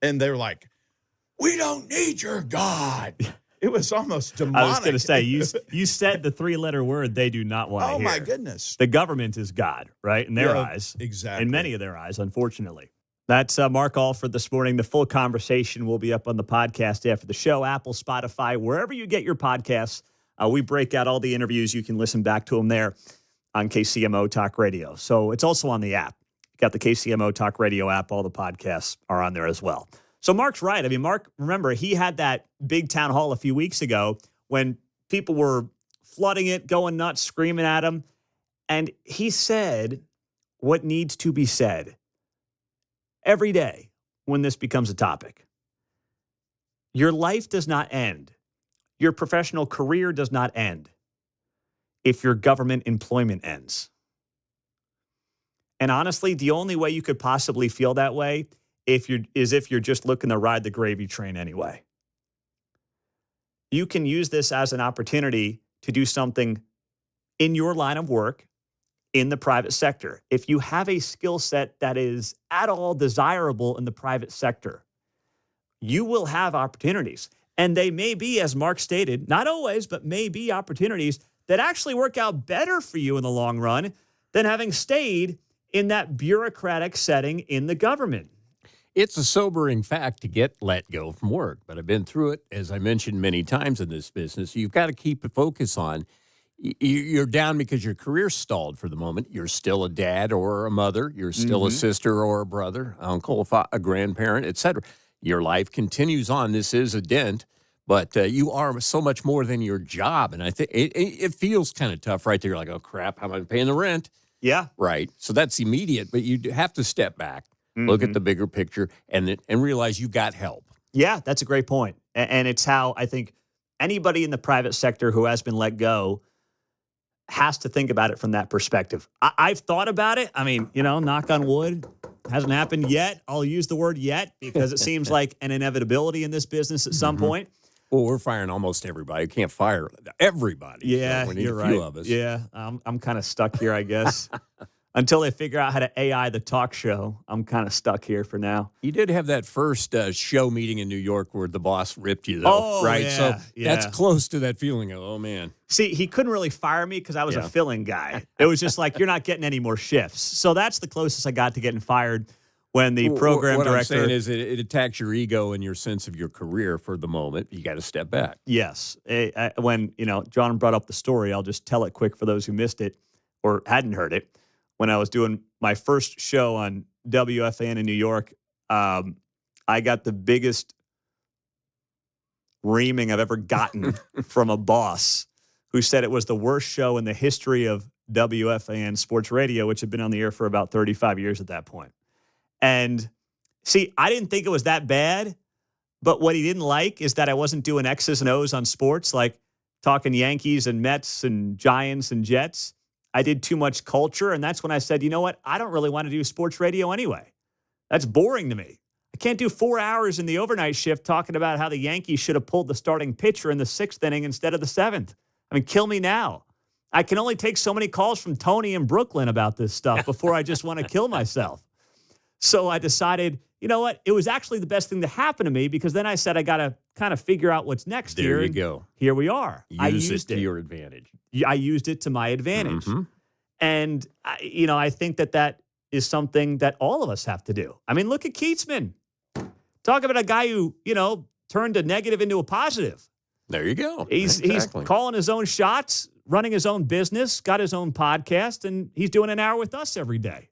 And they're like, we don't need your God. It was almost demonic. I was going to say, you said the 3-letter word they do not want to hear. Oh, my goodness. The government is God, right? In their eyes. Exactly. In many of their eyes, unfortunately. That's Mark Alford this morning. The full conversation will be up on the podcast after the show, Apple, Spotify, wherever you get your podcasts. We break out all the interviews. You can listen back to them there on KCMO Talk Radio. So it's also on the app. You got the KCMO Talk Radio app. All the podcasts are on there as well. So Mark's right. I mean, Mark, remember, he had that big town hall a few weeks ago when people were flooding it, going nuts, screaming at him. And he said what needs to be said every day when this becomes a topic. Your life does not end. Your professional career does not end if your government employment ends. And honestly, the only way you could possibly feel that way if you're just looking to ride the gravy train anyway. You can use this as an opportunity to do something in your line of work in the private sector. If you have a skill set that is at all desirable in the private sector, you will have opportunities. And they may be, as Mark stated, not always, but may be opportunities that actually work out better for you in the long run than having stayed in that bureaucratic setting in the government. It's a sobering fact to get let go from work, but I've been through it, as I mentioned many times in this business. You've got to keep a focus on you're down because your career's stalled for the moment. You're still a dad or a mother. You're still a sister or a brother, uncle, a grandparent, etc. Your life continues on. This is a dent, but you are so much more than your job. And I think it feels kind of tough right there. You're like, oh, crap, how am I paying the rent? Yeah. Right. So that's immediate, but you have to step back, look at the bigger picture, and realize you got help. Yeah, that's a great point. And it's how I think anybody in the private sector who has been let go has to think about it from that perspective. I've thought about it. I mean, knock on wood, hasn't happened yet. I'll use the word yet because it seems like an inevitability in this business at some point. Well, we're firing almost everybody. You can't fire everybody. Yeah, so we need you're a few right. of us. Yeah, I'm kind of stuck here, I guess. Until they figure out how to AI the talk show, I'm kind of stuck here for now. You did have that first show meeting in New York where the boss ripped you, though, right? Yeah, so that's close to that feeling of, oh, man. See, he couldn't really fire me because I was a fill-in guy. It was just like, you're not getting any more shifts. So that's the closest I got to getting fired when the program what director. I'm saying is it attacks your ego and your sense of your career for the moment. You got to step back. Yes. When, John brought up the story, I'll just tell it quick for those who missed it or hadn't heard it. When I was doing my first show on WFAN in New York, I got the biggest reaming I've ever gotten from a boss who said it was the worst show in the history of WFAN sports radio, which had been on the air for about 35 years at that point. And see, I didn't think it was that bad, but what he didn't like is that I wasn't doing X's and O's on sports, like talking Yankees and Mets and Giants and Jets. I did too much culture, and that's when I said, you know what? I don't really want to do sports radio anyway. That's boring to me. I can't do 4 hours in the overnight shift talking about how the Yankees should have pulled the starting pitcher in the 6th inning instead of the 7th. I mean, kill me now. I can only take so many calls from Tony in Brooklyn about this stuff before I just want to kill myself. So I decided, you know what? It was actually the best thing to happen to me because then I said I got to kind of figure out what's next here. There you go. Here we are. I used it to your advantage. I used it to my advantage. And, I think that is something that all of us have to do. I mean, look at Keatsman. Talk about a guy who, turned a negative into a positive. There you go. He's calling his own shots, running his own business, got his own podcast, and he's doing an hour with us every day.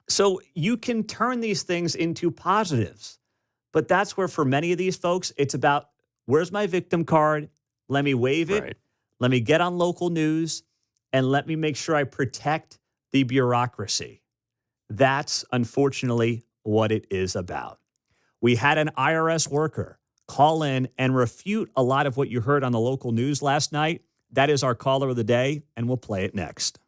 So you can turn these things into positives. But that's where, for many of these folks, it's about, where's my victim card? Let me wave it. Right. Let me get on local news. And let me make sure I protect the bureaucracy. That's, unfortunately, what it is about. We had an IRS worker call in and refute a lot of what you heard on the local news last night. That is our caller of the day, and we'll play it next.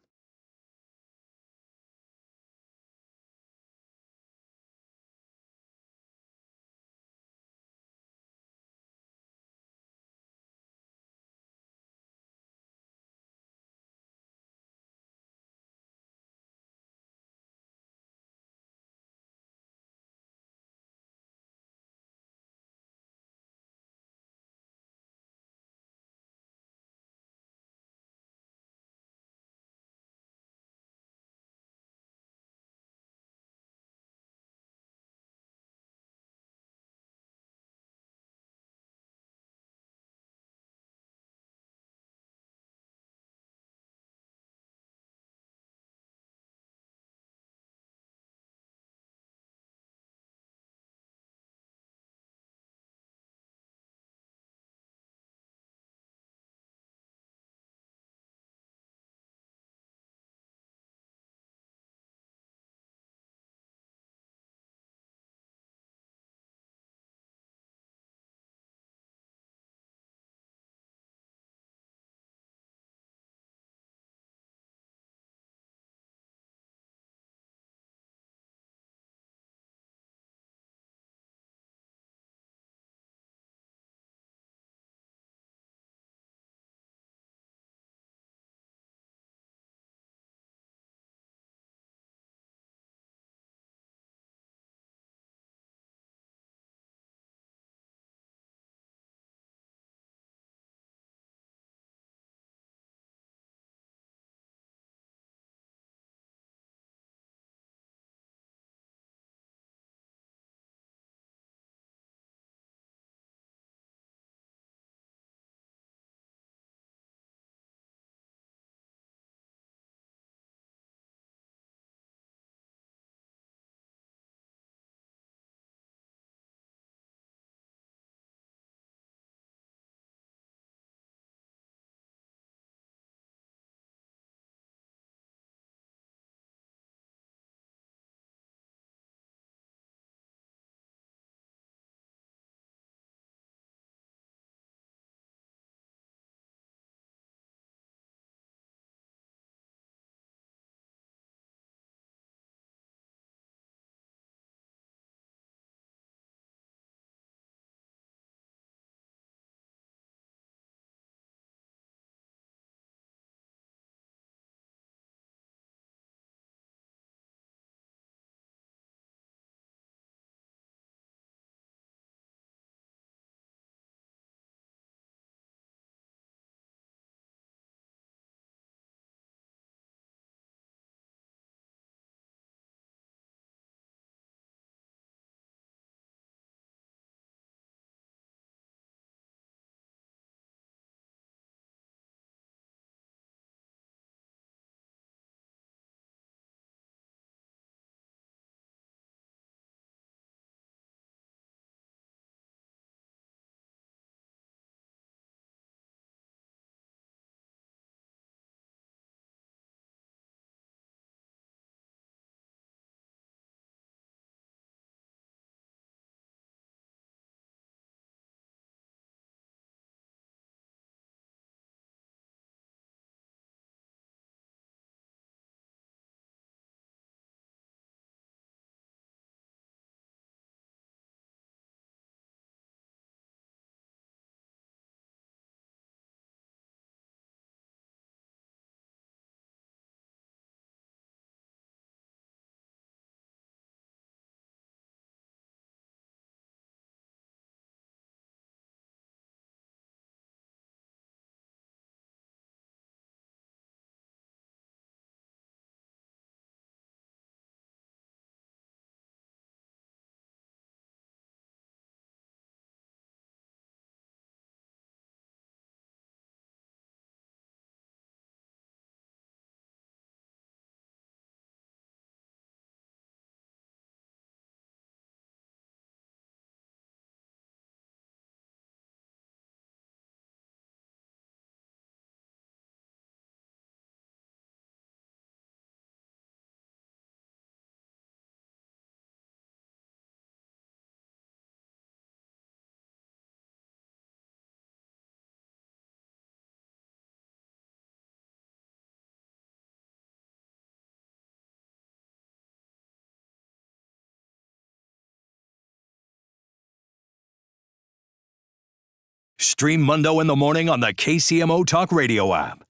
Stream Mundo in the morning on the KCMO Talk Radio app.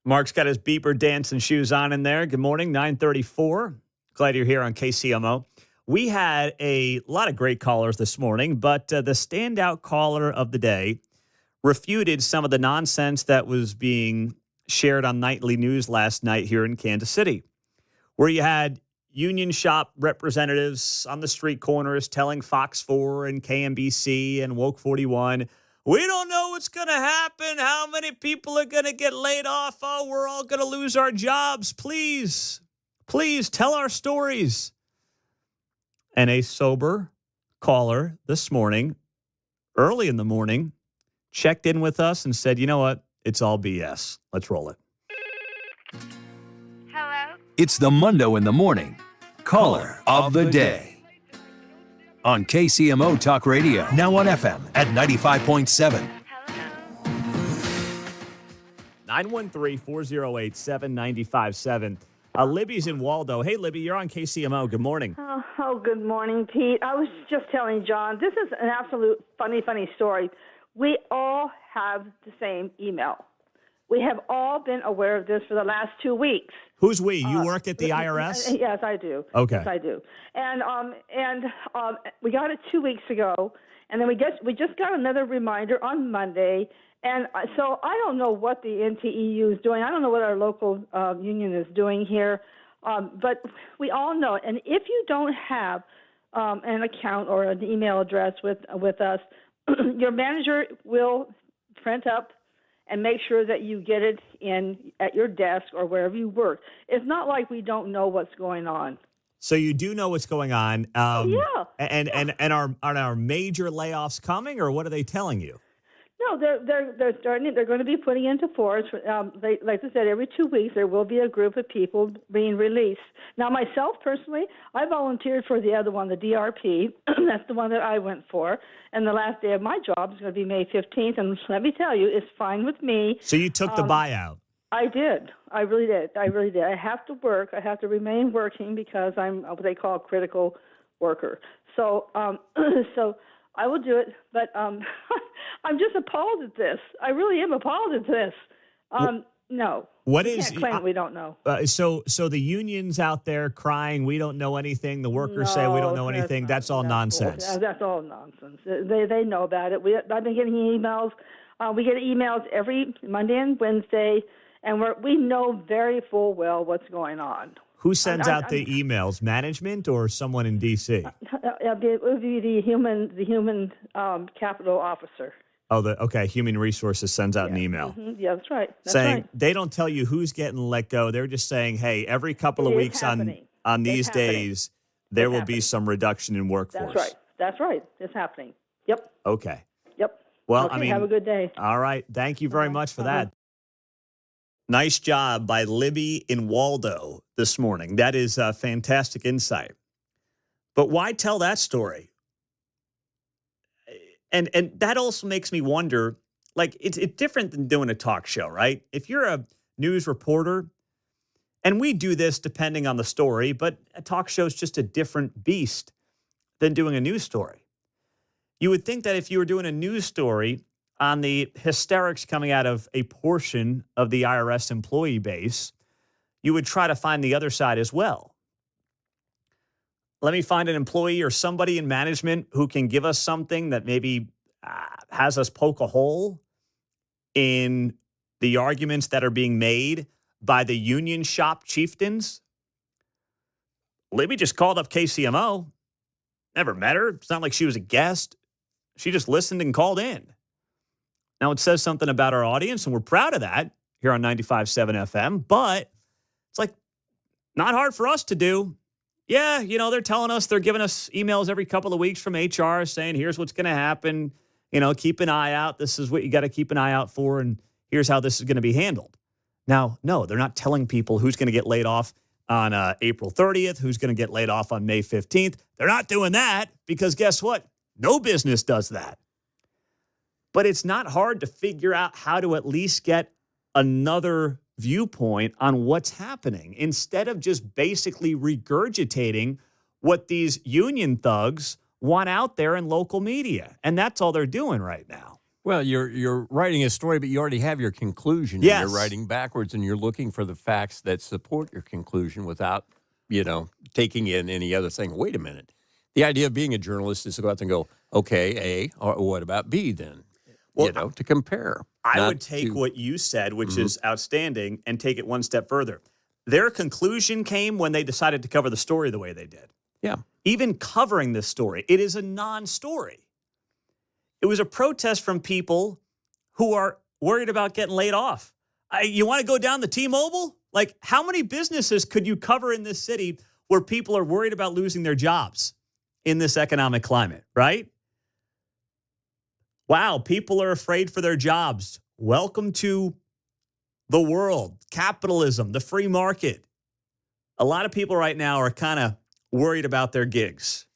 Mark's got his beeper dancing shoes on in there. Good morning, 9:34. Glad you're here on KCMO. We had a lot of great callers this morning, but the standout caller of the day refuted some of the nonsense that was being shared on nightly news last night here in Kansas City, where you had union shop representatives on the street corners telling Fox 4 and KMBC and Woke 41, we don't know what's going to happen, how many people are going to get laid off, oh, we're all going to lose our jobs, please tell our stories. And a sober caller this morning, early in the morning, checked in with us and said, you know what, it's all BS. Let's roll it. Hello? It's the Mundo in the morning caller of the day on KCMO Talk Radio. Now on FM at 95.7. 913-408-7957. Libby's in Waldo. Hey, Libby, you're on KCMO. Good morning. Oh, good morning, Pete. I was just telling John, this is an absolute funny story. We all have the same email. We have all been aware of this for the last 2 weeks. Who's we? You work at the IRS? Yes, I do. Okay. Yes, I do. And we got it 2 weeks ago, and then we just got another reminder on Monday. And so I don't know what the NTEU is doing. I don't know what our local union is doing here, but we all know it. And if you don't have an account or an email address with us, your manager will print up and make sure that you get it in at your desk or wherever you work. It's not like we don't know what's going on. So you do know what's going on. Yeah. And are major layoffs coming, or what are they telling you? No, they're starting. They're going to be putting into force. Like I said, every 2 weeks there will be a group of people being released. Now, myself personally, I volunteered for the other one, the DRP. That's the one that I went for. And the last day of my job is going to be May 15th. And let me tell you, it's fine with me. So you took the buyout. I did. I really did. I have to work. I have to remain working because I'm what they call a critical worker. So, I will do it, but I'm just appalled at this. I really am appalled at this. No. What we is? Can't claim we don't know. So the unions out there crying, we don't know anything. The workers say we don't know anything. That's all nonsense. That's all nonsense. They know about it. I've been getting emails. We get emails every Monday and Wednesday, and we know very full well what's going on. Who sends out the emails? Management or someone in D.C.? It would be the human capital officer. Oh, Human Resources sends out an email. Mm-hmm. Yeah, that's right. Saying they don't tell you who's getting let go. They're just saying, hey, every couple of weeks on these days, there will be some reduction in workforce. That's right. It's happening. Yep. Okay. Yep. Well, okay, have a good day. All right. Thank you very much for that. Nice job by Libby in Waldo this morning. That is a fantastic insight. But why tell that story? And that also makes me wonder, like, it's different than doing a talk show, right? If you're a news reporter, and we do this depending on the story, but a talk show is just a different beast than doing a news story. You would think that if you were doing a news story on the hysterics coming out of a portion of the IRS employee base, you would try to find the other side as well. Let me find an employee or somebody in management who can give us something that maybe has us poke a hole in the arguments that are being made by the union shop chieftains. Libby just called up KCMO. Never met her. It's not like she was a guest. She just listened and called in. Now, it says something about our audience, and we're proud of that here on 95.7 FM, but it's like not hard for us to do. Yeah, they're telling us, they're giving us emails every couple of weeks from HR saying, here's what's going to happen. Keep an eye out. This is what you got to keep an eye out for, and here's how this is going to be handled. Now, no, they're not telling people who's going to get laid off on April 30th, who's going to get laid off on May 15th. They're not doing that because guess what? No business does that. But it's not hard to figure out how to at least get another viewpoint on what's happening instead of just basically regurgitating what these union thugs want out there in local media. And that's all they're doing right now. Well, you're writing a story, but you already have your conclusion. Yes. And you're writing backwards, and you're looking for the facts that support your conclusion without, taking in any other thing. Wait a minute. The idea of being a journalist is to go out and go, okay, A, or what about B then? Well, to compare. I would take what you said, which is outstanding, and take it one step further. Their conclusion came when they decided to cover the story the way they did. Yeah. Even covering this story, it is a non-story. It was a protest from people who are worried about getting laid off. You want to go down the T-Mobile? Like, how many businesses could you cover in this city where people are worried about losing their jobs in this economic climate, right? Wow, people are afraid for their jobs. Welcome to the world, capitalism, the free market. A lot of people right now are kind of worried about their gigs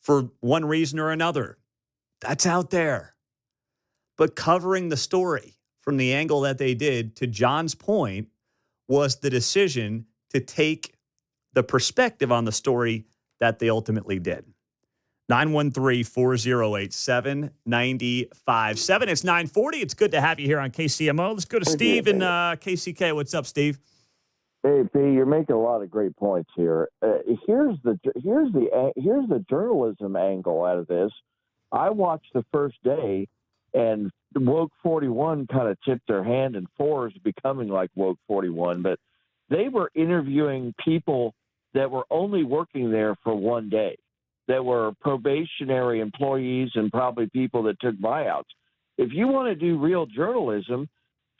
for one reason or another. That's out there. But covering the story from the angle that they did, to John's point, was the decision to take the perspective on the story that they ultimately did. 913-408-7957. It's 9:40. It's good to have you here on KCMO. Let's go to Steve in KCK. What's up, Steve? Hey, P, you're making a lot of great points here. Here's the journalism angle out of this. I watched the first day, and Woke 41 kind of tipped their hand, and 4 is becoming like Woke 41. But they were interviewing people that were only working there for one day, that were probationary employees and probably people that took buyouts. If you want to do real journalism,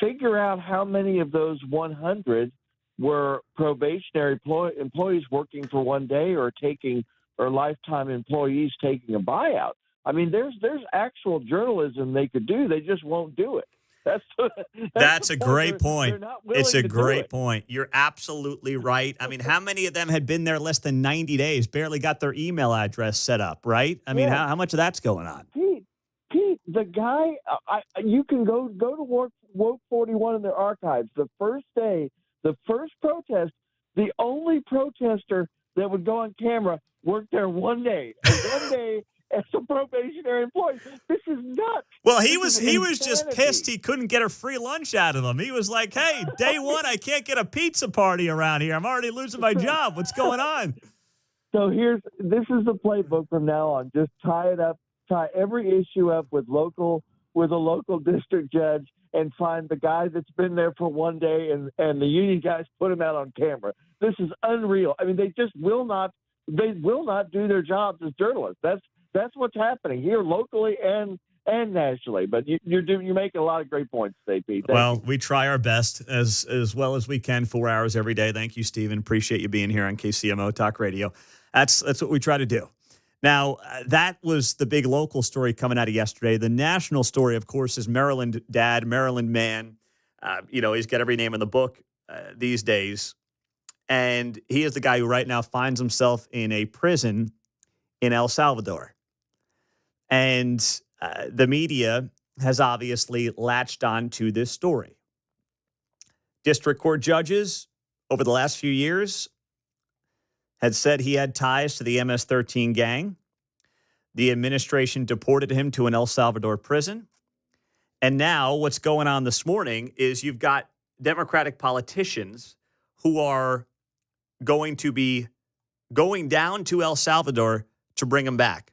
figure out how many of those 100 were probationary employees working for one day or lifetime employees taking a buyout. I mean, there's actual journalism they could do. They just won't do it. That's a great point. It's a great point. You're absolutely right. I mean, how many of them had been there less than 90 days, barely got their email address set up, right? I mean, how much of that's going on? Pete, the guy, you can go to Woke 41 in their archives. The first day, the first protest, the only protester that would go on camera worked there one day. One day as a probationary employee. This is nuts. Well, he was just pissed he couldn't get a free lunch out of them. He was like, hey, day one, I can't get a pizza party around here. I'm already losing my job. What's going on? So this is the playbook from now on. Just tie every issue up with a local district judge and find the guy that's been there for one day and the union guys put him out on camera. This is unreal. I mean, they will not do their jobs as journalists. That's what's happening here locally and nationally. But you're making a lot of great points today, Pete. Well, we try our best as well as we can, 4 hours every day. Thank you, Stephen. Appreciate you being here on KCMO Talk Radio. That's what we try to do. Now, that was the big local story coming out of yesterday. The national story, of course, is Maryland dad, Maryland man. He's got every name in the book these days. And he is the guy who right now finds himself in a prison in El Salvador. And the media has obviously latched on to this story. District court judges over the last few years had said he had ties to the MS-13 gang. The administration deported him to an El Salvador prison. And now what's going on this morning is you've got Democratic politicians who are going to be going down to El Salvador to bring him back.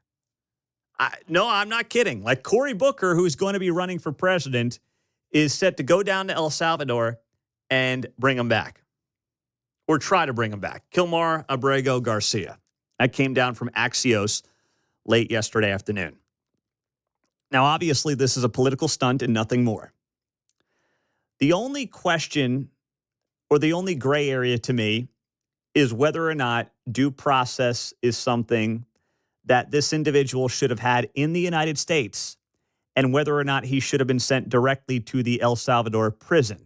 No, I'm not kidding. Like Cory Booker, who's going to be running for president, is set to go down to El Salvador and bring him back. Or try to bring him back. Kilmar Abrego Garcia. That came down from Axios late yesterday afternoon. Now, obviously, this is a political stunt and nothing more. The only question or the only gray area to me is whether or not due process is something that this individual should have had in the United States and whether or not he should have been sent directly to the El Salvador prison.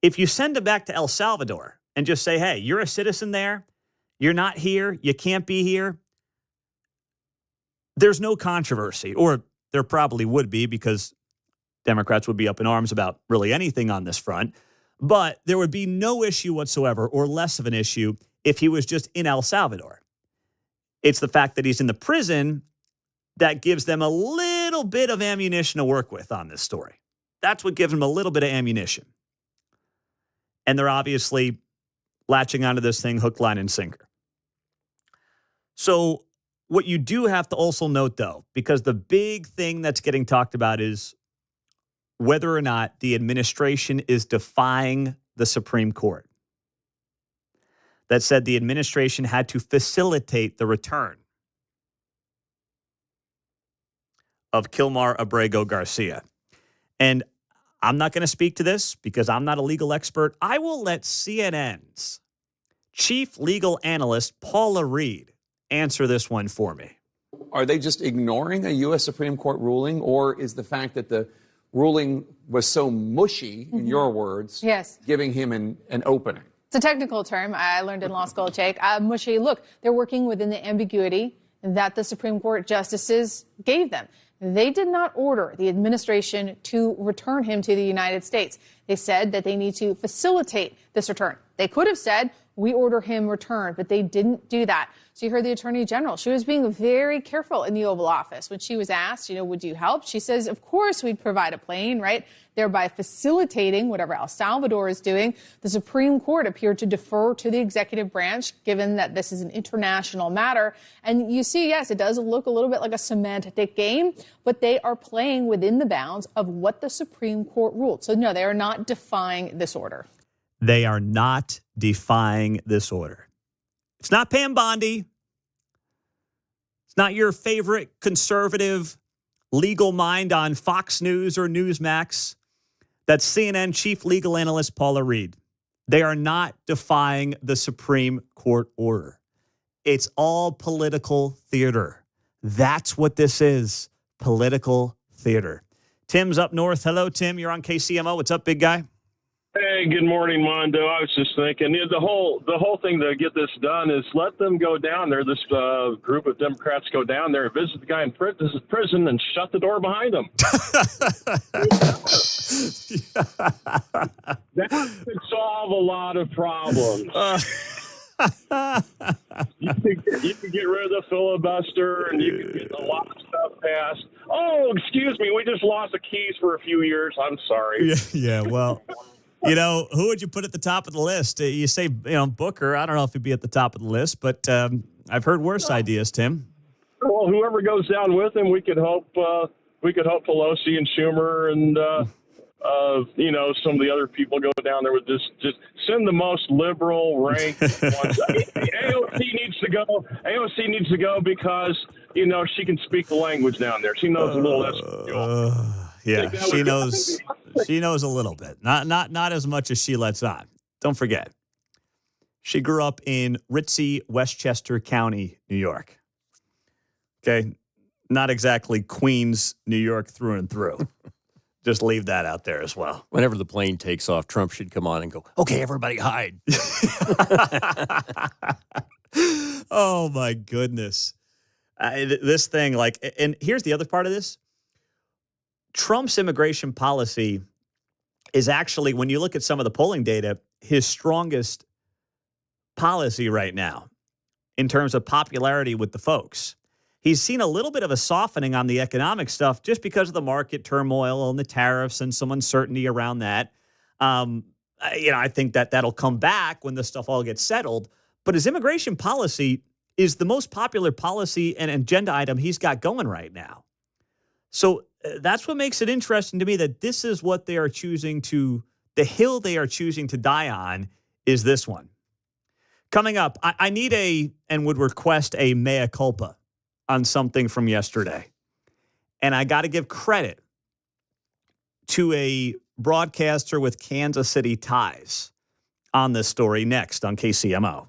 If you send him back to El Salvador and just say, hey, you're a citizen there, you're not here, you can't be here, there's no controversy, or there probably would be because Democrats would be up in arms about really anything on this front, but there would be no issue whatsoever or less of an issue if he was just in El Salvador. It's the fact that he's in the prison that gives them a little bit of ammunition to work with on this story. That's what gives them a little bit of ammunition. And they're obviously latching onto this thing hook, line, and sinker. So what you do have to also note, though, because the big thing that's getting talked about is whether or not the administration is defying the Supreme Court. That said, the administration had to facilitate the return of Kilmar Abrego Garcia. And I'm not going to speak to this because I'm not a legal expert. I will let CNN's chief legal analyst, Paula Reed, answer this one for me. Are they just ignoring a U.S. Supreme Court ruling, or is the fact that the ruling was so mushy, in your words, yes, giving him an opening? It's a technical term I learned in law school, Jake. Mushy, look, they're working within the ambiguity that the Supreme Court justices gave them. They did not order the administration to return him to the United States. They said that they need to facilitate this return. They could have said, we order him returned, but they didn't do that. So you heard the Attorney General. She was being very careful in the Oval Office. When she was asked, would you help? She says, of course we'd provide a plane, right? Thereby facilitating whatever El Salvador is doing. The Supreme Court appeared to defer to the executive branch, given that this is an international matter. And you see, yes, it does look a little bit like a semantic game, but they are playing within the bounds of what the Supreme Court ruled. So no, they are not defying this order. They are not defying this order. It's not Pam Bondi. It's not your favorite conservative legal mind on Fox News or Newsmax. That's CNN chief legal analyst Paula Reed. They are not defying the Supreme Court order. It's all political theater. That's what this is, political theater. Tim's up north. Hello, Tim. You're on KCMO. What's up, big guy? Hey, good morning, Mundo. I was just thinking, the whole thing to get this done is let them go down there. This group of Democrats go down there, visit the guy in prison, and shut the door behind him. That could solve a lot of problems. You could get rid of the filibuster, and you could get a lot of stuff passed. Oh, excuse me, we just lost the keys for a few years. I'm sorry. Yeah, well. Who would you put at the top of the list? You say, Booker. I don't know if he'd be at the top of the list, but I've heard worse ideas, Tim. Well, whoever goes down with him, we could hope Pelosi and Schumer and some of the other people go down there with this. Just send the most liberal ranked ones. AOC needs to go because she can speak the language down there. She knows a little less. Yeah, she knows. She knows a little bit, not as much as she lets on. Don't forget, she grew up in ritzy Westchester County, New York. Okay, not exactly Queens, New York through and through. Just leave that out there as well. Whenever the plane takes off, Trump should come on and go, "Okay, everybody, hide." Oh my goodness, this thing and here's the other part of this. Trump's immigration policy is actually, when you look at some of the polling data, his strongest policy right now in terms of popularity with the folks. He's seen a little bit of a softening on the economic stuff just because of the market turmoil and the tariffs and some uncertainty around that. I think that'll come back when this stuff all gets settled. But his immigration policy is the most popular policy and agenda item he's got going right now. So that's what makes it interesting to me that this is what they are choosing to, the hill they are choosing to die on is this one. Coming up, I need and would request a mea culpa on something from yesterday. And I got to give credit to a broadcaster with Kansas City ties on this story next on KCMO.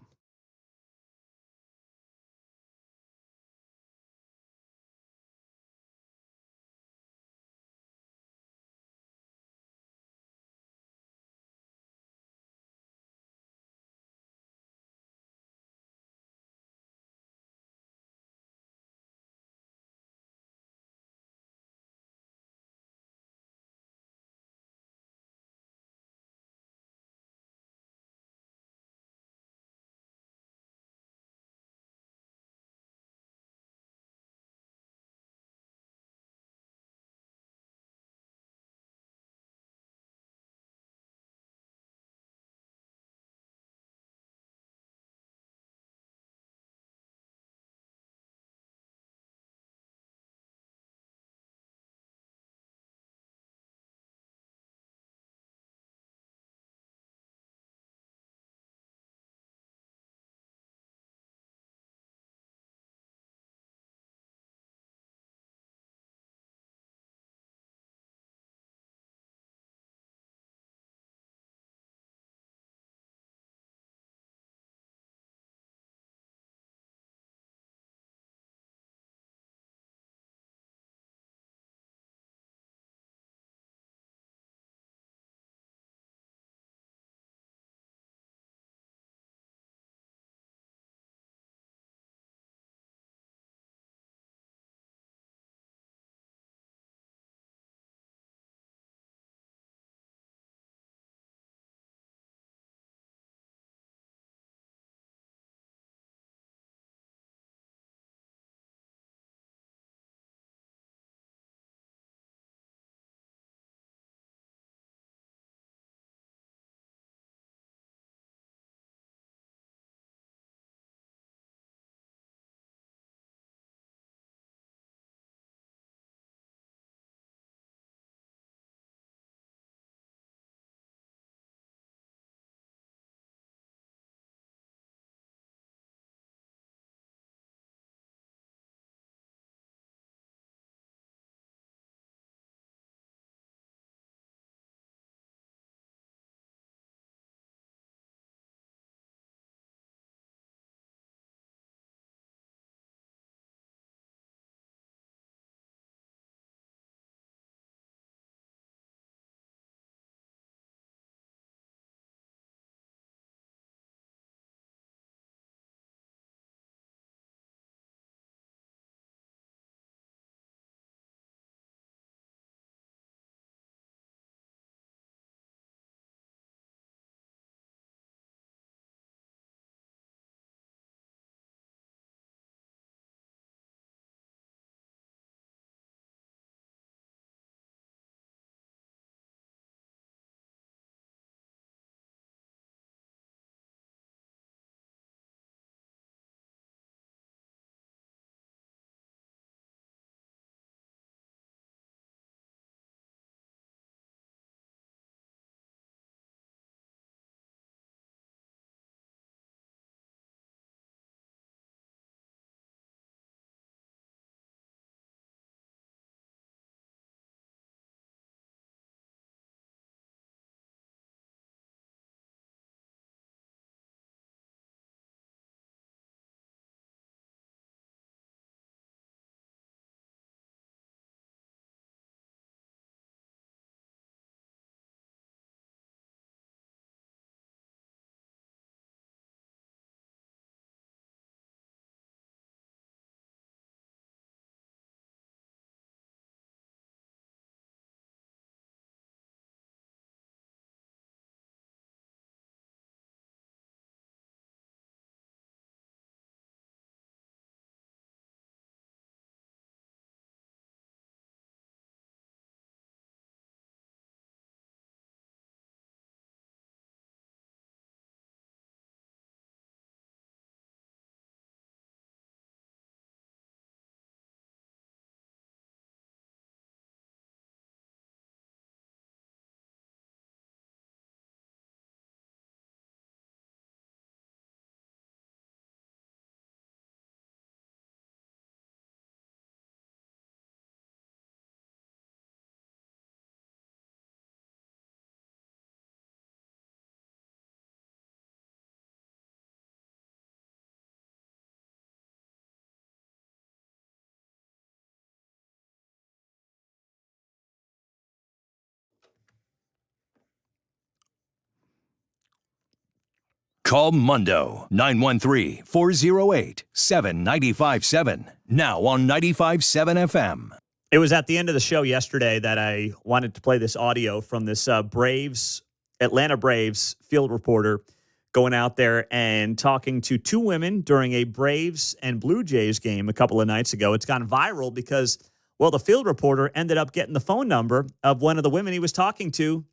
Call Mundo 913-408-7957. Now on 95.7 FM. It was at the end of the show yesterday that I wanted to play this audio from this Atlanta Braves field reporter going out there and talking to two women during a Braves and Blue Jays game a couple of nights ago. It's gone viral because, well, the field reporter ended up getting the phone number of one of the women he was talking to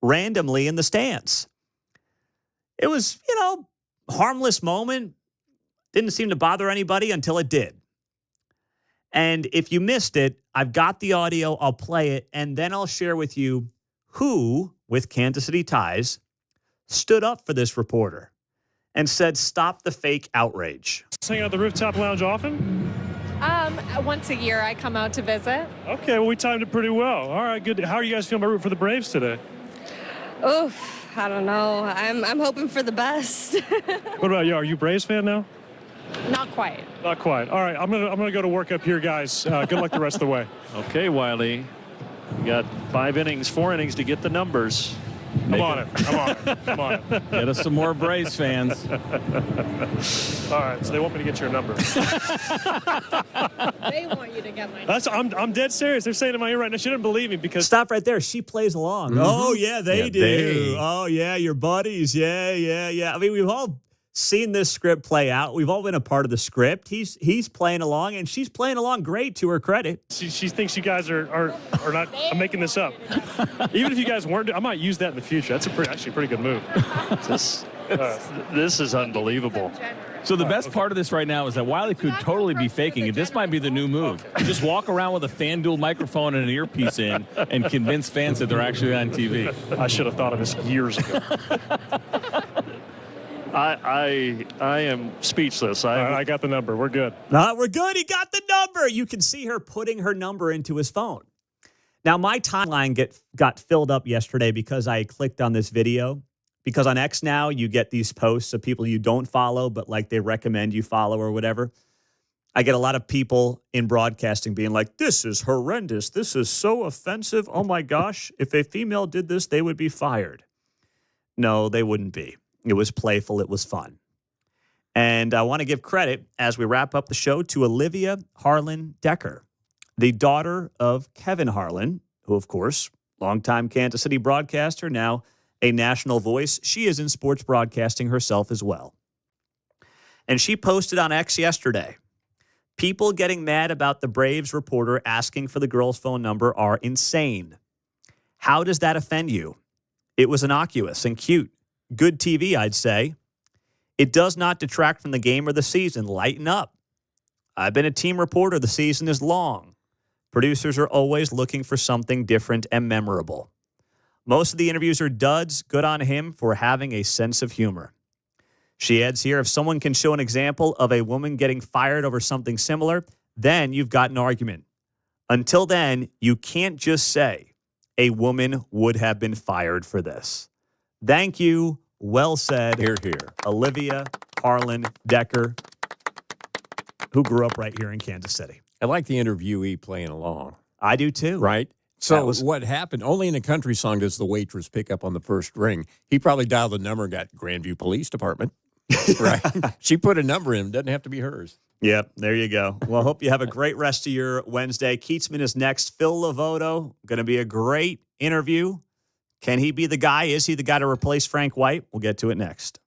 randomly in the stands. It was, harmless moment. Didn't seem to bother anybody until it did. And if you missed it, I've got the audio. I'll play it, and then I'll share with you who, with Kansas City ties, stood up for this reporter and said, stop the fake outrage. Hang out at the rooftop lounge often? Once a year I come out to visit. Okay, well, we timed it pretty well. All right, good. How are you guys feeling about rooting for the Braves today? Oof, I don't know. I'm hoping for the best. What about you? Are you a Braves fan now? Not quite. Not quite. All right, I'm gonna go to work up here, guys. Good luck the rest of the way. Okay, Wiley. You got 4 innings to get the numbers. I'm on it. I'm on it. Get us some more Braves fans. All right, so they want me to get your number. They want you to get my number. I'm dead serious. They're saying in my ear right now. She didn't believe me because... Stop right there. She plays along. Mm-hmm. Oh, yeah, they do. Oh, yeah, your buddies. Yeah. I mean, we've all seen this script play out. We've all been a part of the script. He's playing along, and she's playing along great, to her credit. She thinks you guys are not. I'm making this up. Even if you guys weren't, I might use that in the future. That's actually a pretty good move. This is unbelievable. So the best part of this right now is that Wiley could totally be faking it. This might be the new move. Just walk around with a FanDuel microphone and an earpiece in and convince fans that they're actually on TV. I should have thought of this years ago. I am speechless. I got the number. We're good. We're good. He got the number. You can see her putting her number into his phone. Now, my timeline got filled up yesterday because I clicked on this video. Because on X now, you get these posts of people you don't follow, but like they recommend you follow or whatever. I get a lot of people in broadcasting being like, this is horrendous. This is so offensive. Oh, my gosh. If a female did this, they would be fired. No, they wouldn't be. It was playful. It was fun. And I want to give credit as we wrap up the show to Olivia Harlan Decker, the daughter of Kevin Harlan, who, of course, longtime Kansas City broadcaster, now a national voice. She is in sports broadcasting herself as well. And she posted on X yesterday, people getting mad about the Braves reporter asking for the girl's phone number are insane. How does that offend you? It was innocuous and cute. Good TV, I'd say. It does not detract from the game or the season. Lighten up. I've been a team reporter. The season is long. Producers are always looking for something different and memorable. Most of the interviews are duds. Good on him for having a sense of humor. She adds here, if someone can show an example of a woman getting fired over something similar, then you've got an argument. Until then, you can't just say a woman would have been fired for this. Thank you. Well said. Hear, hear. Olivia Harlan Decker, who grew up right here in Kansas City. I like the interviewee playing along. I do too. Right? So what happened, only in a country song does the waitress pick up on the first ring. He probably dialed the number and got Grandview Police Department. Right? She put a number in. Doesn't have to be hers. Yep, there you go. Well, I hope you have a great rest of your Wednesday. Keatsman is next. Phil Lovato, going to be a great interview. Can he be the guy? Is he the guy to replace Frank White? We'll get to it next.